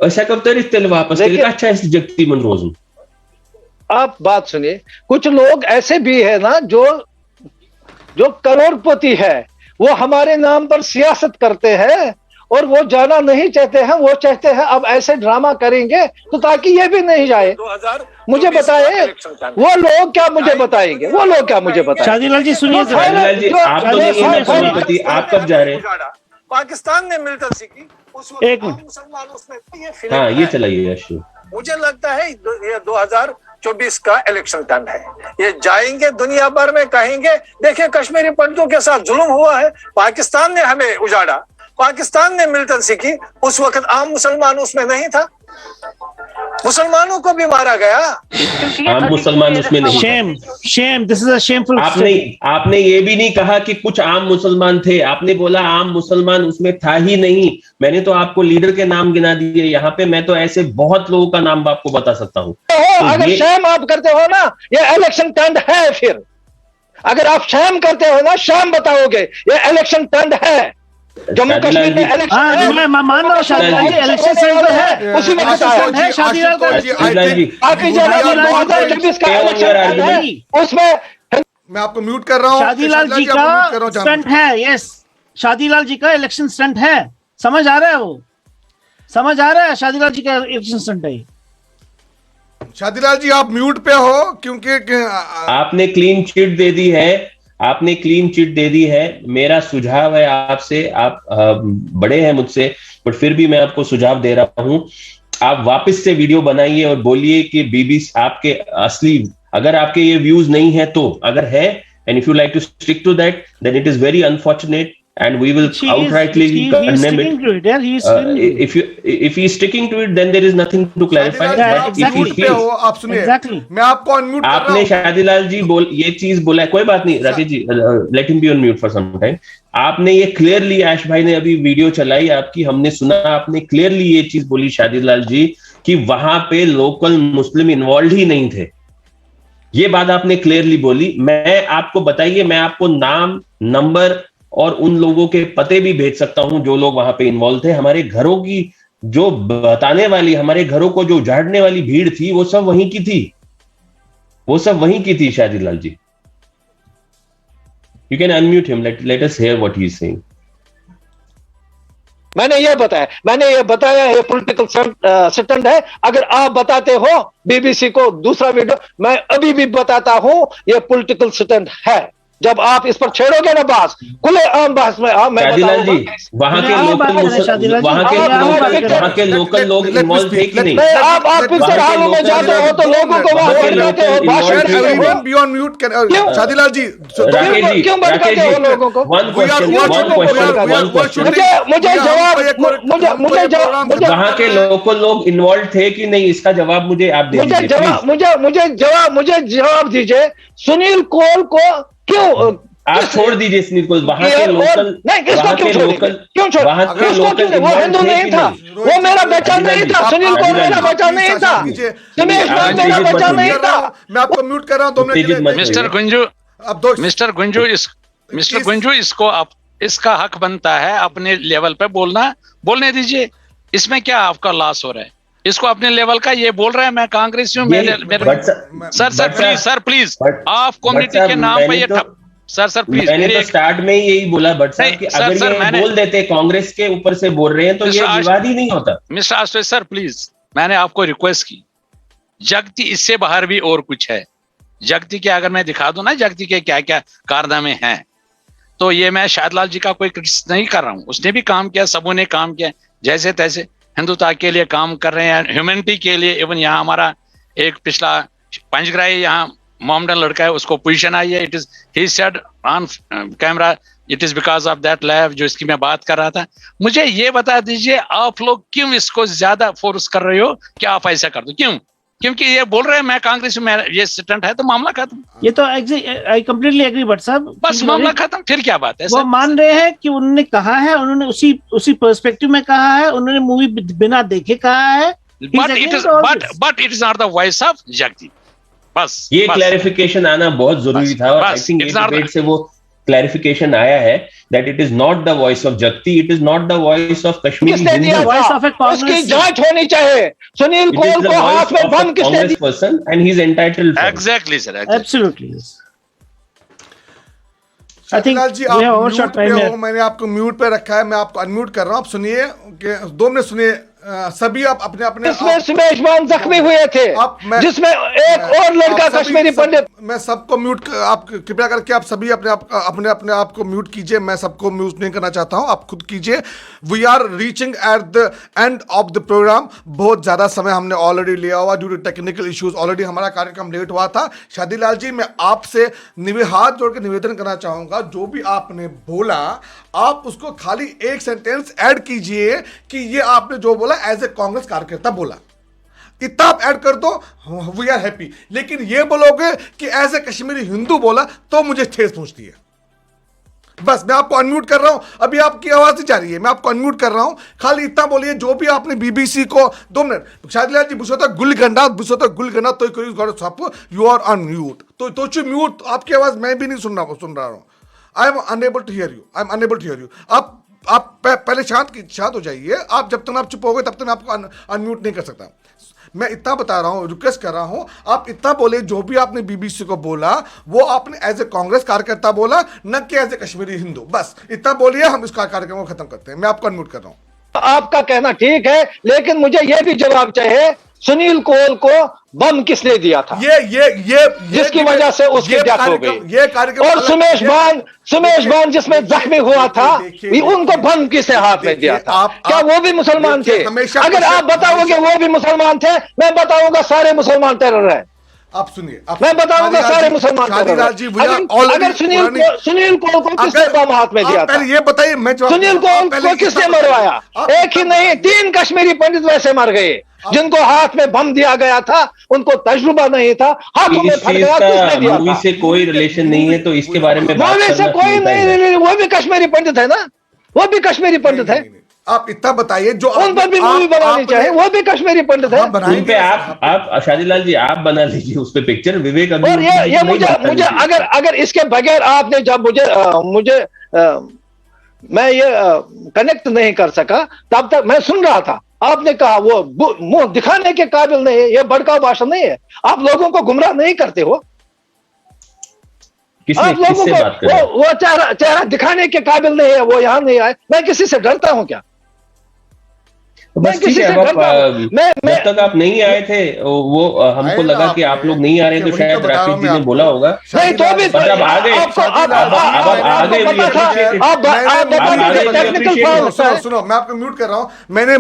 ऐसा कब तक वापस अच्छा है जगती मन रोज। आप बात सुनिए, कुछ लोग ऐसे भी है ना जो करोड़पति है, वो हमारे नाम पर सियासत करते हैं और वो जाना नहीं चाहते हैं। वो चाहते हैं अब ऐसे ड्रामा करेंगे तो ताकि ये भी नहीं जाए। मुझे बताए वो लोग क्या मुझे बताएंगे, वो लोग क्या मुझे बताएंगे। शादीलाल जी सुनिए, शादीलाल जी आप तो नहीं है करोड़पति, आप कब जा रहे हैं? पाकिस्तान ने मिलकर सीखी उस वक्त एक मिनट। मुसलमान उसमें ये फिल्म हाँ ये है। चलाइए। मुझे लगता है ये 2024 का इलेक्शन टर्न है। ये जाएंगे दुनिया भर में कहेंगे देखिए कश्मीरी पंडितों के साथ जुल्म हुआ है, पाकिस्तान ने हमें उजाड़ा, पाकिस्तान ने मिलकर सीखी, उस वक्त आम मुसलमान उसमें नहीं था। मुसलमानों को भी मारा गया। आम मुसलमान उसमें नहीं Shem Shem, this is a shameful. आपने ये भी नहीं कहा कि कुछ आम मुसलमान थे, आपने बोला आम मुसलमान उसमें था ही नहीं। मैंने तो आपको लीडर के नाम गिना दिए यहाँ पे, मैं तो ऐसे बहुत लोगों का नाम आपको बता सकता हूँ। अगर शैम आप करते हो ना, ये इलेक्शन टर्न है। फिर अगर आप शैम करते हो ना, शैम बताओगे, ये इलेक्शन टर्न है। जम्मू कश्मीर में इलेक्शन मैं मान रहा हूँ शादीलाल जी, इलेक्शन सेंटर तो है, उसी में है शादीलाल का। बाकी जगह 2024 का इलेक्शन है, उसमें मैं आपको म्यूट कर रहा हूँ। शादीलाल जी का स्टंट है, यस, शादीलाल जी का इलेक्शन स्टंट है, समझ आ रहा है, वो समझ आ रहा है, शादीलाल जी का इलेक्शन स्टंट है। शादीलाल जी आप म्यूट पे हो, क्योंकि आपने क्लीन चिट दे दी है, आपने क्लीन चिट दे दी है। मेरा सुझाव है आपसे, आप बड़े हैं मुझसे, बट फिर भी मैं आपको सुझाव दे रहा हूं, आप वापस से वीडियो बनाइए और बोलिए कि बीबीसी आपके असली, अगर आपके ये व्यूज नहीं है तो, अगर है, and if you like to stick to that, then it is very unfortunate and we will outrightly condemn it. If he is sticking to it, then there is nothing to clarify. But if he feels, आप सुनिए, मैं आपको अनम्यूट कर रहा हूं। आपने शादीलाल जी ये चीज बोला है, कोई बात नहीं Rakesh ji, let him be on mute for some time. आपने ये क्लियरली, आश भाई ने अभी वीडियो चलाई आपकी, हमने सुना, आपने क्लियरली ये चीज बोली शादीलाल जी कि वहां पे लोकल मुस्लिम इन्वॉल्व ही नहीं थे। ये बात आपने क्लियरली बोली। मैं आपको बताइए, मैं आपको नाम, नंबर और उन लोगों के पते भी भेज सकता हूं जो लोग वहां पे इन्वॉल्व थे। हमारे घरों की जो बताने वाली, हमारे घरों को जो उजाड़ने वाली भीड़ थी, वो सब वहीं की थी, वो सब वहीं की थी। Shadilal ji, you can unmute him, let us hear what he is saying. मैंने ये बताया ये पॉलिटिकल स्टंट है। अगर आप बताते हो बीबीसी को दूसरा वीडियो, मैं अभी भी बताता हूं ये पॉलिटिकल स्टंट है। जब आप इस पर छेड़ोगे ना बात, खुले आम बहस में, शादीलाल जी, वहां के लोकल लोग इन्वॉल्व थे कि नहीं? आप पिक्चर हाल में जाते हो तो लोगों को वहां भड़काते हो, भाषण देते हो। बियॉन्ड म्यूट शादीलाल जी, क्यों भड़काते हो लोगों को? मुझे वहां के लोकल लोग इन्वॉल्व थे कि नहीं, इसका जवाब मुझे आप दे दीजिए। मुझे जवाब दीजिए। सुनील कौल को क्यों आप छोड़ दीजिए? सुनील कौल वहां के लोकल, क्यों छोड़? वो हिंदू नहीं था, वो मेरा बच्चा नहीं था, सुनील कौल मेरा बच्चा नहीं था, सुमेश मेरा बच्चा नहीं था। मैं आपको म्यूट कर रहा हूं 2 मिनट के लिए। मिस्टर गुंजू, इसको आप, इसका हक बनता है अपने लेवल पे बोलने दीजिए। इसमें क्या आपका लॉस हो रहा है? इसको अपने लेवल का ये बोल रहा है, मैं कांग्रेस हूँ, सर प्लीज आप कम्युनिटी के नाम पे ये सर प्लीज। मैंने तो स्टार्ट में ही यही बोला भट्ट साहब कि अगर ये बोल देते कांग्रेस के ऊपर से बोल रहे हैं तो ये विवाद ही नहीं होता। मिस्टर आशुतोष सर प्लीज, मैंने आपको रिक्वेस्ट की, जगती इससे बाहर भी और कुछ है। जगती के अगर मैं दिखा दूं ना, जगती के क्या क्या कारनामे हैं, तो ये मैं शादीलाल जी का कोई क्रिटिसिज्म नहीं कर रहा हूँ। उसने भी काम किया, सबों ने काम किया, जैसे तैसे हिंदुत्व के लिए काम कर रहे हैं, ह्यूमैनिटी के लिए। इवन यहाँ हमारा एक पिछला पंचग्राही यहाँ मोहम्मदन लड़का है, उसको पोजीशन आई है, it is he said on camera, it is because of that life, जो इसकी मैं बात कर रहा था। मुझे ये बता दीजिए, आप लोग क्यों इसको ज्यादा फोर्स कर रहे हो कि आप ऐसा कर दो? क्यों? क्योंकि ये बोल रहे हैं मैं कांग्रेस में, ये स्टंट है, तो मामला खत्म। ये तो आई कंप्लीटली एग्री भट्ट साहब, बस मामला खत्म। फिर क्या बात है? वो मान रहे हैं कि उन्होंने कहा है, उन्होंने उसी पर्सपेक्टिव में कहा है, उन्होंने मूवी बिना देखे कहा है। But it is not the voice of Jagdeep. बस ये क्लैरिफिकेशन आना बहुत जरूरी था, और आई थिंक डिबेट से वो क्लैरिफिकेशन आया है that it is not the voice of Jagti, it is not the voice of Kashmiri Hindu. उसकी जांच होनी चाहिए। सुनील कौल को हाथ में बम किसने दिया? Person and he's entitled. Exactly sir, absolutely. Shadilal जी आप म्यूट पे हो, मैंने आपको म्यूट पे रखा है, मैं आपको अनम्यूट कर रहा हूँ। आप सुनिए, 2 मिनट सुनिए। सभी आप अपने इसमें सुमेश मान जख्मी हुए थे, जिसमें एक और लड़का कश्मीरी पंडित। मैं सबको म्यूट, आप कृपया करके आप सभी अपने आप को म्यूट कीजिए। मैं सबको म्यूट नहीं करना चाहता हूं, आप खुद कीजिए। We are reaching at the end of the programme. बहुत ज्यादा समय हमने ऑलरेडी लिया हुआ, due to technical issues already हमारा कार्यक्रम लेट हुआ था। शादीलाल जी, मैं आपसे हाथ जोड़ के निवेदन करना चाहूंगा, जो भी आपने बोला आप उसको खाली एक सेंटेंस ऐड कीजिए कि ये आपने जो बोला एज ए कांग्रेस कार्यकर्ता बोला। इतना आप ऐड कर दो, वी आर हैप्पी। लेकिन ये बोलोगे कि एज ए कश्मीरी हिंदू बोला तो मुझे ठेस पहुंचती है। बस मैं आपको अनम्यूट कर रहा हूं, अभी आपकी आवाज नहीं जा रही है, मैं आपको अनम्यूट कर रहा हूं। खाली इतना बोलिए जो भी आपने बीबीसी को 2 मिनट शादिलाल जी बुसोता गुलगंडा तो कोई गॉट साप यू आर अनम्यूट तो म्यूट, आपकी आवाज मैं भी नहीं सुन रहा हूं। I am unable to hear you. आप पहले शांत हो जाइए। आप जब तक आप चुप हो गए तब तक मैं आपको अनम्यूट नहीं कर सकता। मैं इतना बता रहा हूं, रिक्वेस्ट कर रहा हूं, आप इतना बोले जो भी आपने बीबीसी को बोला वो आपने एज ए कांग्रेस कार्यकर्ता बोला, न कि एज ए कश्मीरी हिंदू। बस इतना बोलिए, हम इस कार्यक्रम को खत्म करते हैं। मैं आपको अनम्यूट कर रहा हूं। आपका कहना ठीक है, लेकिन मुझे यह भी जवाब चाहिए, सुनील कोल को बम किसने दिया था? ये जिसकी वजह से उसकी डेथ हो गई। ये कार्यक्रम और सुमेश बान जिसमें जख्मी हुआ था, उनको बम किसने हाथ में दिया था? क्या वो भी मुसलमान थे? अगर आप बताओगे वो भी मुसलमान थे, मैं बताऊंगा सारे मुसलमान टेरर है। आप सुनिए, मैं बताऊंगा सारे मुसलमान टेरर है। अगर सुनील कोल को किसने बम हाथ में दिया था? पहले ये बताइए, मैं सुनील कोल को किसने मरवाया? एक ही नहीं, 3 कश्मीरी पंडित वैसे मर गए जिनको हाथ में बम दिया गया था, उनको तजुर्बा नहीं था, हाथों में फट गया, किसने दिया था? मूवी से कोई रिलेशन नहीं है, तो इसके बारे में बात मूवी से कोई नहीं, वो भी कश्मीरी पंडित है ना, वो भी कश्मीरी पंडित है। आप इतना बताइए जो उन पर भी मूवी बनानी चाहिए, वो भी कश्मीरी पंडित है। उन पे आप शादीलाल जी आप बना लीजिए उस पे पिक्चर। विवेक अभी और ये मुझे अगर इसके बगैर आपने जब मुझे मैं ये कनेक्ट नहीं कर सका, तब तक मैं सुन रहा था, आपने कहा वो मुंह दिखाने के काबिल नहीं है, ये भड़काऊ भाषण नहीं है। आप लोगों को गुमराह नहीं करते हो, आप लोगों को वो चेहरा दिखाने के काबिल नहीं है, वो यहां नहीं आए। मैं किसी से डरता हूं क्या? बस ठीक है, जब तक आप नहीं आए थे वो हमको लगा कि आप लोग नहीं आ रहे, तो शायद राकेश जी ने बोला होगा। नहीं तो भी मतलब आ गए, सुनो, मैं आपको म्यूट कर रहा हूं। मैंने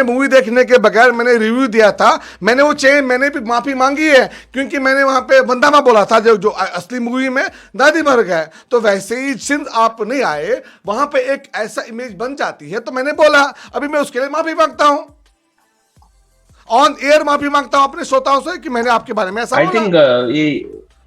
मूवी देखने के बगैर मैंने रिव्यू दिया था, मैंने मैंने भी माफी मांगी है, क्योंकि मैंने वहां पे बंदामा बोला था जो असली मूवी में दादी मर गए। तो वैसे ही सिंध आप नहीं आए, वहां पे एक ऐसा इमेज बन जाती है, तो मैंने बोला, अभी मैं उसके लिए माफी मांगता हूं, ऑन एयर माफी मांगता हूं अपने श्रोताओं से कि मैंने आपके बारे में ऐसा आई थिंक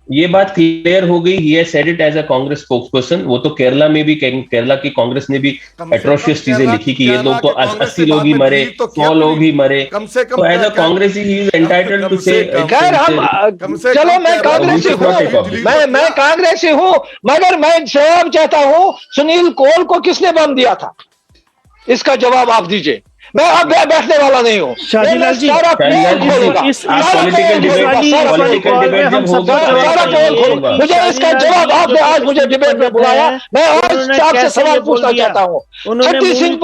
ये बात क्लियर हो गई। ये said it as a Congress spokesperson. वो तो केरला में भी, केरला की कांग्रेस ने भी एट्रोशियस चीजें लिखी कि ये लोग तो 80 लोग ही मरे, 100 लोग ही मरे। तो as a Congress he is entitled to say. चलो मैं कांग्रेसी हूँ, मैं कांग्रेसी हूँ, मगर मैं जवाब चाहता हूँ, सुनील कोल को किसने बम दिया था? इसका जवाब आप दीजिए। मैं अब बैठने वाला नहीं हूँ। शादीलाल जी, मुझे इसका जवाब आपने आज मुझे डिबेट में बुलाया, मैं आज आपसे सवाल पूछना चाहता हूँ। छत्ती सिंह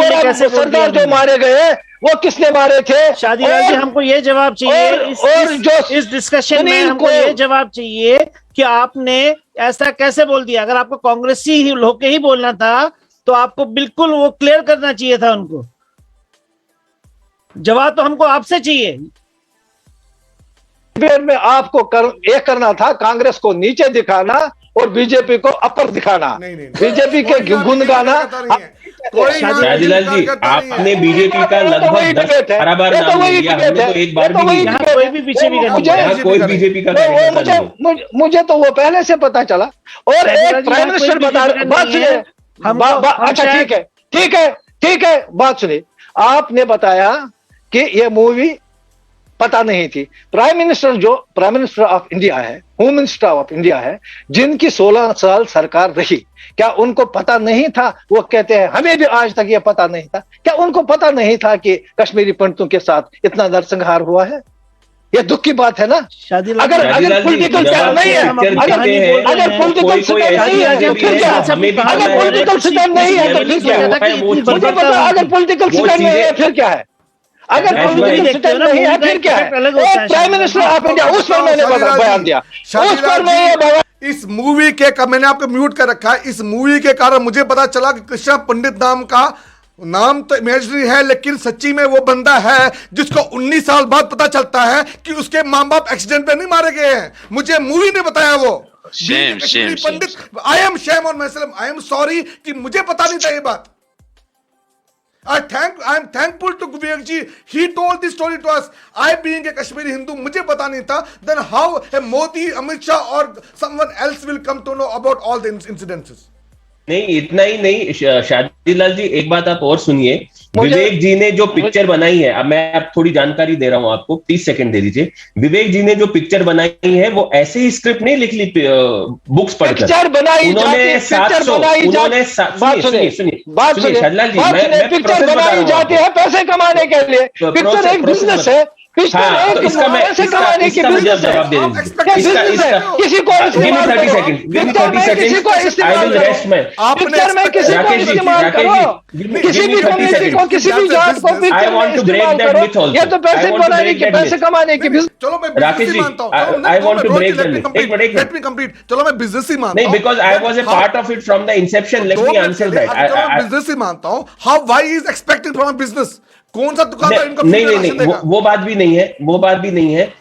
सरदार जो मारे गए, वो किसने मारे थे? शादीलाल जी, हमको ये जवाब चाहिए इस डिस्कशन में, हमको ये जवाब चाहिए कि आपने ऐसा कैसे बोल दिया। अगर आपको कांग्रेसी होके ही बोलना था तो आपको बिल्कुल वो क्लियर करना चाहिए था उनको। जवाब तो हमको आपसे चाहिए। में आपको करना था, कांग्रेस को नीचे दिखाना और बीजेपी को अपर दिखाना, बीजेपी के गुण गाना। शादीलाल जी, आपने बीजेपी का लगभग 10-12 बार नाम लिया, हमने तो एक बार भी नहीं। कोई भी बीजेपी का कोई बीजेपी का मुझे तो वो पहले से पता चला। और एक प्राइम मिनिस्टर बात सुनिए, अच्छा ठीक है, बात सुनिए। आपने बताया कि ये मूवी पता नहीं थी। प्राइम मिनिस्टर ऑफ इंडिया है, होम मिनिस्टर ऑफ इंडिया है, जिनकी 16 साल सरकार रही, क्या उनको पता नहीं था? वो कहते हैं हमें भी आज तक ये पता नहीं था। क्या उनको पता नहीं था कि कश्मीरी पंडितों के साथ इतना नरसंहार हुआ है? ये दुख की बात है ना। अगर पॉलिटिकल सिस्टम नहीं है, अगर पॉलिटिकल सिस्टम नहीं है तो फिर क्या? अगर पॉलिटिकल सिस्टम नहीं है तो फिर क्या है? मुझे पता, अगर पॉलिटिकल सिस्टम नहीं है फिर क्या है? अगर पॉलिटिकल सिस्टम नहीं है फिर क्या है? प्राइम मिनिस्टर ऑफ इंडिया, उस पर मैंने बयान दिया, उस पर मैं इस मूवी के, मैंने आपको म्यूट कर रखा है, इस मूवी के कारण मुझे पता चला कि कृष्णा पंडित नाम का नाम तो इमेजिनरी है, लेकिन सच्ची में वो बंदा है जिसको 19 साल बाद पता चलता है कि उसके मां बाप एक्सीडेंट में नहीं मारे गए हैं। मुझे मूवी ने बताया वो Pandit. I am shame on myself, I am sorry कि मुझे पता नहीं था ये बात। I am thankful to Vivek ji. He told this story to us. I being a Kashmiri Hindu, मुझे पता नहीं था. Then how a Modi, Amit Shah or someone else will come to know about all the incidences? नहीं, इतना ही नहीं शादीलाल जी, एक बात आप और सुनिए। विवेक जी ने जो पिक्चर बनाई है, अब मैं आप थोड़ी जानकारी दे रहा हूं आपको, 30 सेकंड दे दीजिए। विवेक जी ने जो पिक्चर बनाई है वो ऐसे ही स्क्रिप्ट नहीं लिख ली बुक्स पढ़कर, पिक्चर बनाई उन्होंने 700 उन्होंने सुनिए शादीलाल जी, मैं पिक्चर बनाई जाती है पैसे कमाने के लिए। पिक्चर एक बिजनेस है, हाँ, तो इसका मैं जवाब दे दूंगा। किसी को इस्तेमाल करो, किसी भी कम्युनिटी को, किसी भी जात को इस्तेमाल करो, ये तो पैसे बनाने के, पैसे कमाने के। चलो मैं बिजनेस ही मानता हूं। I want to break them. Let me complete. चलो मैं बिजनेस ही मानता हूं। नहीं, because I was a part of it from the inception. Let me answer that. मैं बिजनेस ही मानता हूं। How why is expected from a business? कौन सा दुकानदार इनको नहीं, वो बात भी नहीं है, वो बात भी नहीं है।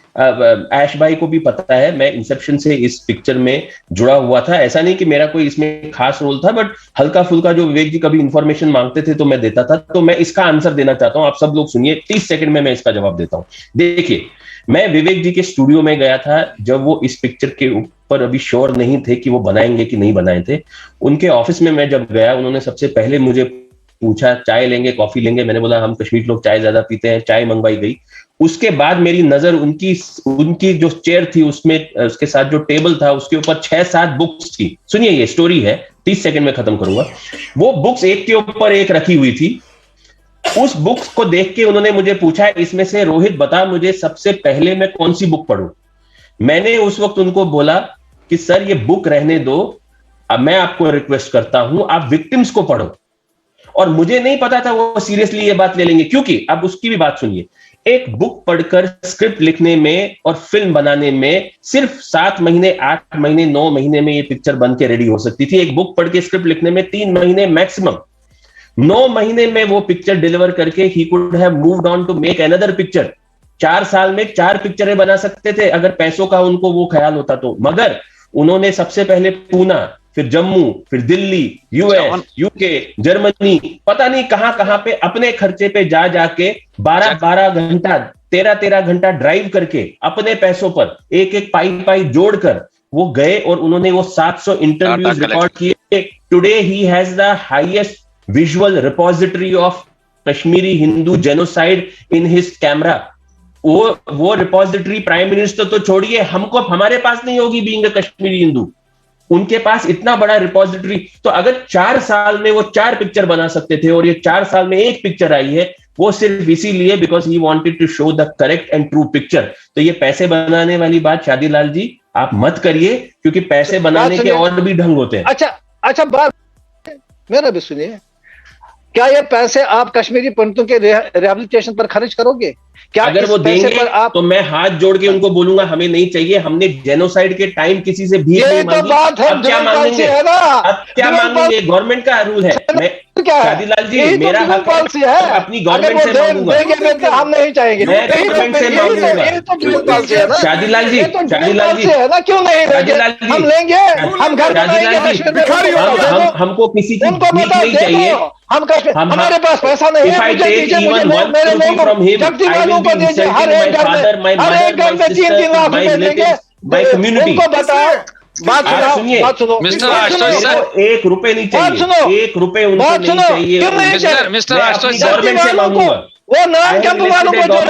ऐश भाई को भी पता है मैं इंसेप्शन से इस पिक्चर में जुड़ा हुआ था। ऐसा नहीं कि मेरा कोई इसमें खास रोल था, बट हल्का फुल्का जो विवेक जी कभी इंफॉर्मेशन मांगते थे तो मैं देता था। तो मैं इसका आंसर देना चाहता हूं, आप सब लोग सुनिए, 30 सेकंड में मैं इसका जवाब देता हूं। देखिए, मैं विवेक जी के स्टूडियो में गया था जब वो इस पिक्चर के ऊपर अभी श्योर नहीं थे कि वो बनाएंगे कि नहीं बनाए थे। उनके ऑफिस में मैं जब गया, उन्होंने सबसे पहले मुझे पूछा चाय लेंगे, कॉफी लेंगे। मैंने बोला हम कश्मीर लोग चाय ज्यादा पीते हैं, चाय मंगवाई गई। उसके बाद मेरी नजर उनकी जो चेयर थी उसमें, उसके साथ जो टेबल था उसके ऊपर 6-7 बुक्स थी। सुनिए, ये स्टोरी है, 30 सेकंड में खत्म करूंगा। वो बुक्स एक के ऊपर एक रखी हुई थी। उस बुक्स को देख के उन्होंने मुझे पूछा, इसमें से रोहित बता मुझे सबसे पहले मैं कौन सी बुक पढ़ूं। मैंने उस वक्त उनको बोला कि सर ये बुक रहने दो, अब मैं आपको रिक्वेस्ट करता हूं आप विक्टिम्स को पढ़ो। और मुझे नहीं पता था वो सीरियसली ये बात ले लेंगे, क्योंकि अब उसकी भी बात सुनिए। एक बुक पढ़कर स्क्रिप्ट लिखने में और फिल्म बनाने में सिर्फ 7 महीने, 8 महीने, 9 महीने में ये पिक्चर बन के रेडी हो सकती थी। एक बुक पढ़ के स्क्रिप्ट लिखने में 3 महीने मैक्सिमम। 9 महीने में वो पिक्चर डिलीवर करके he could have moved on to make another picture. 4 साल में 4 पिक्चरें बना सकते थे अगर पैसों का उनको वो ख्याल होता तो। मगर उन्होंने सबसे पहले पूना, फिर जम्मू, फिर दिल्ली, यूएस, यूके, जर्मनी, पता नहीं कहां पे अपने खर्चे पे जाके 12 घंटा, 13 घंटा ड्राइव करके अपने पैसों पर एक पाई जोड़कर वो गए और उन्होंने वो 700 इंटरव्यूज रिकॉर्ड किए। Today he has the highest visual repository of Kashmiri Hindu genocide in his camera. वो रिपोजिटरी प्राइम मिनिस्टर तो छोड़िए, हमको हमारे पास नहीं होगी बीइंग अ कश्मीरी हिंदू। उनके पास इतना बड़ा रिपोजिटरी। तो अगर 4 साल में वो 4 पिक्चर बना सकते थे और ये 4 साल में एक पिक्चर आई है, वो सिर्फ इसीलिए because he wanted to show the correct and true picture. तो ये पैसे बनाने वाली बात शादीलाल जी आप मत करिए, क्योंकि पैसे बनाने के और भी ढंग होते हैं। अच्छा बात मेरा भी सुनिए, क्या ये पैसे आप कश्मीरी पंडितों के रिहैबिलिटेशन पर खर्च करोगे? क्या अगर वो देंगे तो मैं हाथ जोड़ के उनको बोलूंगा हमें नहीं चाहिए, हमने जेनोसाइड के टाइम किसी से भीख नहीं मांगी। अब क्या मांगेंगे? अब क्या मांगेंगे? गवर्नमेंट का रूल है। मैं शादीलाल जी, मेरा हक है, अपनी गवर्नमेंट से मांगूंगा। हम नहीं चाहेंगे, मैं गवर्नमेंट से मांगूंगा। शादीलाल जी क्यों नहीं? हम लेंगे, हम घर बनाएंगे। हमको किसी की भीख नहीं चाहिए। हमारे पास पैसा नहीं है, मेरे लोगों जगती वालों को दीजिए। हर एक घर में 3-3 लाख रुपए देंगे। उनको बताओ, बात सुनो मिस्टर आशुतोष सर, 1 रुपए नहीं चाहिए, 1 रुपए उनको नहीं चाहिए। मिस्टर आशुतोष सर, गवर्नमेंट से मांगूंगा। वो नॉन कैंप वालों को जो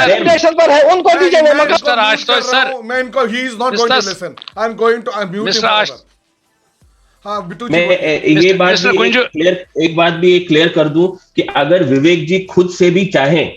रेंटेशन पर है उनको दीजिए। मिस्टर आशुतोष सर, मैं इनको he is not going to listen, I am going to mute him. हाँ, मैं ये बात भी एक बात भी क्लियर कर दूं कि अगर विवेक जी खुद से भी चाहें,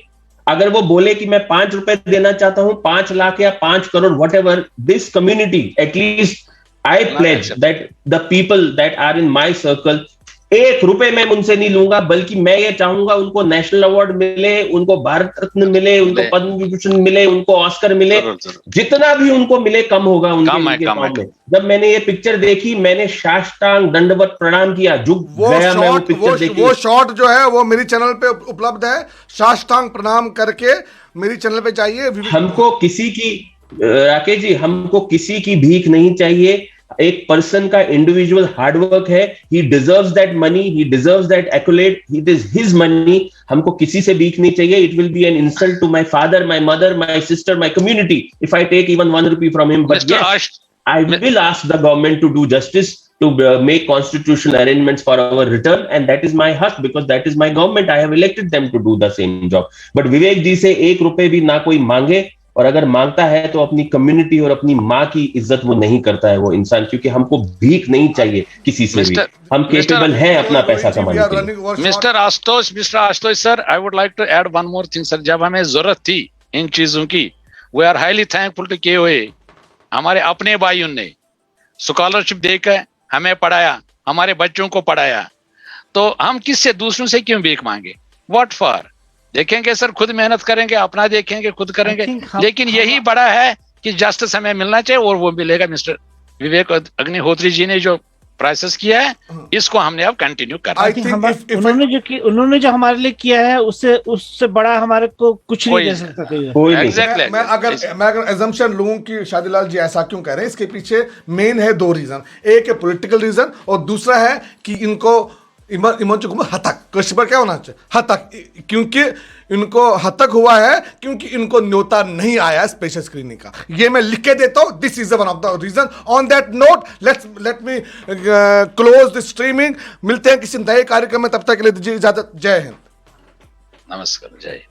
अगर वो बोले कि मैं 5 रुपए देना चाहता हूं, 5 लाख या 5 crore, whatever, this community at least I pledge that the people that are in my circle, 1 रुपए मैं उनसे नहीं लूंगा। बल्कि मैं ये चाहूंगा उनको नेशनल अवार्ड मिले, उनको भारत रत्न मिले, उनको पद्म विभूषण मिले, उनको ऑस्कर मिले। जितना भी उनको मिले कम होगा उनके काम में। जब मैंने ये पिक्चर देखी, मैंने साष्टांग दंडवत प्रणाम किया, झुक गया मैं वो पिक्चर देखी। वो शॉट जो है वो मेरी चैनल पे उपलब्ध है। साष्टांग प्रणाम करके मेरी चैनल पे चाहिए। हमको किसी की, राकेश जी, हमको किसी की भीख नहीं चाहिए। एक पर्सन का इंडिविजुअल हार्डवर्क है, he deserves that money, he deserves that accolade, it is his money, हमको किसी से भीख नहीं चाहिए. It will be an insult to my father, my mother, my sister, my community if I take even 1 rupee from him. But yes, I will ask the government to do justice, to make constitutional arrangements for our return, and that is my haq, because that is my government. I have elected them to do the same job. But विवेक जी से 1 रुपए भी ना कोई मांगे, और अगर मांगता है तो अपनी कम्युनिटी और अपनी माँ की इज्जत वो नहीं करता है वो इंसान, क्योंकि हमको भीख नहीं चाहिए किसी से भी. हम केपेबल हैं अपना पैसा कमाने के लिए. Mister Ashutosh sir, I would like to add one more thing sir. जब हमें जरूरत थी इन चीजों की, we are highly thankful to KOA. हमारे अपने भाइयों ने स्कॉलरशिप देकर हमें पढ़ाया, हमारे बच्चों को पढ़ाया, तो हम किससे, दूसरों से क्यों भीख मांगे? What for? देखेंगे सर, खुद मेहनत करेंगे, अपना देखेंगे, खुद करेंगे. लेकिन यही बड़ा है कि जस्टिस हमें मिलना चाहिए, और वो मिलेगा. मिस्टर विवेक अग्निहोत्री जी ने जो प्रोसेस किया है, इसको हमने अब कंटिन्यू करना है. उन्होंने जो हमारे लिए किया है, उससे बड़ा हमारे को कुछ नहीं दे सकता. एग्जैक्टली. मैं अगर एजम्पशन लूं कि शादीलाल जी ऐसा क्यों कह रहे हैं, इसके पीछे मेन है 2 रीजन. एक है पॉलिटिकल रीजन, और दूसरा है कि इनको हतक कश्मीर क्या होना चाहिए, हतक, क्योंकि इनको हतक हुआ है क्योंकि इनको न्योता नहीं आया स्पेशल स्क्रीनिंग का. ये मैं लिख के देता हूं. This is one of the reason. On that note let me close the streaming. मिलते हैं किसी नए कार्यक्रम में, तब तक के लिए दीजिए इजाजत. जय हिंद. नमस्कार. जय.